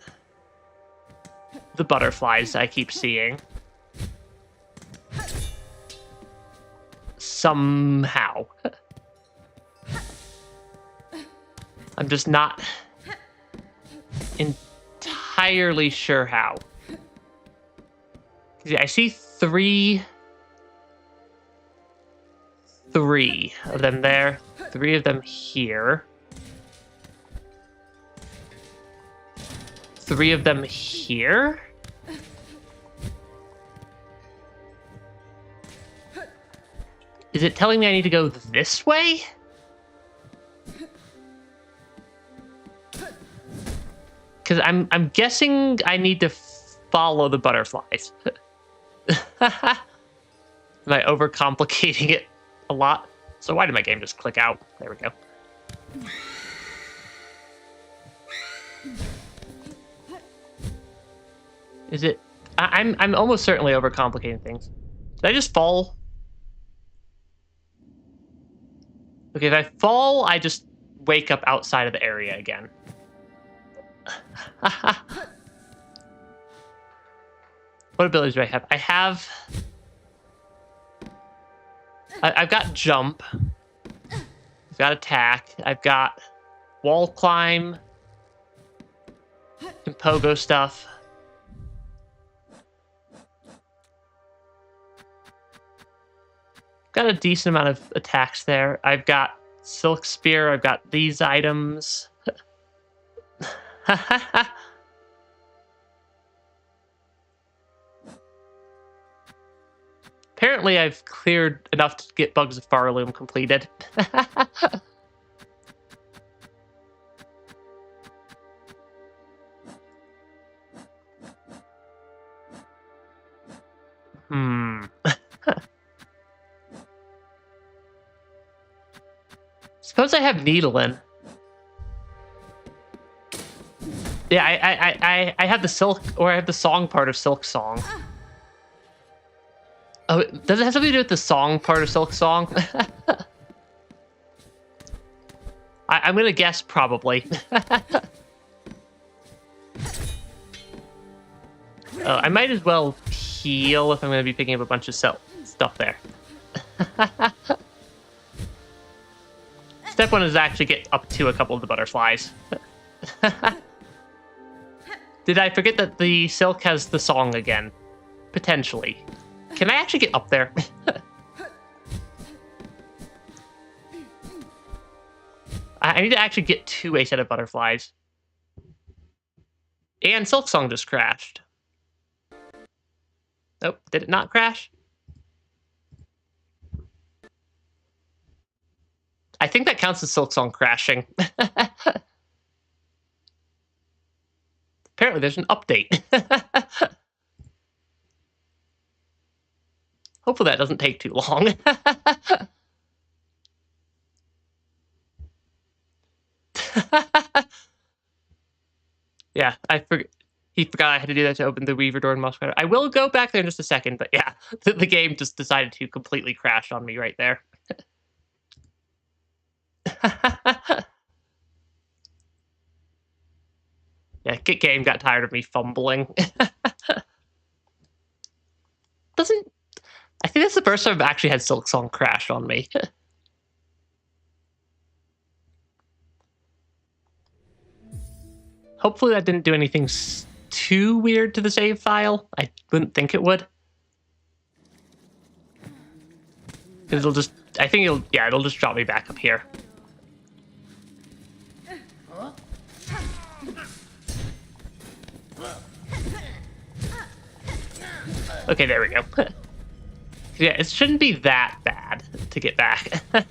the butterflies I keep seeing. Somehow. I'm just not entirely sure how. Yeah, I see three of them there, 3 of them here, 3 of them here. Is it telling me I need to go this way? Because I'm guessing I need to follow the butterflies. Am I overcomplicating it a lot? So why did my game just click out? There we go. Is it? I'm almost certainly overcomplicating things. Did I just fall? Okay, if I fall, I just wake up outside of the area again. What abilities do I have? I've got jump. I've got attack. I've got wall climb. And pogo stuff. Got a decent amount of attacks there. I've got silk spear. I've got these items. Apparently, I've cleared enough to get Bugs of Farloom completed. Suppose I have Needlin. Yeah, I have the silk, or I have the song part of Silksong. Oh, does it have something to do with the song part of Silksong? I'm gonna guess probably. I might as well heal if I'm gonna be picking up a bunch of stuff there. Step 1 is actually get up to a couple of the butterflies. Did I forget that the silk has the song again? Potentially. Can I actually get up there? I need to actually get to a set of butterflies. And Silksong just crashed. Oh, did it not crash? I think that counts as Silksong crashing. Apparently there's an update. Hopefully that doesn't take too long. Yeah, he forgot I had to do that to open the Weaver door in Muskrat. I will go back there in just a second, but yeah, the game just decided to completely crash on me right there. Yeah, game got tired of me fumbling. I think that's the first time I've actually had Silksong crash on me. Hopefully that didn't do anything too weird to the save file. I wouldn't think it would. Because it'll just, it'll just drop me back up here. Okay, there we go. Yeah, it shouldn't be that bad to get back. But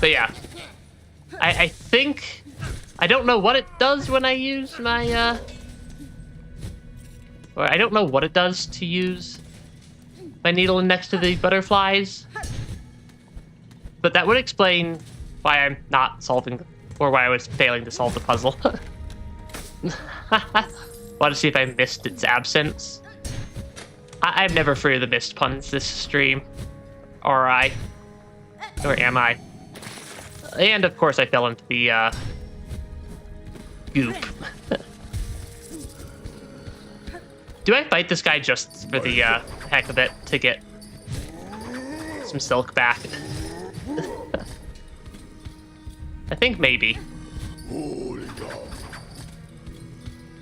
yeah. I think... I don't know what it does when I use my, or I don't know what it does to use my needle next to the butterflies. But that would explain why I'm not solving, or why I was failing to solve the puzzle. Want to see if I missed its absence? I'm never free of the missed puns this stream. Or am I? And of course I fell into the, goop. Do I fight this guy just for the, heck of it, to get some silk back? I think maybe.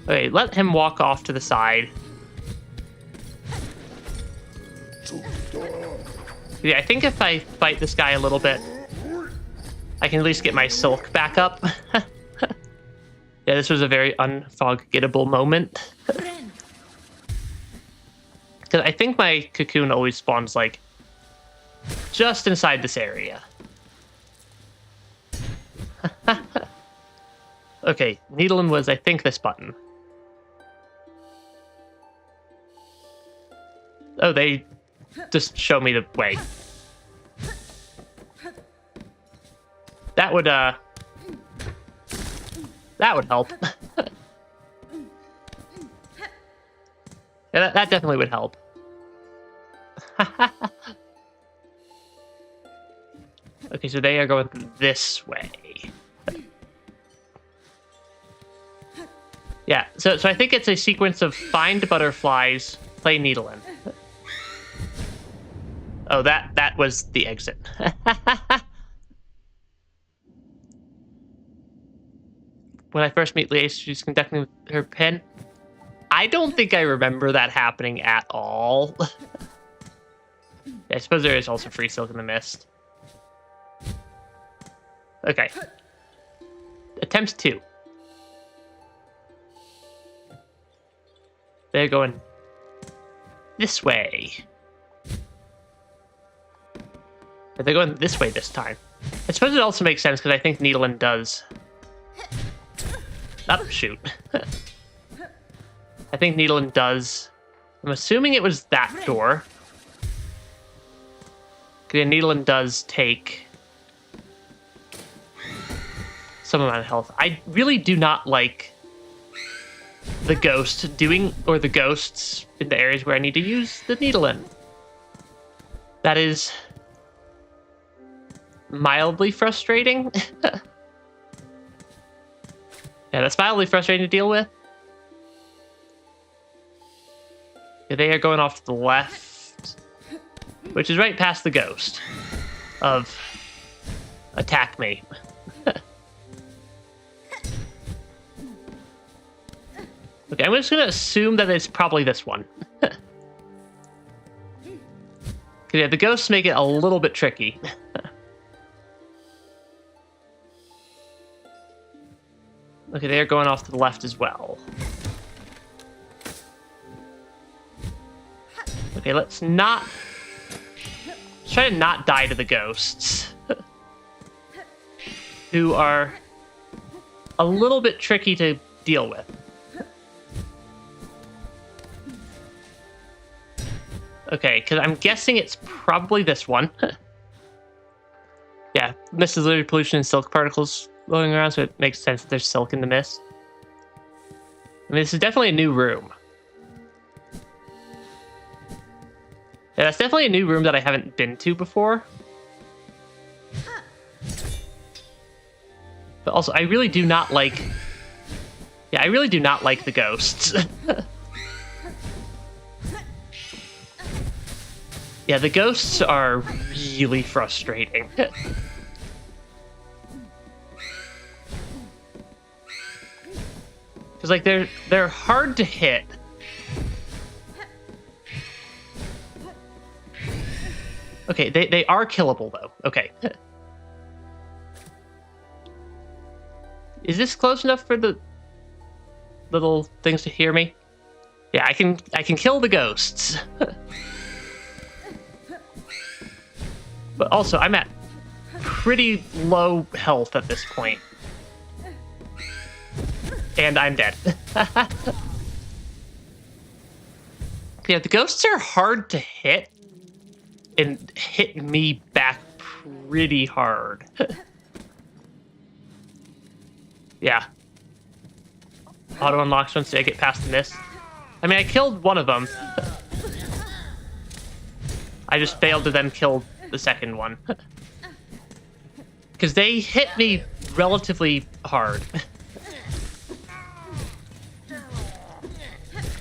Okay, let him walk off to the side. Yeah, I think if I fight this guy a little bit, I can at least get my silk back up. Yeah, this was a very unforgettable moment. Because I think my cocoon always spawns, like, just inside this area. Okay, needling was, I think, this button. Oh, they just show me the way. That would help. Yeah, that definitely would help. Okay, so they are going this way. Yeah, so I think it's a sequence of find butterflies, play needling. Oh, that was the exit. When I first meet Liaise, she's conducting with her pen. I don't think I remember that happening at all. Yeah, I suppose there is also free silk in the mist. Okay. Attempt 2. They're going this way. But they're going this way this time. I suppose it also makes sense because I think needling does... Oh, shoot. I think needling does... I'm assuming it was that door. Yeah, needling does take some amount of health. I really do not like the ghost doing, or the ghosts in the areas where I need to use the needling. That is mildly frustrating. Yeah, that's mildly frustrating to deal with. Yeah, they are going off to the left, which is right past the ghost of attack me. Okay, I'm just going to assume that it's probably this one. Yeah, the ghosts make it a little bit tricky. Okay, they're going off to the left as well. Okay, let's try to not die to the ghosts. Who are a little bit tricky to deal with. Okay, because I'm guessing it's probably this one. Yeah, mist is literally pollution and silk particles flowing around, so it makes sense that there's silk in the mist. I mean, this is definitely a new room. Yeah, that's definitely a new room that I haven't been to before. But also, I really do not like... Yeah, I really do not like the ghosts. Yeah, the ghosts are really frustrating. Because, like, they're hard to hit. Okay, they are killable, though. Okay. Is this close enough for the little things to hear me? Yeah, I can kill the ghosts. But also, I'm at pretty low health at this point. And I'm dead. Yeah, the ghosts are hard to hit. And hit me back pretty hard. Yeah. Auto unlocks once I get past the mist. I mean, I killed one of them. I just failed to then kill the second one. Because they hit me relatively hard.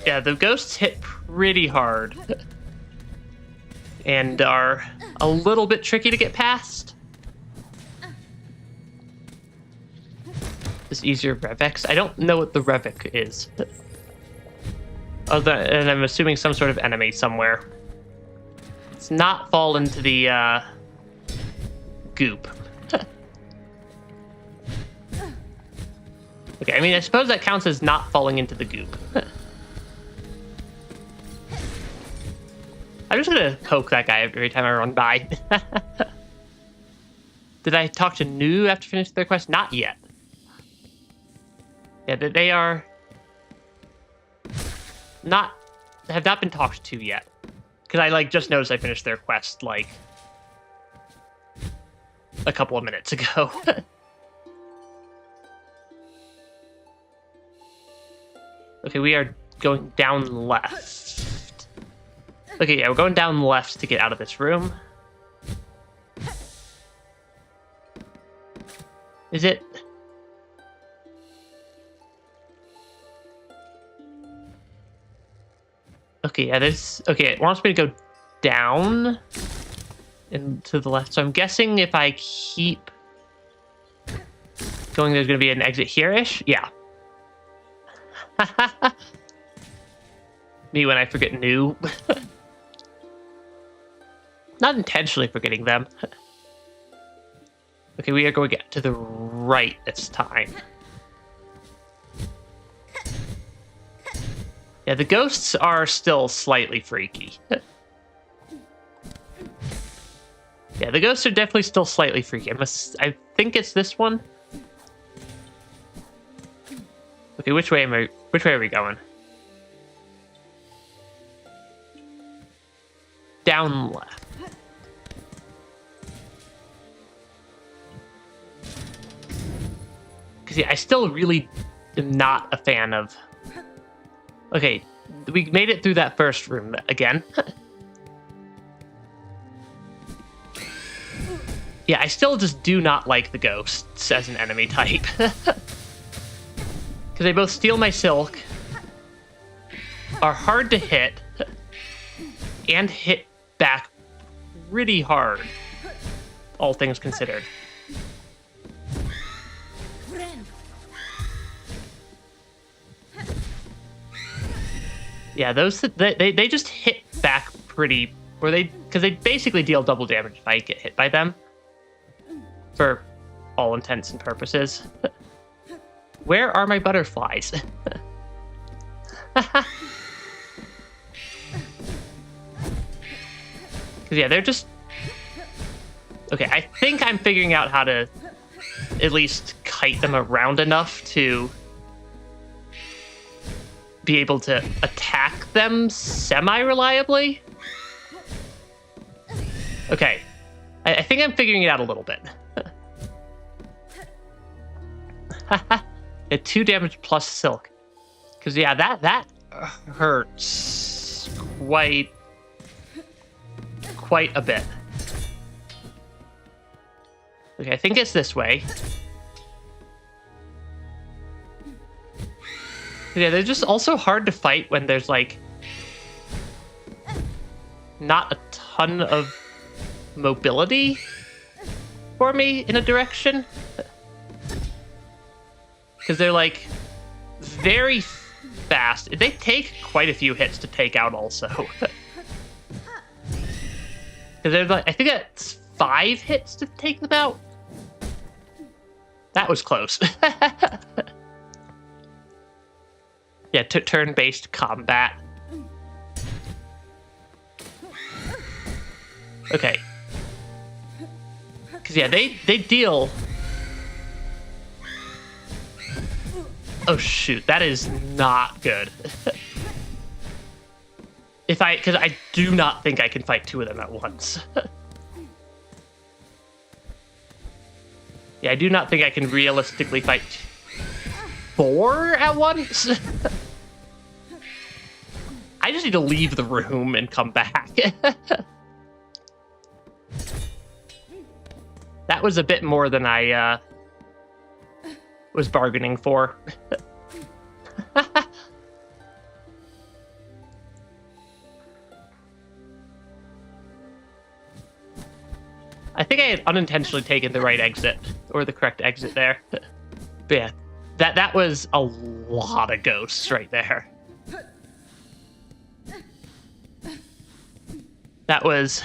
Yeah, the ghosts hit pretty hard. And are a little bit tricky to get past. This easier Revex. I don't know what the Revex is. And I'm assuming some sort of enemy somewhere. Let's not fall into the goop. Okay, I mean, I suppose that counts as not falling into the goop. I'm just gonna poke that guy every time I run by. Did I talk to New after finishing their quest? Not yet. Yeah, they are not have not been talked to yet. Because I just noticed I finished their quest a couple of minutes ago. Okay, we are going down left. Okay, yeah, we're going down left to get out of this room. Is it? Okay, yeah, okay, it wants me to go down and to the left. So I'm guessing if I keep going, there's going to be an exit here-ish. Yeah. Me when I forget New. Not intentionally forgetting them. Okay, we are going to the right this time. Yeah, the ghosts are still slightly freaky. Yeah, the ghosts are definitely still slightly freaky. I think it's this one. Okay, which way are we going? Down left. Because yeah, I still really am not a fan of... Okay, we made it through that first room again. Yeah, I still just do not like the ghosts as an enemy type. Because they both steal my silk, are hard to hit, and hit back pretty hard, all things considered. Yeah, those they just hit back pretty, because they basically deal double damage if I get hit by them, for all intents and purposes. Where are my butterflies? Because yeah, they're just... Okay, I think I'm figuring out how to at least kite them around enough to be able to attack them semi-reliably. Okay, I think I'm figuring it out a little bit. At 2 damage plus silk. Because yeah, that hurts quite a bit. Okay, I think it's this way. Yeah, they're just also hard to fight when there's not a ton of mobility for me in a direction. Because they're very fast. They take quite a few hits to take out also. Because they're I think that's 5 hits to take them out. That was close. Yeah, turn-based combat. Okay. Because, yeah, they deal... Oh, shoot. That is not good. Because I do not think I can fight two of them at once. Yeah, I do not think I can realistically fight 4 at once. I just need to leave the room and come back. That was a bit more than I was bargaining for. I think I had unintentionally taken the right exit, or the correct exit there. But yeah, that was a lot of ghosts right there. That was...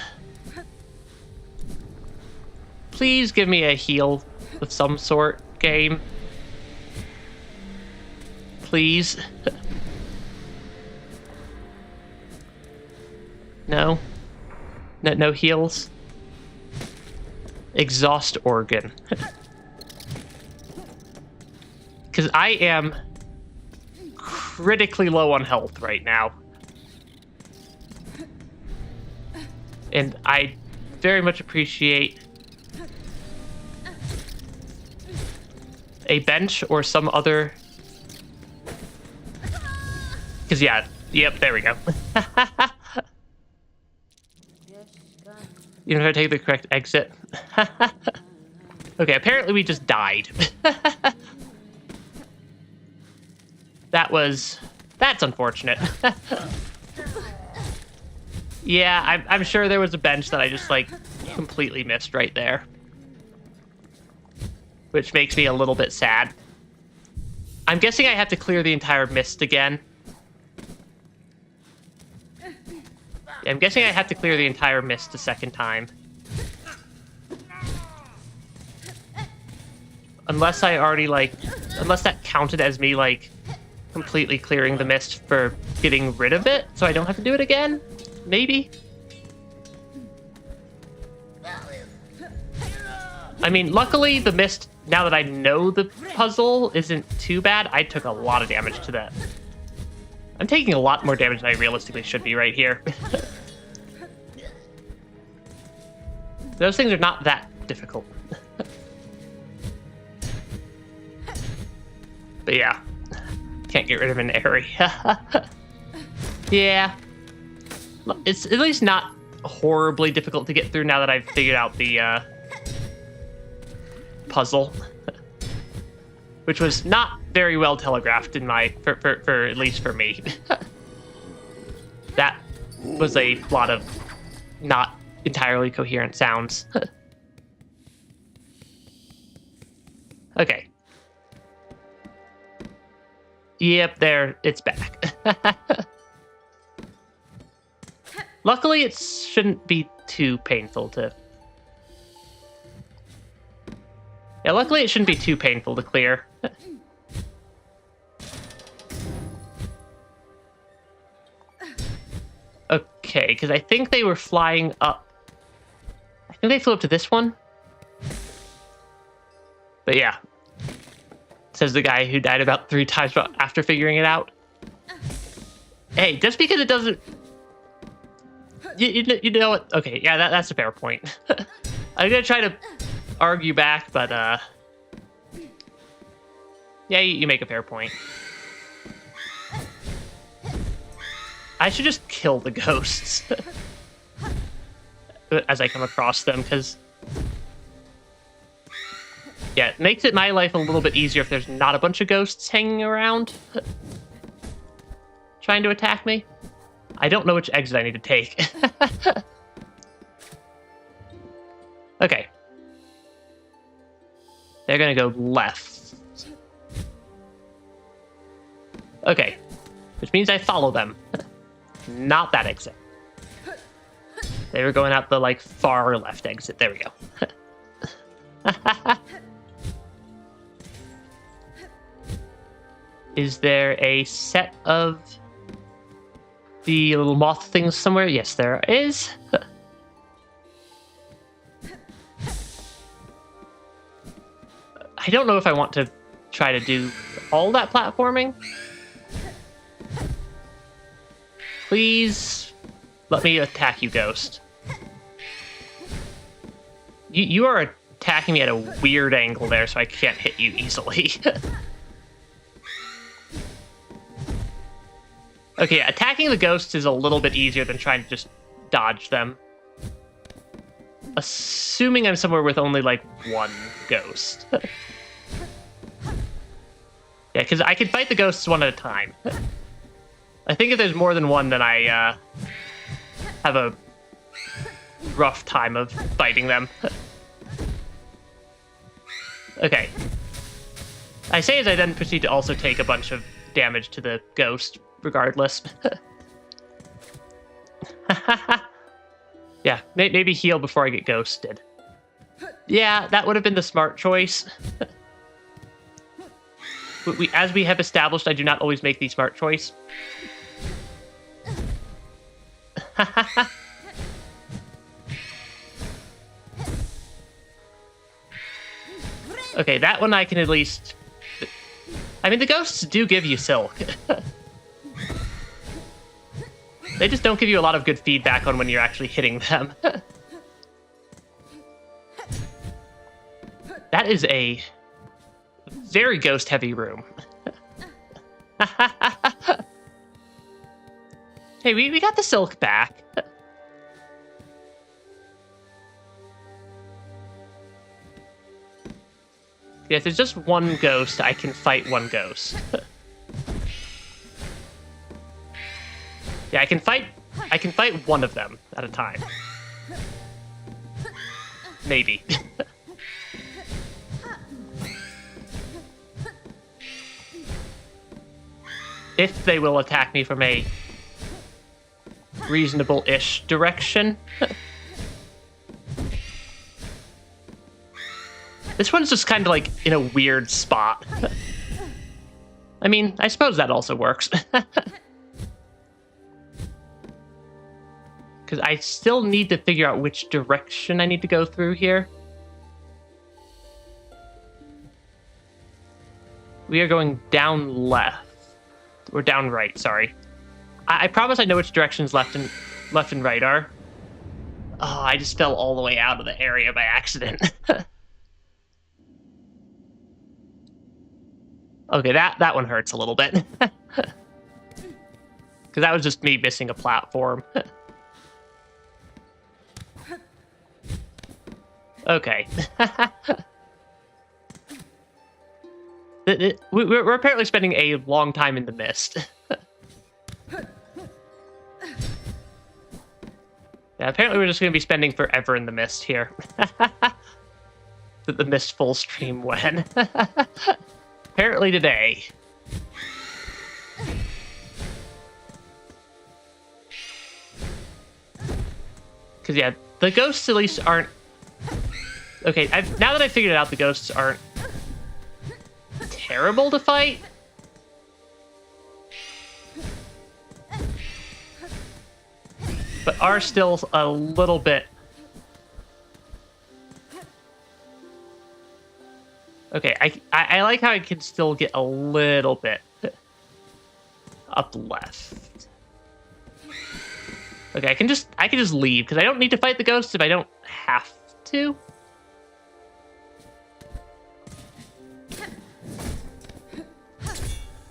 Please give me a heal of some sort, game. Please. No? No heals? Exhaust organ. Because I am critically low on health right now. And I very much appreciate a bench or some other... Because, yeah, yep, there we go. You know how to take the correct exit? Okay, apparently we just died. That's unfortunate. Yeah, I'm sure there was a bench that I just, like, completely missed right there. Which makes me a little bit sad. I'm guessing I have to clear the entire mist again. Yeah, I'm guessing I have to clear the entire mist a second time. Unless I already, like... Unless that counted as me, like, completely clearing the mist for getting rid of it, so I don't have to do it again? Maybe? I mean, luckily, the mist, now that I know the puzzle, isn't too bad. I took a lot of damage to that. I'm taking a lot more damage than I realistically should be right here. Those things are not that difficult. But yeah, can't get rid of an area. Yeah. It's at least not horribly difficult to get through now that I've figured out the puzzle. Which was not very well telegraphed in my, for at least for me. That was a lot of not entirely coherent sounds. Okay. Yep, there, it's back. Luckily, it shouldn't be too painful to... Yeah, luckily it shouldn't be too painful to clear. Okay, because I think they were flying up. I think they flew up to this one. But yeah. Says the guy who died about 3 times after figuring it out. Hey, just because it doesn't... You know what? Okay, yeah, that's a fair point. I'm gonna try to argue back, but yeah, you make a fair point. I should just kill the ghosts as I come across them, because yeah, it makes my life a little bit easier if there's not a bunch of ghosts hanging around trying to attack me. I don't know which exit I need to take. Okay. They're gonna go left. Okay. Which means I follow them. Not that exit. They were going out the, like, far left exit. There we go. Is there a set of the little moth things somewhere? Yes, there is. I don't know if I want to try to do all that platforming. Please let me attack you, Ghost. You are attacking me at a weird angle there, so I can't hit you easily. Okay, attacking the ghosts is a little bit easier than trying to just dodge them. Assuming I'm somewhere with only, like, one ghost. Yeah, because I can fight the ghosts one at a time. I think if there's more than one, then I have a rough time of fighting them. Okay. I say as I then proceed to also take a bunch of damage to the ghost, regardless. Yeah, maybe heal before I get ghosted. Yeah, that would have been the smart choice. As we have established, I do not always make the smart choice. Okay, that one I can at least... I mean, the ghosts do give you silk. They just don't give you a lot of good feedback on when you're actually hitting them. That is a very ghost-heavy room. Hey, we got the silk back. Yeah, if there's just one ghost, I can fight one ghost. Yeah, I can fight one of them at a time. Maybe. If they will attack me from a reasonable-ish direction. This one's just kind of like in a weird spot. I mean, I suppose that also works. Because I still need to figure out which direction I need to go through here. We are going down left. Or down right, sorry. I promise I know which directions left and right are. Oh, I just fell all the way out of the area by accident. Okay, that one hurts a little bit. Because that was just me missing a platform. Okay. We're apparently spending a long time in the mist. Yeah, apparently we're just going to be spending forever in the mist here. The mist full stream when. Apparently today. Because, yeah, the ghosts at least aren't... Okay, now that I figured it out, the ghosts aren't terrible to fight. But are still a little bit... Okay, I like how I can still get a little bit up left. Okay, I can just leave, because I don't need to fight the ghosts if I don't have to.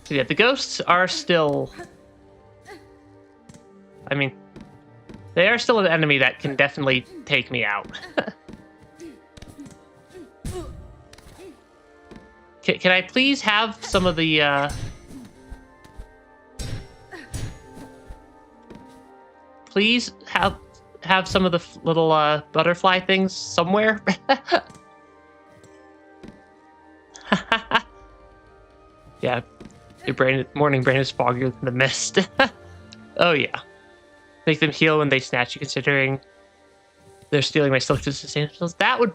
So yeah, the ghosts are still... I mean, they are still an enemy that can definitely take me out. Can I please have some of the, Please have some of the little, butterfly things somewhere? Yeah, your morning brain is foggier than the mist. Oh, yeah. Make them heal when they snatch you, considering they're stealing my silk to sustain themselves. That would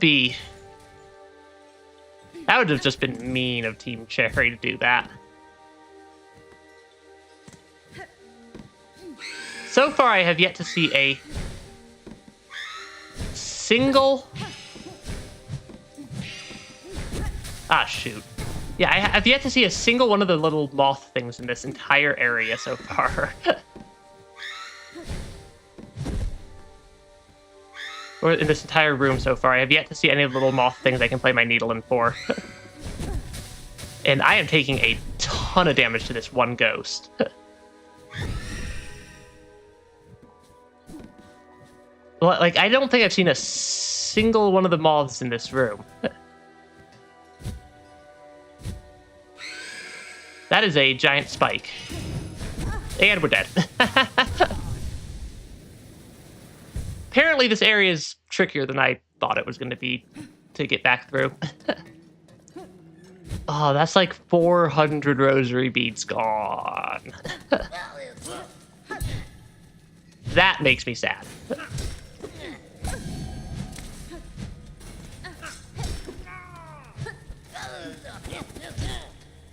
have just been mean of Team Cherry to do that. So far, I have yet to see a single Ah, shoot. Yeah, I've yet to see a single one of the little moth things in this entire area so far. Or in this entire room so far. I have yet to see any of the little moth things I can play my needle in for. And I am taking a ton of damage to this one ghost. Like, I don't think I've seen a single one of the moths in this room. That is a giant spike. And we're dead. Apparently this area is trickier than I thought it was going to be to get back through. Oh, that's like 400 rosary beads gone. That makes me sad.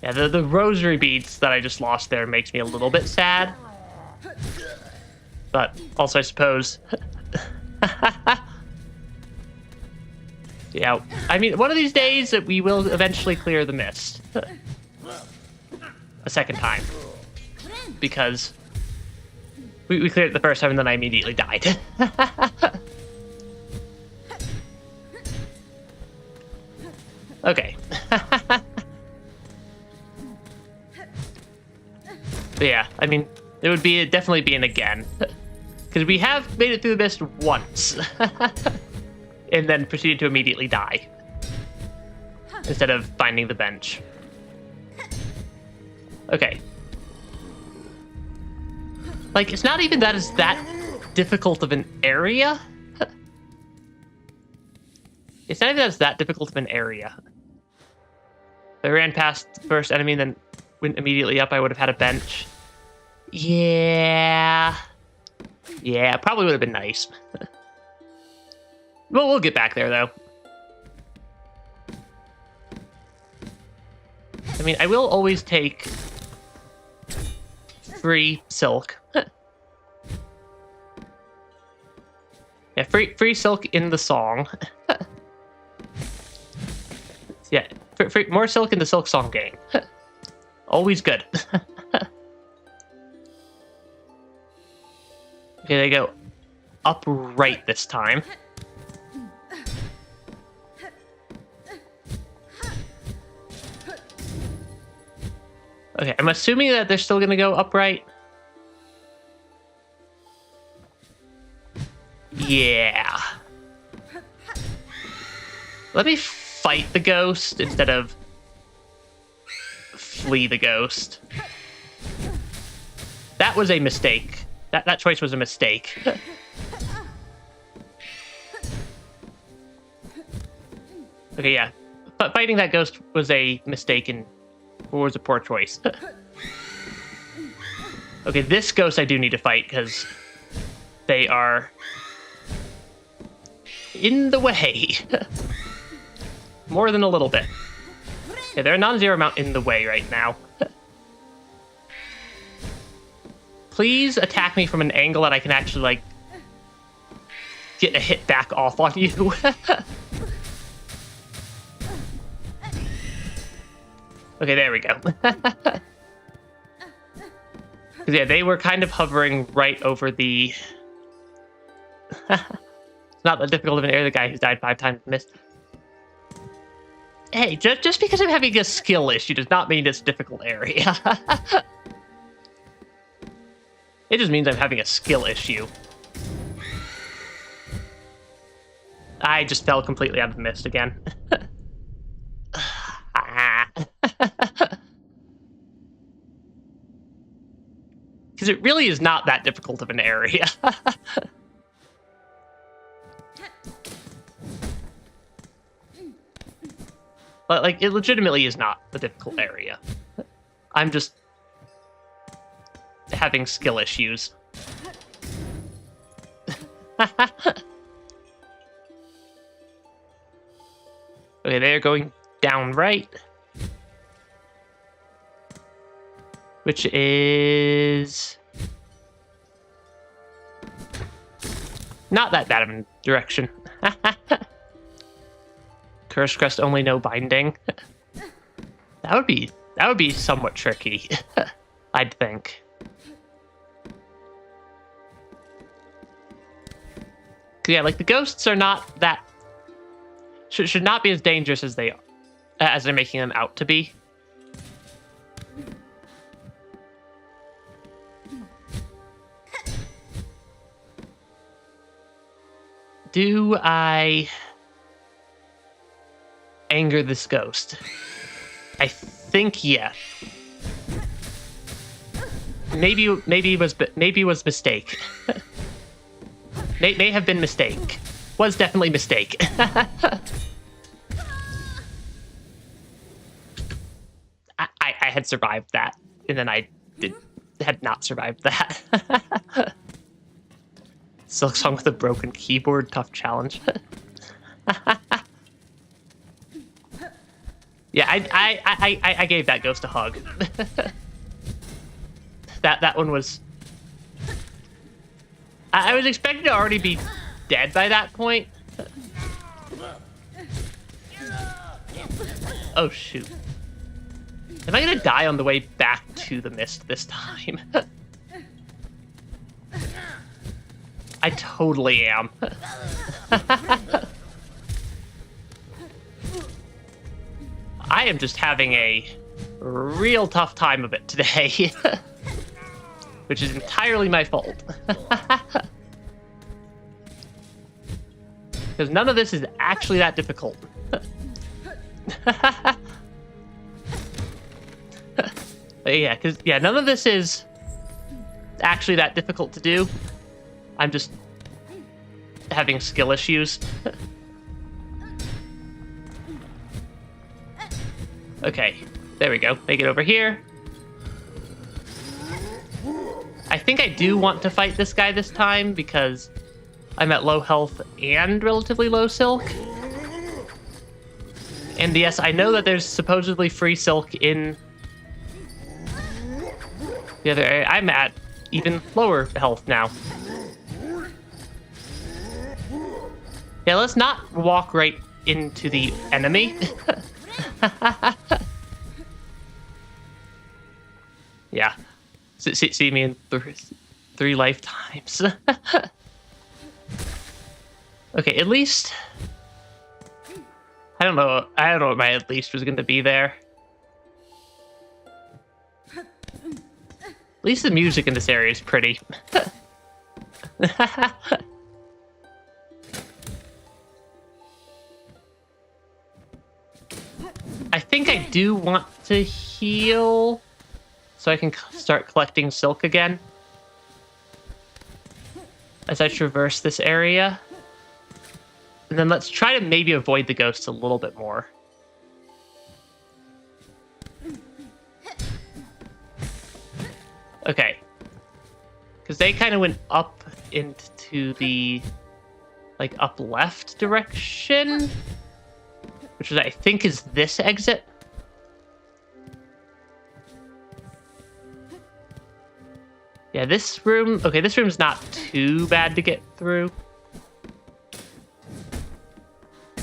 Yeah, the rosary beads that I just lost there makes me a little bit sad. But also, I suppose... Yeah, I mean, one of these days we will eventually clear the mist. A second time. Because we cleared it the first time and then I immediately died. Okay. But yeah, I mean, it would be definitely be an again. Because we have made it through the mist once. And then proceeded to immediately die. Instead of finding the bench. Okay. Like, it's not even that it's that difficult of an area. It's not even that it's that difficult of an area. If I ran past the first enemy and then went immediately up, I would have had a bench. Yeah. Yeah, probably would have been nice. Well, we'll get back there, though. I mean, I will always take free silk. Yeah, free silk in the song. Yeah, more silk in the Silksong game. Always good. Okay, they go upright this time. Okay, I'm assuming that they're still gonna go upright. Yeah. Let me fight the ghost instead of flee the ghost. That was a mistake. That choice was a mistake. Okay, yeah. But fighting that ghost was a mistake and was a poor choice. Okay, this ghost I do need to fight because they are in the way. More than a little bit. Yeah, they're a non-zero amount in the way right now. Please attack me from an angle that I can actually, like, get a hit back off on you. Okay, there we go. Yeah, they were kind of hovering right over the... It's not that difficult of an area. The guy who's died 5 times missed. Hey, just because I'm having a skill issue does not mean it's a difficult area. It just means I'm having a skill issue. I just fell completely out of the mist again. Because it really is not that difficult of an area. But, like, it legitimately is not a difficult area. I'm just having skill issues. Okay, they're going down right. Which is... not that bad of a direction. Curse Crest only no binding. That would be somewhat tricky, I'd think. Yeah, like the ghosts are not that should not be as dangerous as they are, as they're making them out to be. Do I anger this ghost? I think yeah. Maybe it was mistake. may have been mistake. Was definitely mistake. I had survived that, and then I had not survived that. Silksong with a broken keyboard, tough challenge. Yeah, I gave that ghost a hug. that one was. I was expecting to already be dead by that point. Oh shoot! Am I gonna die on the way back to the mist this time? I totally am. I am just having a real tough time of it today. Which is entirely my fault. Because none of this is actually that difficult. Yeah, none of this is actually that difficult to do. I'm just having skill issues. Okay, there we go. Make it over here. I think I do want to fight this guy this time because I'm at low health and relatively low silk. And yes, I know that there's supposedly free silk in the other area. I'm at even lower health now. Yeah, let's not walk right into the enemy. Yeah. See me in three lifetimes. Okay, at least... I don't know what my at least was going to be there. At least the music in this area is pretty. I think I do want to heal so I can start collecting silk again as I traverse this area. And then let's try to maybe avoid the ghosts a little bit more. Okay. Because they kind of went up into the, like, up left direction, which is, I think, is this exit. Yeah, this room... Okay, this room's not too bad to get through.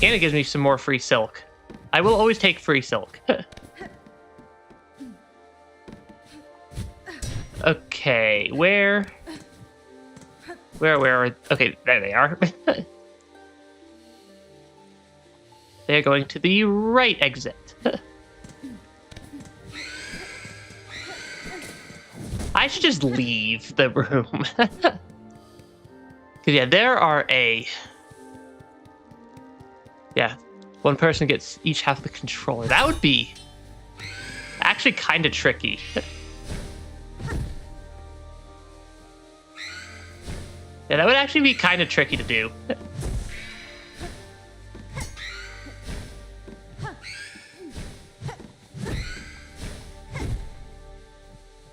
And it gives me some more free silk. I will always take free silk. Okay, where are... Okay, there they are. They're going to the right exit. I should just leave the room. Because, yeah, there are a... Yeah, one person gets each half the controller. That would be actually kind of tricky. Yeah, that would actually be kind of tricky to do.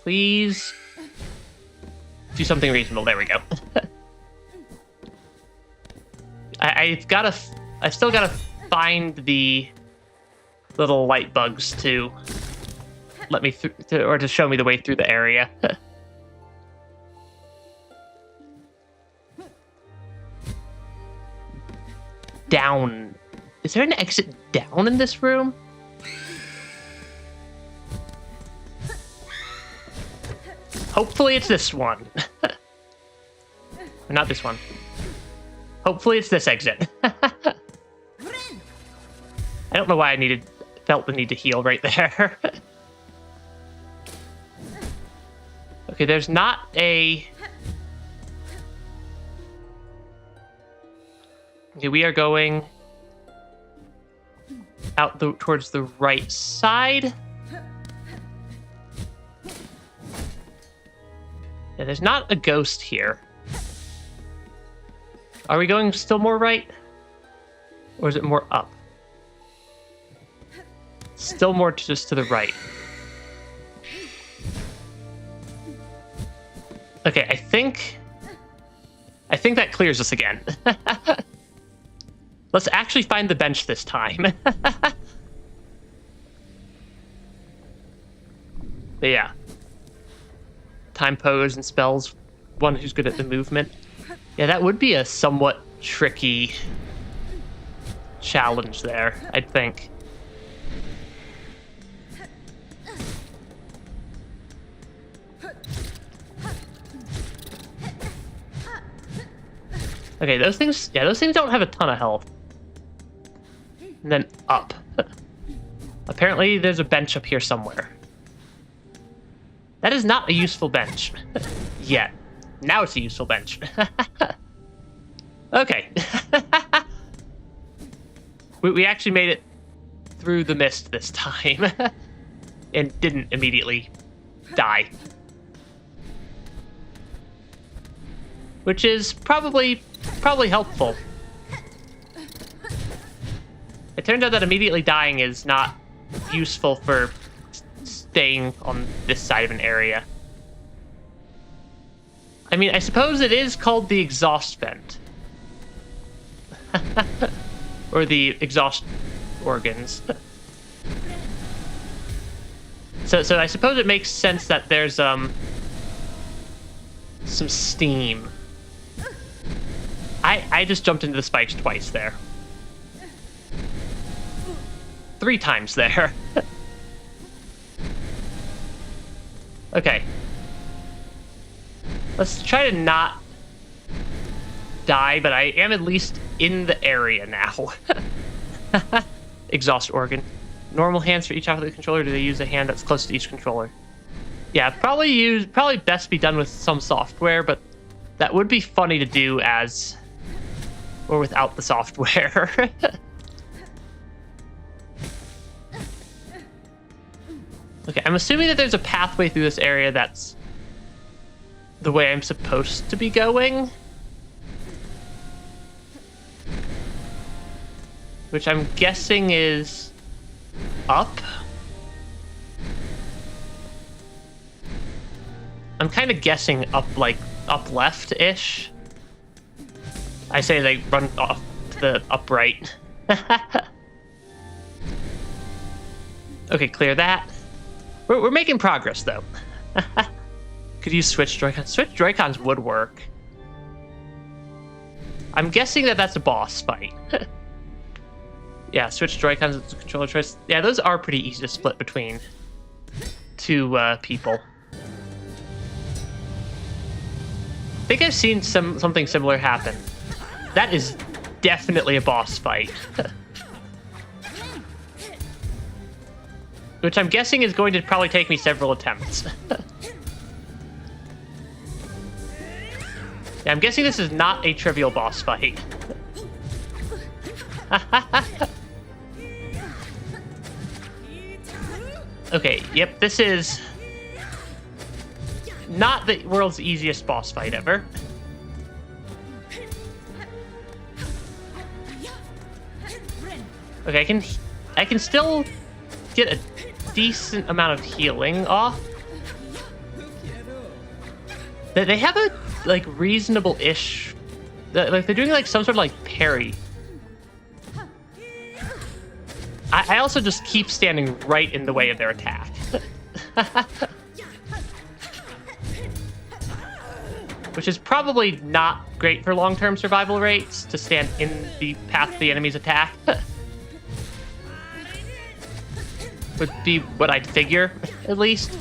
Please do something reasonable. There we go. I've still gotta find the little light bugs to let me through, or to show me the way through the area. Down. Is there an exit down in this room? Hopefully it's this one. Not this one. Hopefully it's this exit. I don't know why I felt the need to heal right there. Okay, there's not a... Okay, we are going out towards the right side. Yeah, there's not a ghost here. Are we going still more right? Or is it more up? Still more just to the right. Okay, I think that clears us again. Let's actually find the bench this time. But yeah. Time pose and spells. One who's good at the movement. Yeah, that would be a somewhat tricky challenge there, I'd think. Okay, those things don't have a ton of health. And then up. Apparently there's a bench up here somewhere. That is not a useful bench. Yet. Now it's a useful bench. Okay. we actually made it through the mist this time. And didn't immediately die. Which is probably helpful. It turned out that immediately dying is not useful for staying on this side of an area. I mean, I suppose it is called the exhaust vent. Or the exhaust organs. So I suppose it makes sense that there's some steam. I just jumped into the spikes twice there. 3 times there. Okay. Let's try to not die, but I am at least in the area now. Exhaust organ. Normal hands for each half of the controller. Do they use a hand that's close to each controller? Yeah, probably best be done with some software, but that would be funny to do as or without the software. Okay, I'm assuming that there's a pathway through this area that's the way I'm supposed to be going. Which I'm guessing is up. I'm kind of guessing up, like, up left-ish. I say they run off to the upright. Okay, clear that. We're making progress, though. Could use Switch Joy-Cons. Switch Joy-Cons would work. I'm guessing that that's a boss fight. Yeah, Switch Joy-Cons as a controller choice. Yeah, those are pretty easy to split between 2 people. I think I've seen something similar happen. That is definitely a boss fight. Which I'm guessing is going to probably take me several attempts. Yeah, I'm guessing this is not a trivial boss fight. Okay, yep, this is not the world's easiest boss fight ever. Okay, I can still get a decent amount of healing off. They have a like reasonable-ish, like they're doing like some sort of like parry. I also just keep standing right in the way of their attack. Which is probably not great for long-term survival rates, to stand in the path of the enemy's attack. Would be what I'd figure, at least.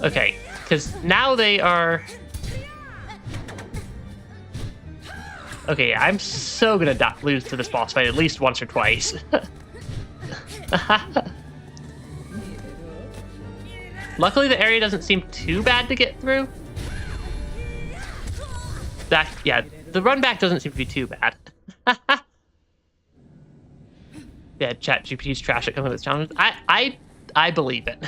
Okay, because now they are... Okay, I'm so gonna lose to this boss fight at least once or twice. Luckily, the area doesn't seem too bad to get through. Yeah, the run back doesn't seem to be too bad. Yeah, ChatGPT's trash at coming with challenges. I believe it.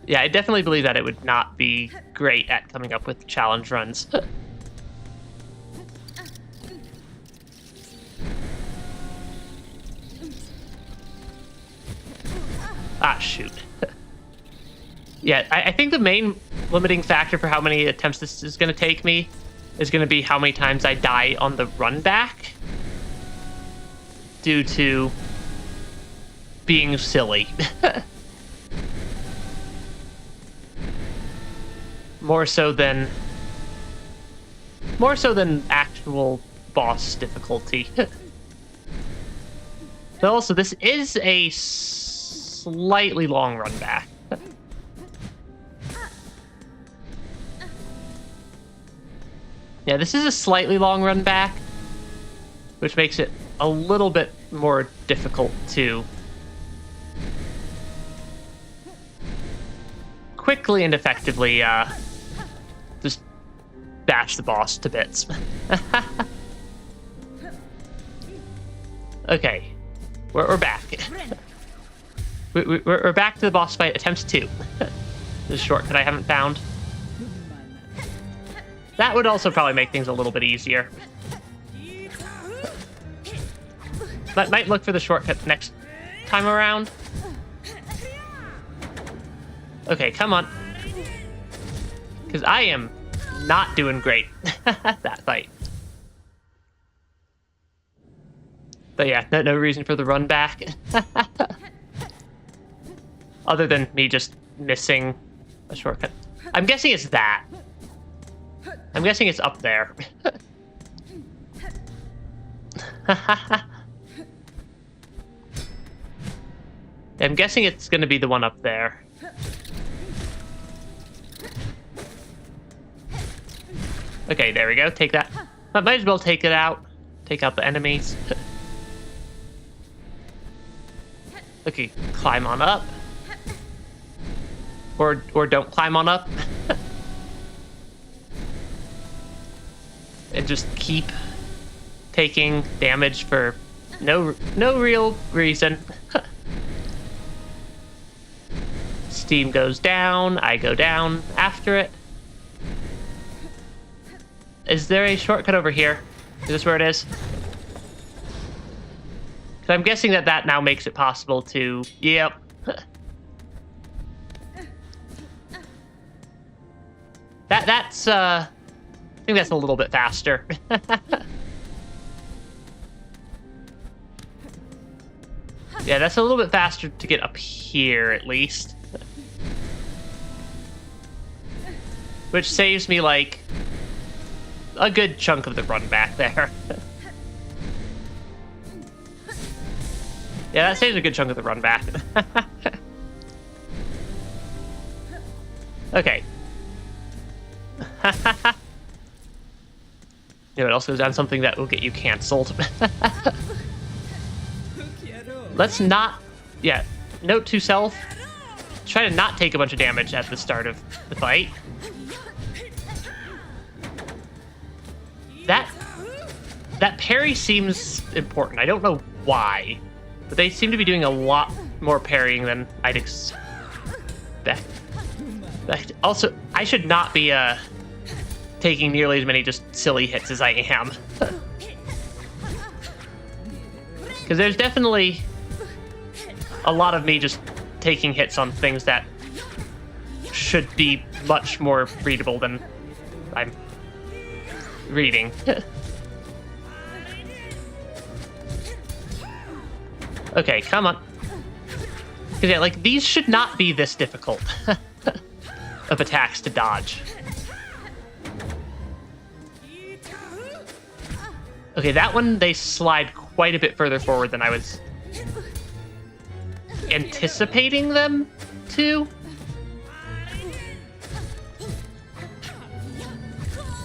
Yeah, I definitely believe that it would not be great at coming up with challenge runs. Ah, shoot. Yeah, I think the main limiting factor for how many attempts this is going to take me is going to be how many times I die on the run back due to being silly. More so than actual boss difficulty. But also, this is a slightly long run back. Yeah, this is a slightly long run back, which makes it a little bit more difficult to quickly and effectively just bash the boss to bits. Okay, we're back. We're back to the boss fight, attempts 2. This shortcut I haven't found. That would also probably make things a little bit easier. Might look for the shortcut next time around. Okay, come on. Because I am not doing great that fight. But yeah, no reason for the run back. Other than me just missing a shortcut. I'm guessing it's that. I'm guessing it's up there. I'm guessing it's going to be the one up there. Okay, there we go. Take that. I might as well take it out. Take out the enemies. Okay, climb on up. Or don't climb on up. And just keep taking damage for no real reason. Steam goes down, I go down after it. Is there a shortcut over here? Is this where it is? 'Cause I'm guessing that now makes it possible to... Yep. That's I think that's a little bit faster. Yeah, that's a little bit faster to get up here, at least. Which saves me, like, a good chunk of the run back there. Yeah, that saves a good chunk of the run back. Okay. You know what else goes down? Something that will get you canceled. Let's not... Yeah, note to self. Try to not take a bunch of damage at the start of the fight. That parry seems important. I don't know why, but they seem to be doing a lot more parrying than I'd expect. Also, I should not be taking nearly as many just silly hits as I am. Because there's definitely a lot of me just taking hits on things that should be much more readable than I'm reading. Okay, come on. Because yeah, like, these should not be this difficult of attacks to dodge. Okay, that one, they slide quite a bit further forward than I was anticipating them to.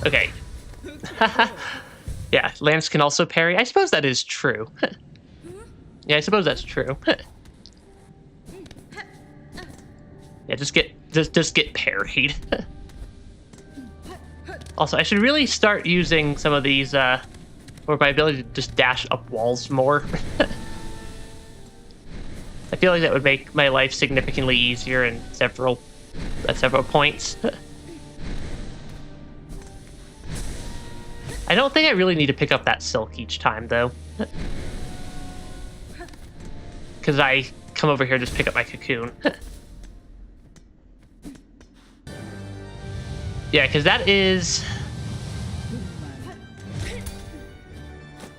Okay. Yeah, Lance can also parry. I suppose that is true. Yeah, I suppose that's true. Yeah, just get parried. Also, I should really start using some of these, or my ability to just dash up walls more. I feel like that would make my life significantly easier in several points. I don't think I really need to pick up that silk each time, though. Because I come over here and just pick up my cocoon. Yeah, because that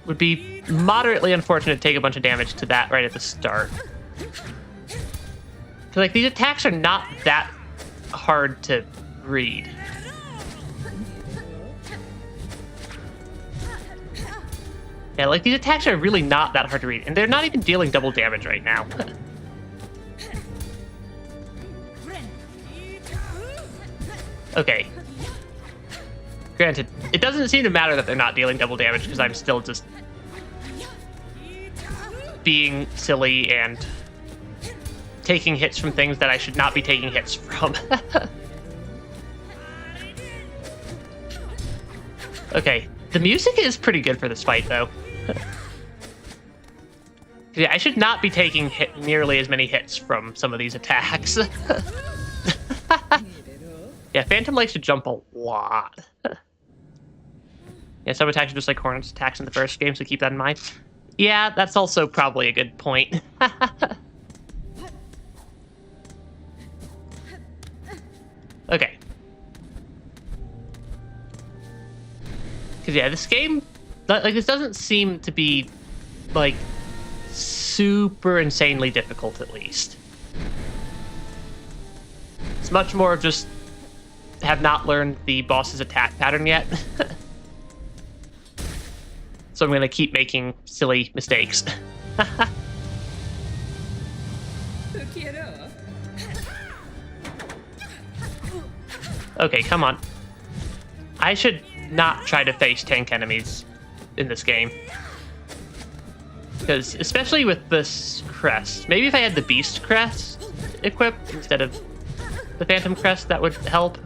would be moderately unfortunate to take a bunch of damage to that right at the start. Because, like, these attacks are not that hard to read. Yeah, like, these attacks are really not that hard to read, and they're not even dealing double damage right now. Okay. Granted, it doesn't seem to matter that they're not dealing double damage, because I'm still just being silly and taking hits from things that I should not be taking hits from. Okay, the music is pretty good for this fight, though. Yeah, I should not be taking nearly as many hits from some of these attacks. Yeah, Phantom likes to jump a lot. Yeah, some attacks are just like Hornet's attacks in the first game, so keep that in mind. Yeah, that's also probably a good point. Okay. Because, yeah, this game, like, this doesn't seem to be, like, super insanely difficult, at least. It's much more of just have not learned the boss's attack pattern yet. So I'm going to keep making silly mistakes. Okay, come on. I should not try to face tank enemies in this game. Because, especially with this crest, maybe if I had the Beast crest equipped instead of the Phantom crest, that would help.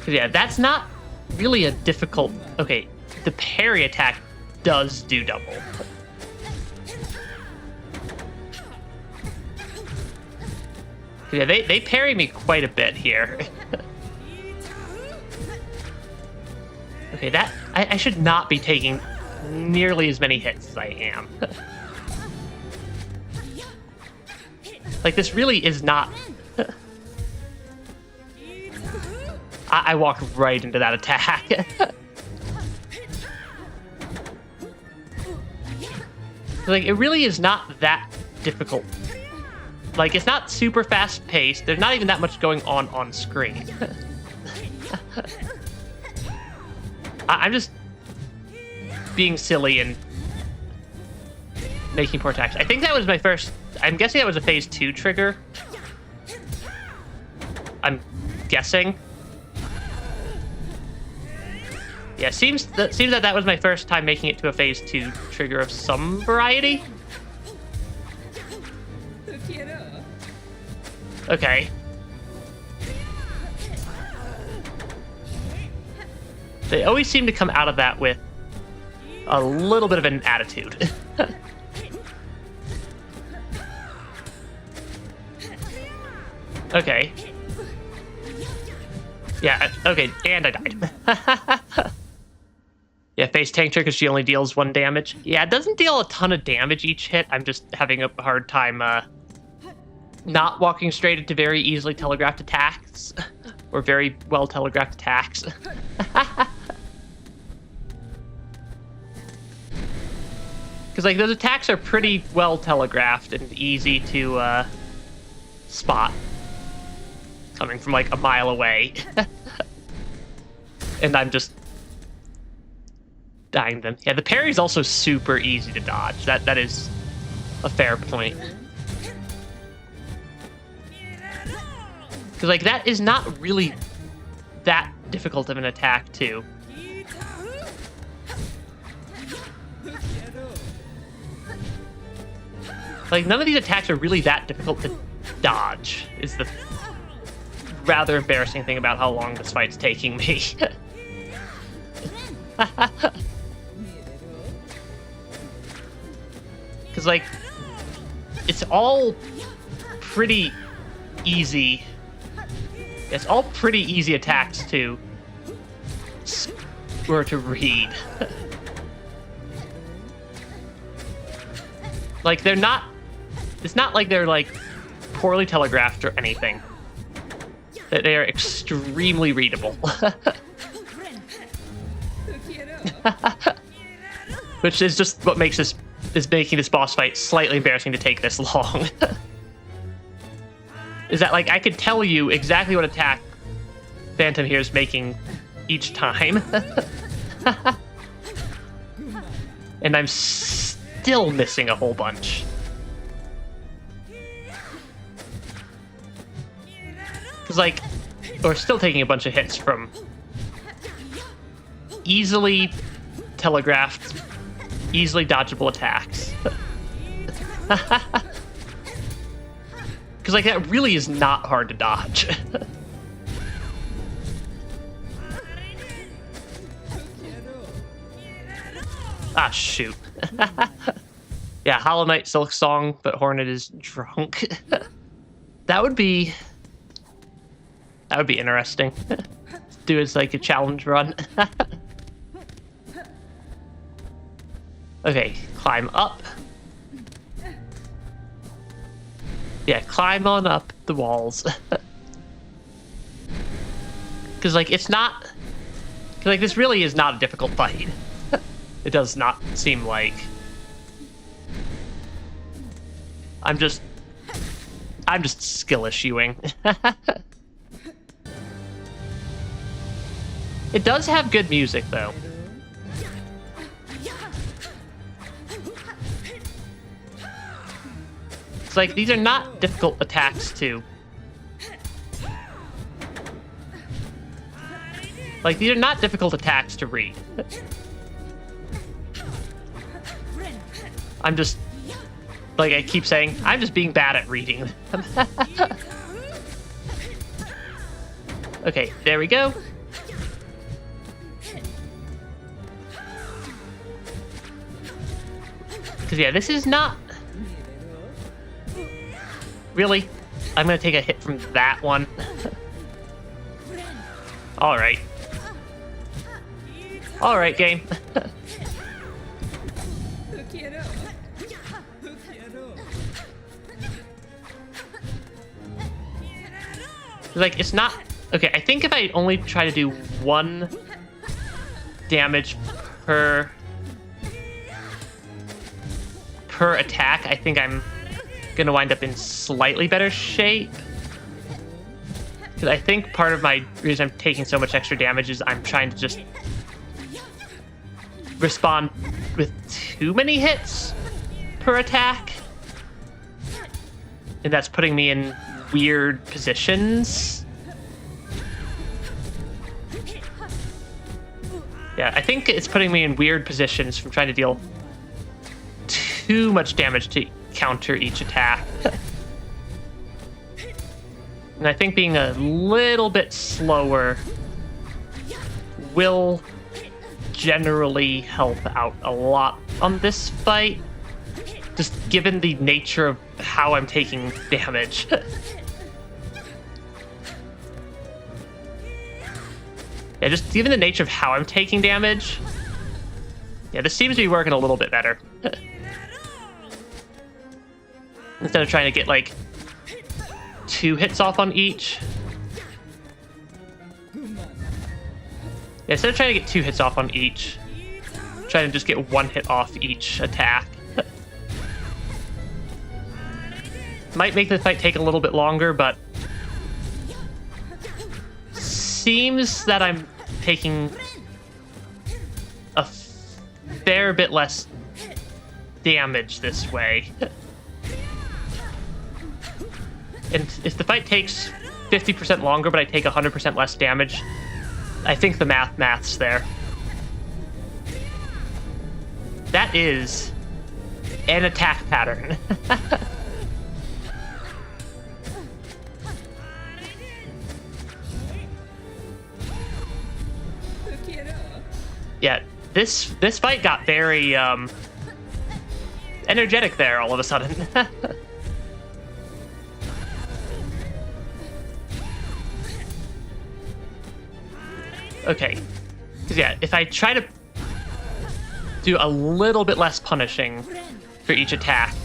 Yeah, that's not really a difficult... Okay, the parry attack does do double. Yeah, they parry me quite a bit here. Okay, that... I should not be taking nearly as many hits as I am. Like, this really is not... I walked right into that attack. Like, it really is not that difficult. Like, it's not super fast-paced. There's not even that much going on screen. I'm just being silly and making poor attacks. I think that was my first... I'm guessing that was a phase 2 trigger. I'm guessing. Yeah, seems that was my first time making it to a phase 2 trigger of some variety. Okay. They always seem to come out of that with a little bit of an attitude. Okay. Yeah, okay, and I died. Yeah, face tank trick because she only deals 1 damage. Yeah, it doesn't deal a ton of damage each hit. I'm just having a hard time not walking straight into very easily telegraphed attacks. Or very well telegraphed attacks. Because, like, those attacks are pretty well telegraphed and easy to spot. Coming from, like, a mile away. And I'm just dying them. Yeah, the parry's also super easy to dodge. That is a fair point. Because, like, that is not really that difficult of an attack, too. Like, none of these attacks are really that difficult to dodge, is the rather embarrassing thing about how long this fight's taking me. Because, like, it's all pretty easy. It's all pretty easy attacks to read. Like, they're not... It's not like they're, like, poorly telegraphed or anything. They are extremely readable. Which is just what makes this... is making this boss fight slightly embarrassing to take this long. Is that, like, I could tell you exactly what attack Phantom here is making each time. And I'm still missing a whole bunch. Because, like, we're still taking a bunch of hits from easily telegraphed, easily dodgeable attacks. Because, like, that really is not hard to dodge. Ah, shoot. Yeah, Hollow Knight, Silksong, but Hornet is drunk. That would be interesting. Do as, like, a challenge run. Okay, climb up. Yeah, climb on up the walls. Because, like, it's not... Because, like, this really is not a difficult fight. It does not seem like... I'm just skill issuing. It does have good music, though. It's like, these are not difficult attacks to... Like, these are not difficult attacks to read. I'm just... Like I keep saying, I'm just being bad at reading them. Okay, there we go. Because, yeah, this is not... Really? I'm going to take a hit from that one. Alright. Alright, game. Like, it's not... Okay, I think if I only try to do 1 damage per attack, I think I'm gonna wind up in slightly better shape. Because I think part of my reason I'm taking so much extra damage is I'm trying to just respond with too many hits per attack. And that's putting me in weird positions. Yeah, I think it's putting me in weird positions from trying to deal too much damage to counter each attack. And I think being a little bit slower will generally help out a lot on this fight, just given the nature of how I'm taking damage. Yeah, just given the nature of how I'm taking damage, yeah, this seems to be working a little bit better. Instead of trying to get, like, 2 hits off on each. Yeah, instead of trying to get 2 hits off on each, trying to just get 1 hit off each attack. Might make the fight take a little bit longer, but seems that I'm taking a fair bit less damage this way. And if the fight takes 50% longer, but I take 100% less damage, I think the math's there. That is an attack pattern. Yeah, this fight got very energetic there all of a sudden. Okay, because yeah, if I try to do a little bit less punishing for each attack.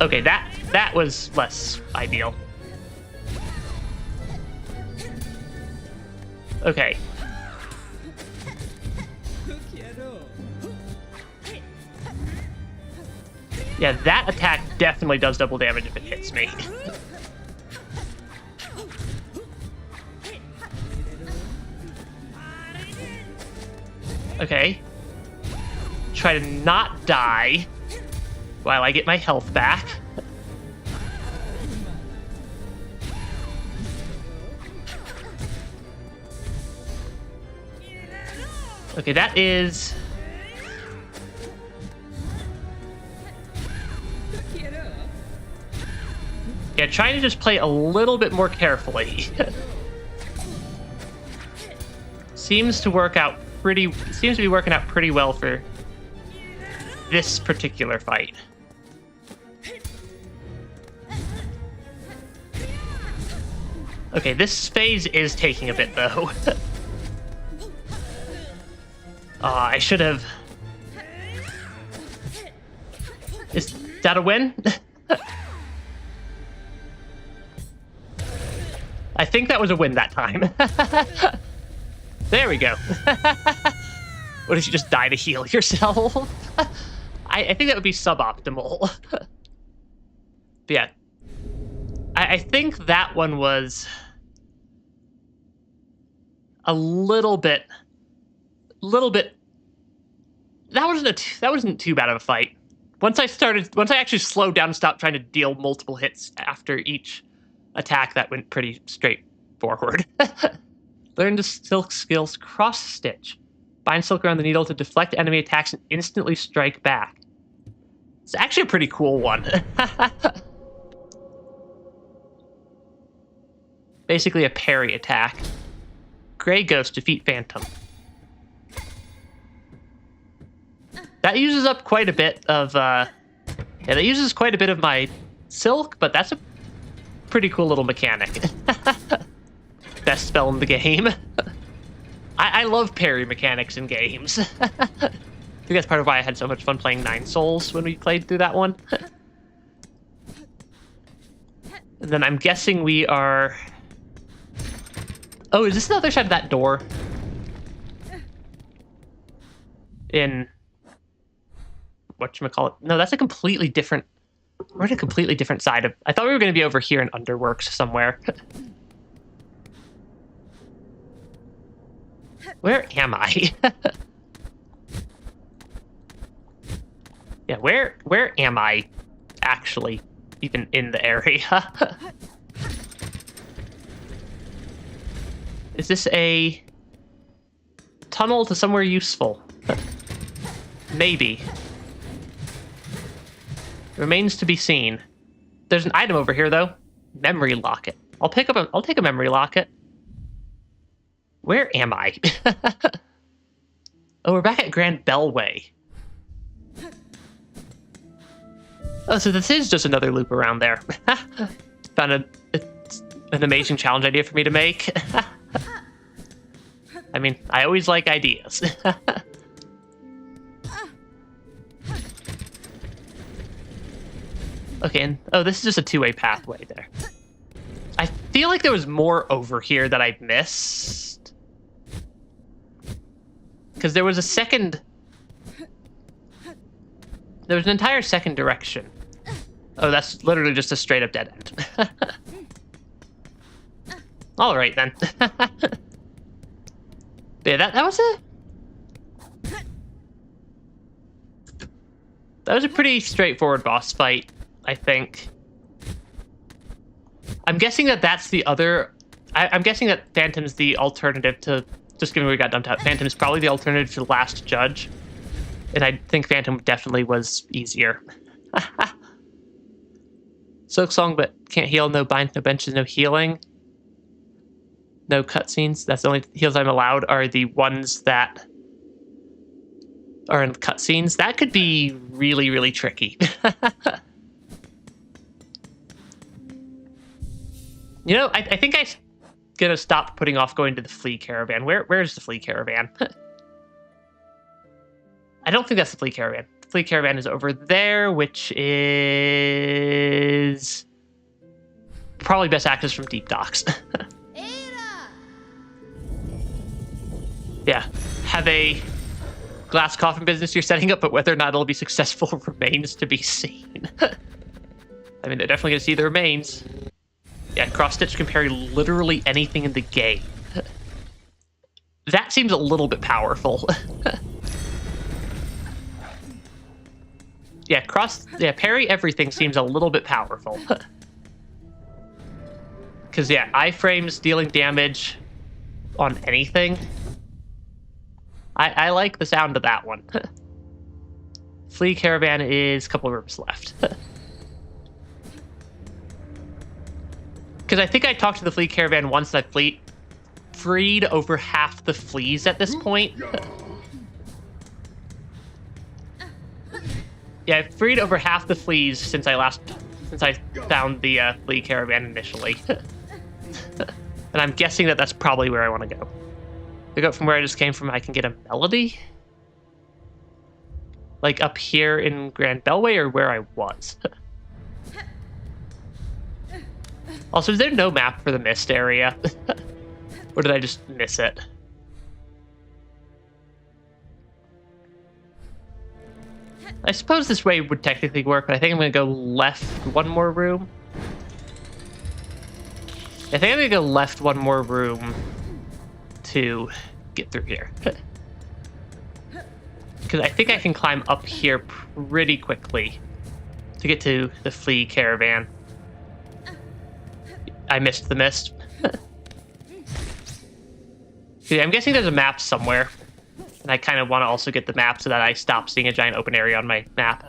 Okay, that was less ideal. Okay. Yeah, that attack definitely does double damage if it hits me. Okay. Try to not die while I get my health back. Okay, that is... Yeah, trying to just play a little bit more carefully. Seems to be working out pretty well for this particular fight. Okay, this phase is taking a bit though. I should have... Is that a win? I think that was a win that time. There we go. What if you just die to heal yourself? I think that would be suboptimal. But yeah. I think that one was a little bit... That wasn't too bad of a fight. Once I actually slowed down and stopped trying to deal multiple hits after each attack, that went pretty straightforward. Learn the silk skills cross stitch. Bind silk around the needle to deflect enemy attacks and instantly strike back. It's actually a pretty cool one. Basically a parry attack. Gray Ghost, defeat Phantom. That uses up quite a bit of, that uses quite a bit of my silk, but that's a pretty cool little mechanic. Best spell in the game. I love parry mechanics in games. I think that's part of why I had so much fun playing Nine Souls when we played through that one. And then I'm guessing we are... Oh, is this the other side of that door? In... Whatchamacallit? No, that's a completely different... We're at a completely different side of... I thought we were going to be over here in Underworks somewhere. Where am I? Yeah, where am I actually even in the area? Is this a tunnel to somewhere useful? Maybe. Remains to be seen. There's an item over here though. Memory locket. I'll take a memory locket. Where am I? Oh, we're back at Grand Bellway. Oh, so this is just another loop around there. Found an amazing challenge idea for me to make. I mean, I always like ideas. Okay, and oh, this is just a two-way pathway there. I feel like there was more over here that I missed. Because there was a second... There was an entire second direction. Oh, that's literally just a straight-up dead end. All right then. Yeah, that was a pretty straightforward boss fight, I think. I'm guessing that that's the other. I'm guessing that Phantom's the alternative to. Just given we got dumped out, Phantom's probably the alternative to the Last Judge, and I think Phantom definitely was easier. Silksong, but can't heal. No bind, no benches, no healing. No cutscenes. That's the only heals I'm allowed are the ones that are in cutscenes. That could be really, really tricky. You know, I think I'm gonna stop putting off going to the flea caravan. Where's the flea caravan? I don't think that's the flea caravan. The flea caravan is over there, which is probably best access from deep docks. Yeah, have a glass coffin business you're setting up, but whether or not it'll be successful remains to be seen. I mean, they're definitely gonna see the remains. Yeah, cross-stitch can parry literally anything in the game. That seems a little bit powerful. Yeah, parry everything seems a little bit powerful. Because, yeah, iframes dealing damage on anything. I like the sound of that one. Flea Caravan is a couple of rooms left. Because I think I talked to the Flea Caravan once and I freed over half the fleas at this point. Yeah, I've freed over half the fleas since I found the Flea Caravan initially. And I'm guessing that that's probably where I want to go. To go from where I just came from, I can get a melody? Like up here in Grand Bellway or where I was? Also, is there no map for the mist area? Or did I just miss it? I suppose this way would technically work, but I think I'm going to go left one more room. I think I'm going to go left one more room to get through here. Because I think I can climb up here pretty quickly to get to the Flea Caravan. I missed the mist. Yeah, I'm guessing there's a map somewhere. And I kind of want to also get the map so that I stop seeing a giant open area on my map.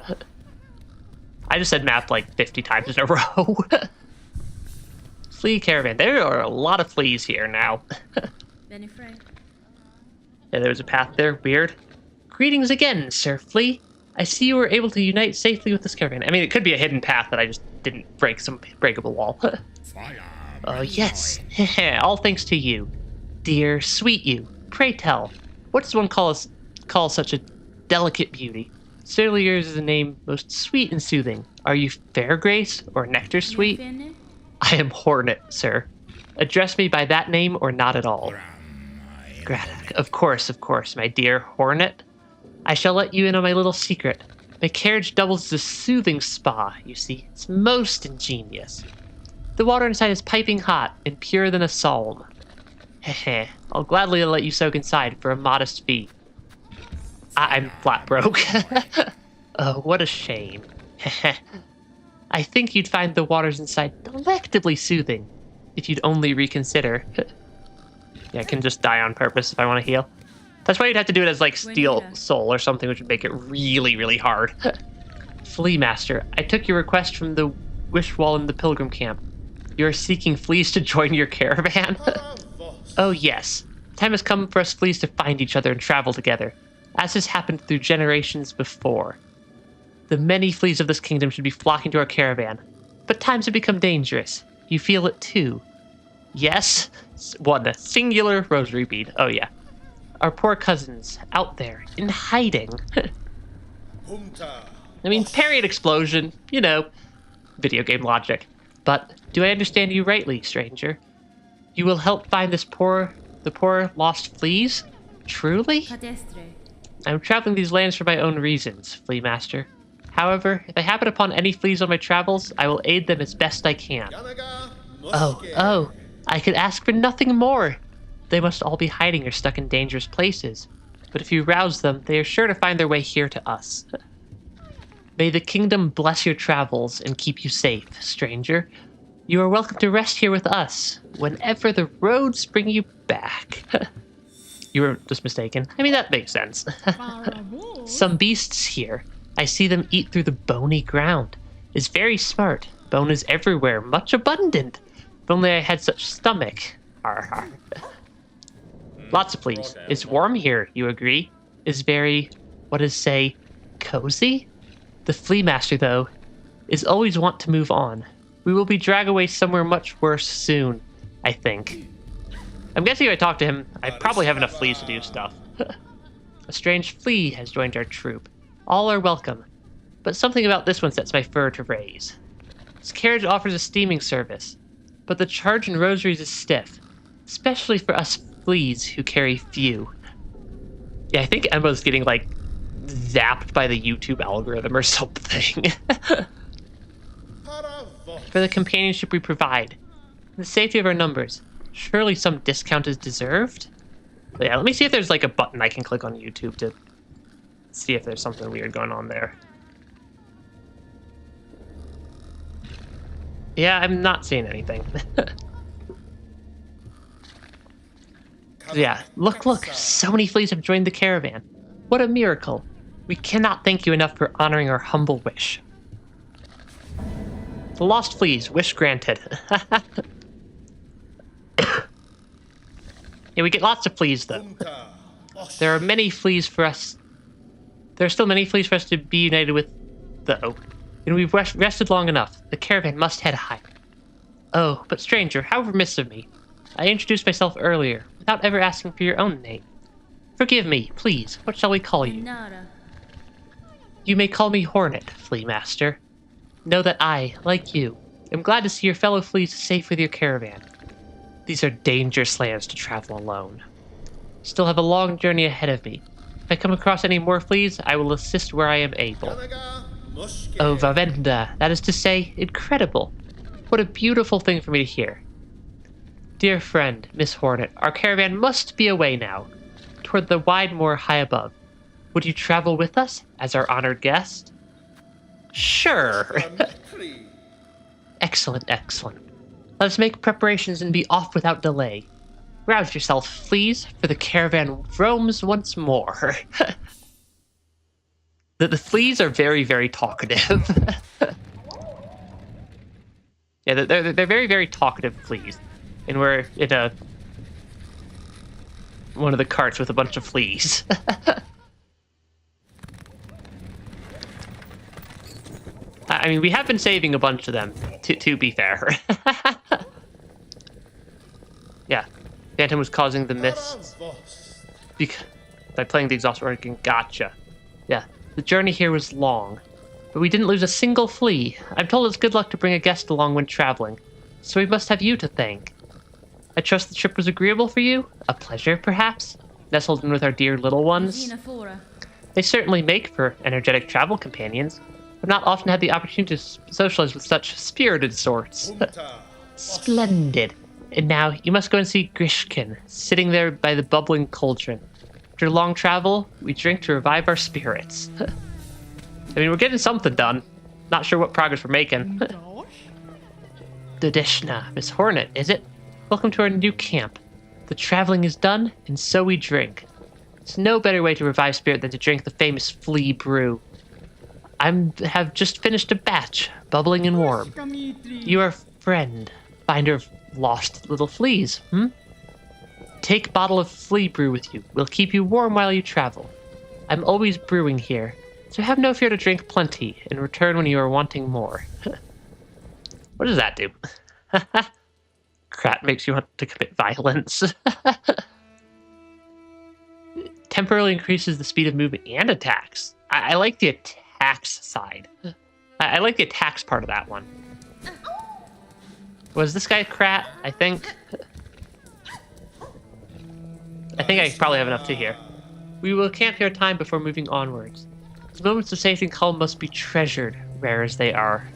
I just said map like 50 times in a row. Flea Caravan. There are a lot of fleas here now. Yeah, there was a path there. Weird. Greetings again, Sir Flea. I see you were able to unite safely with this caravan. I mean, it could be a hidden path that I just didn't break some breakable wall. Oh, yes. All thanks to you. Dear, sweet you. Pray tell, what does one call such a delicate beauty? Certainly yours is a name most sweet and soothing. Are you Fair Grace or Nectar Sweet? I am Hornet, sir. Address me by that name or not at all. Gradak. Of course, my dear Hornet. I shall let you in on my little secret. My carriage doubles as a soothing spa, you see. It's most ingenious. The water inside is piping hot and purer than a psalm. Heh. I'll gladly let you soak inside for a modest fee. I'm flat broke. Oh, what a shame. I think you'd find the waters inside delectably soothing, if you'd only reconsider. Yeah, I can just die on purpose if I want to heal. That's why you'd have to do it as, like, Steel Soul or something, which would make it really, really hard. Flea Master, I took your request from the wish wall in the pilgrim camp. You are seeking fleas to join your caravan? Oh, yes. Time has come for us fleas to find each other and travel together, as has happened through generations before. The many fleas of this kingdom should be flocking to our caravan. But times have become dangerous. You feel it too. Yes? One singular rosary bead. Oh, yeah. Our poor cousins, out there, in hiding. I mean, parry an explosion, you know, video game logic. But do I understand you rightly, stranger? You will help find the poor lost fleas? Truly? I'm traveling these lands for my own reasons, Flea Master. However, if I happen upon any fleas on my travels, I will aid them as best I can. Oh, I could ask for nothing more. They must all be hiding or stuck in dangerous places. But if you rouse them, they are sure to find their way here to us. May the kingdom bless your travels and keep you safe, stranger. You are welcome to rest here with us, whenever the roads bring you back. You were just mistaken. I mean, that makes sense. Some beasts here. I see them eat through the bony ground. It's very smart. Bone is everywhere, much abundant. If only I had such stomach. Har har. Lots of fleas. It's warm here, you agree? Is very, what is say, cozy? The flea master, though, is always want to move on. We will be dragged away somewhere much worse soon, I think. I'm guessing if I talk to him, I probably have enough fleas to do stuff. A strange flea has joined our troop. All are welcome, but something about this one sets my fur to raise. This carriage offers a steaming service, but the charge in rosaries is stiff, especially for us fleas who carry few. Yeah, I think Emma's getting, like, zapped by the YouTube algorithm or something. For the companionship we provide, and the safety of our numbers, surely some discount is deserved? But yeah, let me see if there's like a button I can click on YouTube to see if there's something weird going on there. Yeah, I'm not seeing anything. Yeah, look, so many fleas have joined the caravan. What a miracle. We cannot thank you enough for honoring our humble wish. The lost fleas, wish granted. Yeah, we get lots of fleas, though. There are many fleas for us. There are still many fleas for us to be united with, though. And we've rested long enough. The caravan must head higher. Oh, but stranger, how remiss of me. I introduced myself earlier, without ever asking for your own name. Forgive me, please. What shall we call you? Nada. You may call me Hornet, Flea Master. Know that I, like you, am glad to see your fellow fleas safe with your caravan. These are dangerous lands to travel alone. Still have a long journey ahead of me. If I come across any more fleas, I will assist where I am able. Oh, Vavenda, that is to say, incredible. What a beautiful thing for me to hear. Dear friend, Miss Hornet, our caravan must be away now, toward the wide moor high above. Would you travel with us as our honored guest? Sure. Excellent. Let us make preparations and be off without delay. Rouse yourself, fleas, for the caravan roams once more. The fleas are very, very talkative. Yeah, they're very, very talkative fleas. And we're in one of the carts with a bunch of fleas. I mean, we have been saving a bunch of them, to be fair. Yeah, Phantom was causing the mists by playing the exhaust organ. Gotcha. Yeah, the journey here was long, but we didn't lose a single flea. I'm told it's good luck to bring a guest along when traveling, so we must have you to thank. I trust the trip was agreeable for you? A pleasure, perhaps? Nestled in with our dear little ones? They certainly make for energetic travel companions, but not often had the opportunity to socialize with such spirited sorts. Splendid. And now, you must go and see Grishkin, sitting there by the bubbling cauldron. After long travel, we drink to revive our spirits. I mean, we're getting something done. Not sure what progress we're making. Dodishna, Miss Hornet, is it? Welcome to our new camp. The traveling is done, and so we drink. There's no better way to revive spirit than to drink the famous flea brew. Have just finished a batch, bubbling and warm. You are friend, finder of lost little fleas, Take a bottle of flea brew with you. We'll keep you warm while you travel. I'm always brewing here, so have no fear to drink plenty and return when you are wanting more. What does that do? Krat makes you want to commit violence. Temporarily increases the speed of movement and attacks. I like the attacks side. I like the attacks part of that one. Was this guy Krat? I think I probably have enough to hear. We will camp here time before moving onwards. These moments of safety and calm must be treasured, rare as they are.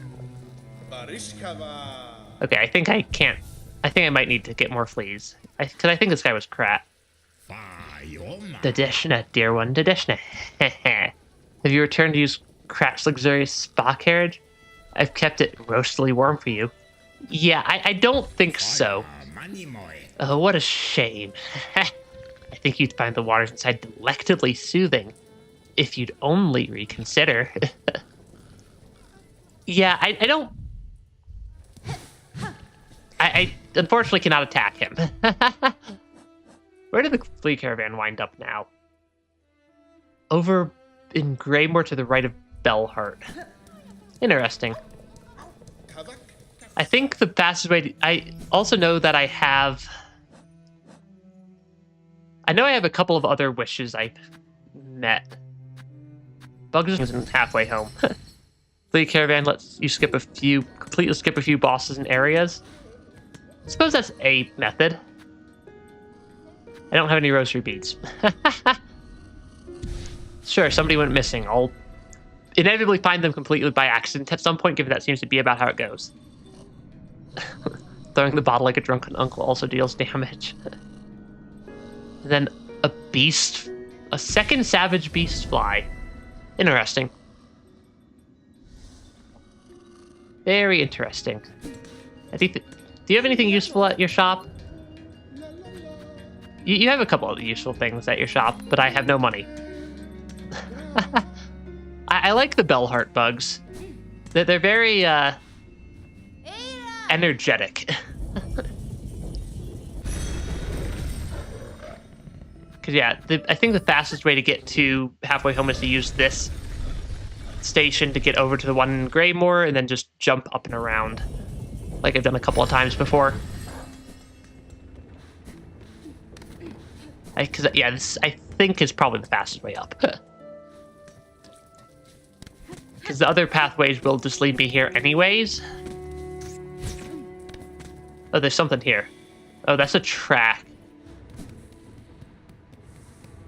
Okay, I think I can't I think I might need to get more fleas. Because I think this guy was crap. Dadishna, dear one, Dadishna. Have you returned to use Krat's luxurious spa carriage? I've kept it roastily warm for you. Yeah, I don't think so. Oh, what a shame. I think you'd find the waters inside delectably soothing. If you'd only reconsider. Yeah, I don't... I unfortunately cannot attack him. Where did the flea caravan wind up now? Over in Greymore to the right of Bellheart. Interesting. I think the fastest way to... I also know that I have... I know I have a couple of other wishes I've met. Bugs isn't halfway home. Flea caravan lets you completely skip a few bosses and areas. I suppose that's a method. I don't have any rosary beads. Sure, somebody went missing. I'll inevitably find them completely by accident at some point, given that seems to be about how it goes. Throwing the bottle like a drunken uncle also deals damage. And then a second savage beast fly. Interesting. Very interesting. I think do you have anything useful at your shop? You have a couple of useful things at your shop, but I have no money. I like the Bellheart bugs. They're very energetic. Because yeah, I think the fastest way to get to halfway home is to use this station to get over to the one in Greymore and then just jump up and around, like I've done a couple of times before. Because yeah, this I think is probably the fastest way up. Because the other pathways will just lead me here anyways. Oh, there's something here. Oh, that's a track.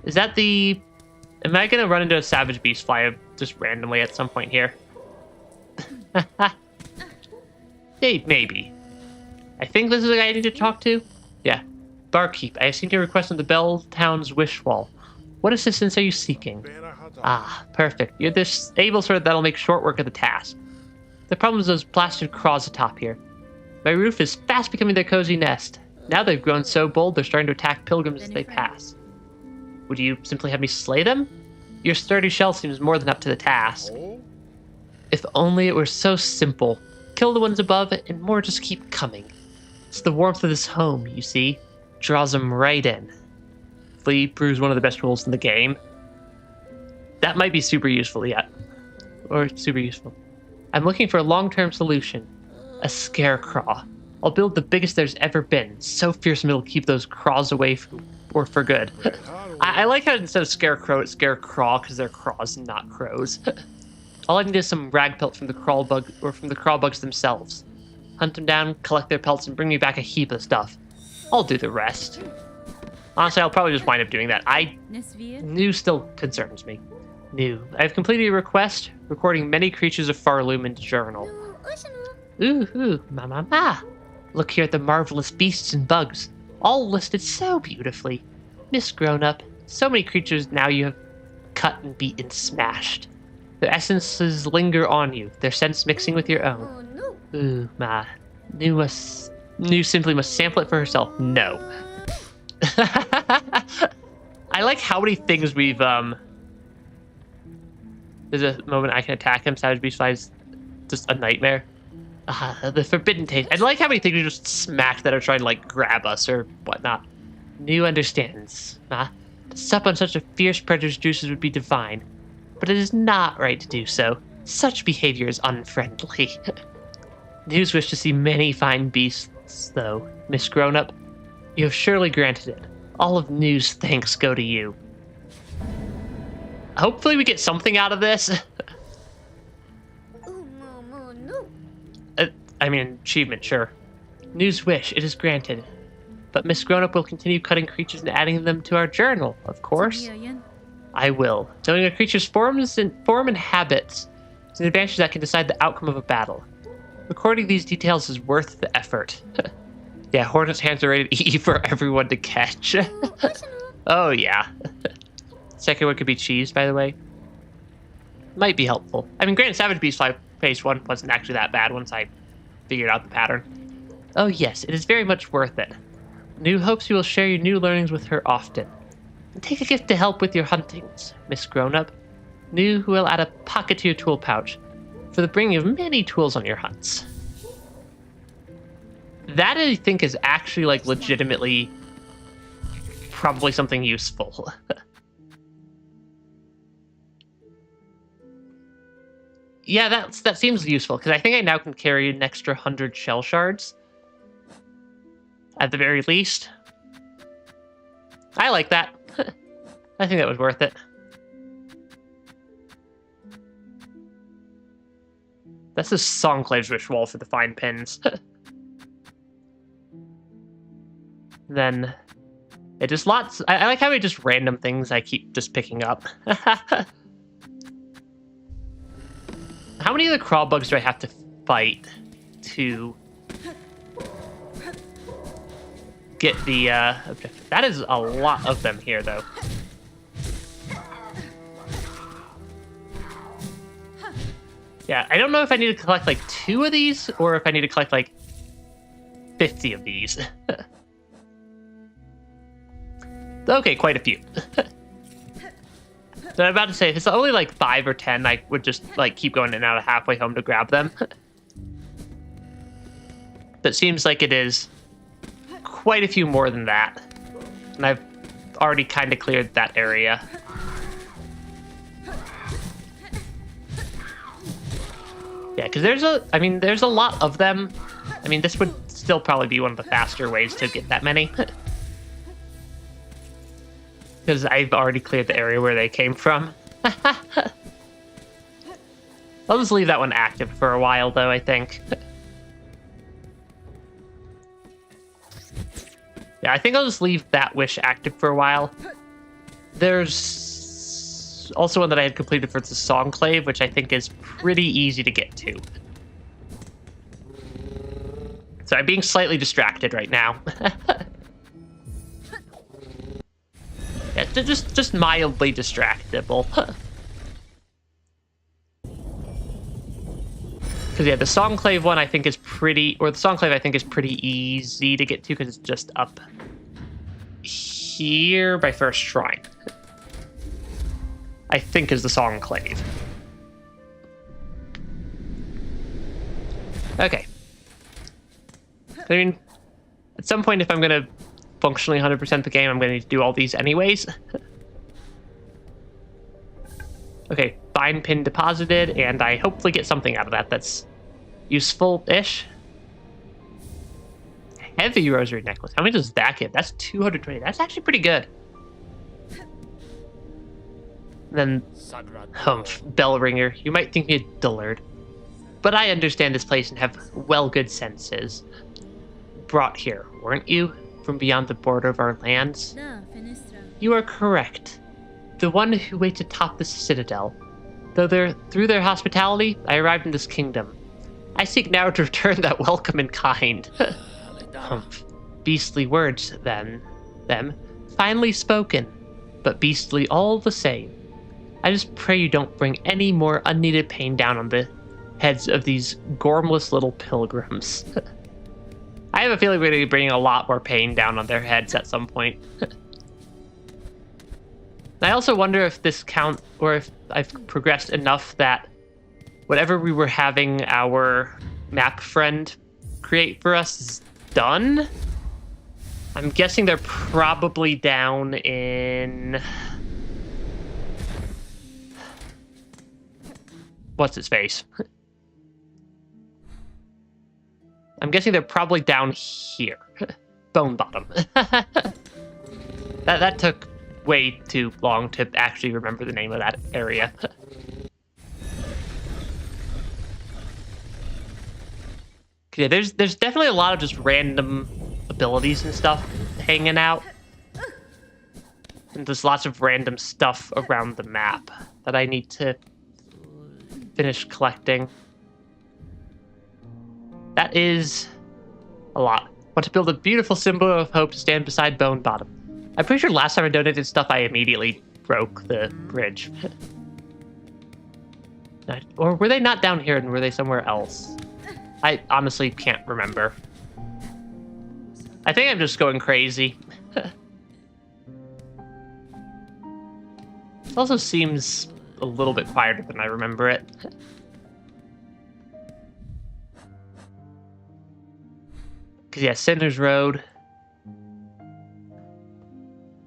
Is that the... Am I going to run into a savage beast fly just randomly at some point here? Hey, maybe. I think this is the guy I need to talk to. Yeah. Barkeep, I have seen your request on the Bell Town's wish wall. What assistance are you seeking? Ah, perfect. You're this able sort that'll make short work of the task. The problem is those plastered craws atop here. My roof is fast becoming their cozy nest. Now they've grown so bold they're starting to attack pilgrims as they pass. Would you simply have me slay them? Your sturdy shell seems more than up to the task. If only it were so simple. Kill the ones above and more just keep coming. It's the warmth of this home, you see. Draws them right in. Flea proves one of the best rules in the game. That might be super useful yet. Or super useful. I'm looking for a long-term solution. A scarecraw. I'll build the biggest there's ever been. So fearsome it'll keep those craws away for good. I like how instead of scarecrow, it's scarecraw because they're craws and not crows. All I need is some rag pelts from the crawl bug or from the crawl bugs themselves. Hunt them down, collect their pelts, and bring me back a heap of stuff. I'll do the rest. Honestly, I'll probably just wind up doing that. New still concerns me. New. I've completed a request, recording many creatures of Farloom into journal. Ooh, ma. Look here at the marvelous beasts and bugs, all listed so beautifully. Miss Grown-Up, so many creatures now you have cut and beaten, smashed. Their essences linger on you, their scents mixing with your own. Ooh, ma. New simply must sample it for herself. No. I like how many things we've, There's a moment I can attack him, Savage Beast Fly's just a nightmare. The forbidden taste. I like how many things we just smacked that are trying to, like, grab us or whatnot. New understands. To sup on such a fierce predator's juices would be divine. But it is not right to do so. Such behavior is unfriendly. News wish to see many fine beasts, though. Miss Grown-Up, you have surely granted it. All of New's thanks go to you. Hopefully we get something out of this. I mean, achievement, sure. New's wish, it is granted. But Miss Grown-Up will continue cutting creatures and adding them to our journal, of course. I will. Knowing a creature's form and habits is an advantage that can decide the outcome of a battle. Recording these details is worth the effort. Yeah, Hornet's hands are rated E for everyone to catch. Oh, yeah. Second one could be cheese, by the way. Might be helpful. I mean, granted, Savage Beast Phase 1 wasn't actually that bad once I figured out the pattern. Oh, yes, it is very much worth it. New hopes you will share your new learnings with her often. And take a gift to help with your huntings, Miss Grown-Up. New who will add a pocket to your tool pouch for the bringing of many tools on your hunts. That, I think, is actually, like, legitimately probably something useful. Yeah, that seems useful, because I think I now can carry an extra 100 shell shards. At the very least. I like that. I think that was worth it. That's the Songclave's ritual for the fine pins. Then it just lots. I like how it just random things I keep just picking up. How many of the crawl bugs do I have to fight to get the objective? That is a lot of them here, though. Yeah, I don't know if I need to collect like 2 of these or if I need to collect like 50 of these. Okay, quite a few. So I'm about to say, if it's only like 5 or 10, I would just like keep going in and out of halfway home to grab them. But it seems like it is quite a few more than that. And I've already kind of cleared that area. Yeah, because there's a lot of them. I mean, this would still probably be one of the faster ways to get that many. Because I've already cleared the area where they came from. I'll just leave that one active for a while, though, I think. Yeah, I think I'll just leave that wish active for a while. There's also one that I had completed for the Songclave, which I think is pretty easy to get to. So I'm being slightly distracted right now. Yeah, just mildly distractible. Because yeah, the Songclave one I think is pretty, or the Songclave I think is pretty easy to get to because it's just up here by First Shrine. I think is the Songclave. Okay. I mean, at some point if I'm going to functionally 100% the game, I'm going to need to do all these anyways. Okay, fine pin deposited, and I hopefully get something out of that that's useful-ish. Heavy rosary necklace. How many does that get? That's 220. That's actually pretty good. Then, humph, bell ringer. You might think me a dullard, but I understand this place and have well good senses. Brought here, weren't you? From beyond the border of our lands? You are correct. The one who waits atop the citadel. Through their hospitality, I arrived in this kingdom. I seek now to return that welcome in kind. Humph. Beastly words, then. Them. Finely spoken, but beastly all the same. I just pray you don't bring any more unneeded pain down on the heads of these gormless little pilgrims. I have a feeling we're going to be bringing a lot more pain down on their heads at some point. I also wonder if this count, or if I've progressed enough that whatever we were having our map friend create for us is done. I'm guessing they're probably down in... What's his face? I'm guessing they're probably down here. Bone Bottom. That took way too long to actually remember the name of that area. Okay, there's definitely a lot of just random abilities and stuff hanging out. And there's lots of random stuff around the map that I need to finish collecting. That is a lot. Want to build a beautiful symbol of hope to stand beside Bone Bottom. I'm pretty sure last time I donated stuff, I immediately broke the bridge. Or were they not down here and were they somewhere else? I honestly can't remember. I think I'm just going crazy. It also seems a little bit quieter than I remember it. Because, yeah, Cinder's Road.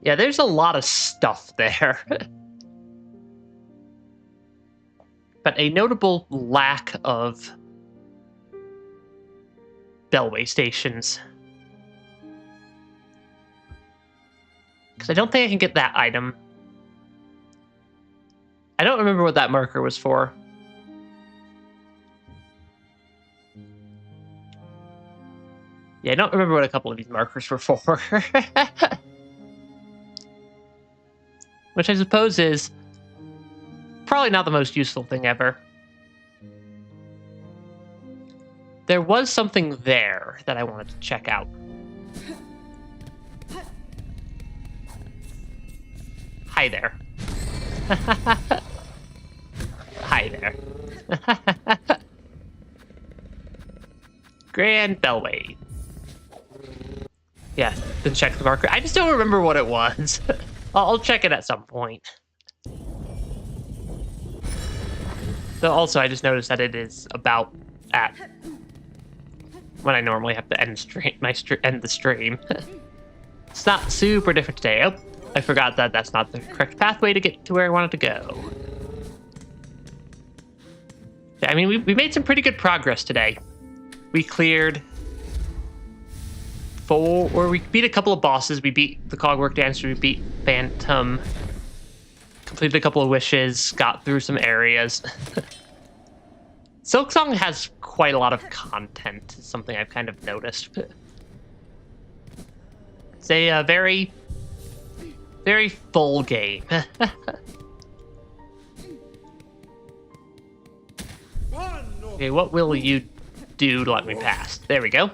Yeah, there's a lot of stuff there. But a notable lack of Bellway stations. Because I don't think I can get that item. I don't remember what that marker was for. Yeah, I don't remember what a couple of these markers were for. Which I suppose is probably not the most useful thing ever. There was something there that I wanted to check out. Hi there. Hi there. Grand Bellway. Yeah, then check the marker. I just don't remember what it was. I'll check it at some point. Though also, I just noticed that it is about at when I normally have to end the stream. It's not super different today. Oh, I forgot that that's not the correct pathway to get to where I wanted to go. I mean, we made some pretty good progress today. We cleared we beat a couple of bosses. We beat the Cogwork Dancer, we beat Phantom, completed a couple of wishes, got through some areas. Silksong has quite a lot of content, is something I've kind of noticed. It's a very, very full game. Okay, what will you do to let me pass? There we go.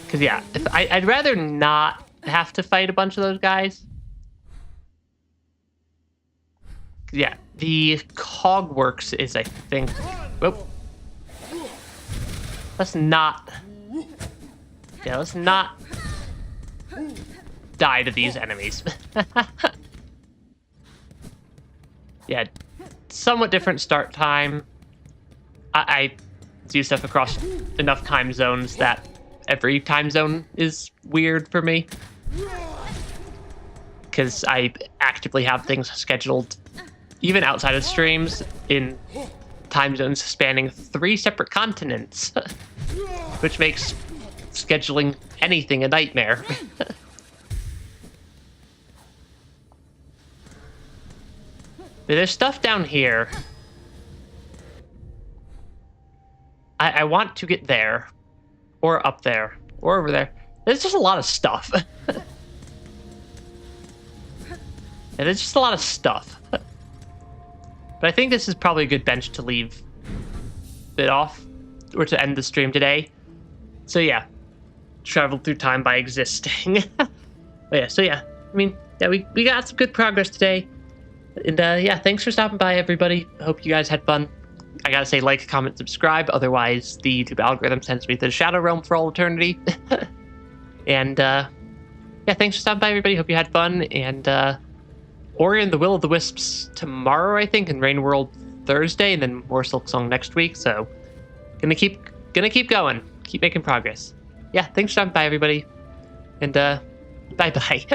Because, yeah, I'd rather not have to fight a bunch of those guys. Yeah, the Cogworks is, I think... Whoop. Let's not... Yeah, let's not die to these enemies. Yeah, somewhat different start time. I do stuff across enough time zones that every time zone is weird for me. Because I actively have things scheduled, even outside of streams, in time zones spanning 3 separate continents. Which makes scheduling anything a nightmare. There's stuff down here. I want to get there, or up there, or over there. There's just a lot of stuff. Yeah, there's just a lot of stuff. But I think this is probably a good bench to leave it off, or to end the stream today. So yeah, travel through time by existing. But yeah, so yeah, I mean, yeah, we got some good progress today. And yeah, thanks for stopping by, everybody. Hope you guys had fun. I gotta say, like, comment, subscribe. Otherwise, the YouTube algorithm sends me to the Shadow Realm for all eternity. And yeah, thanks for stopping by, everybody. Hope you had fun. And Ori and the Will of the Wisps tomorrow, I think, and Rain World Thursday, and then more Silksong next week. So, gonna keep going, keep making progress. Yeah, thanks for stopping by, everybody. And bye bye.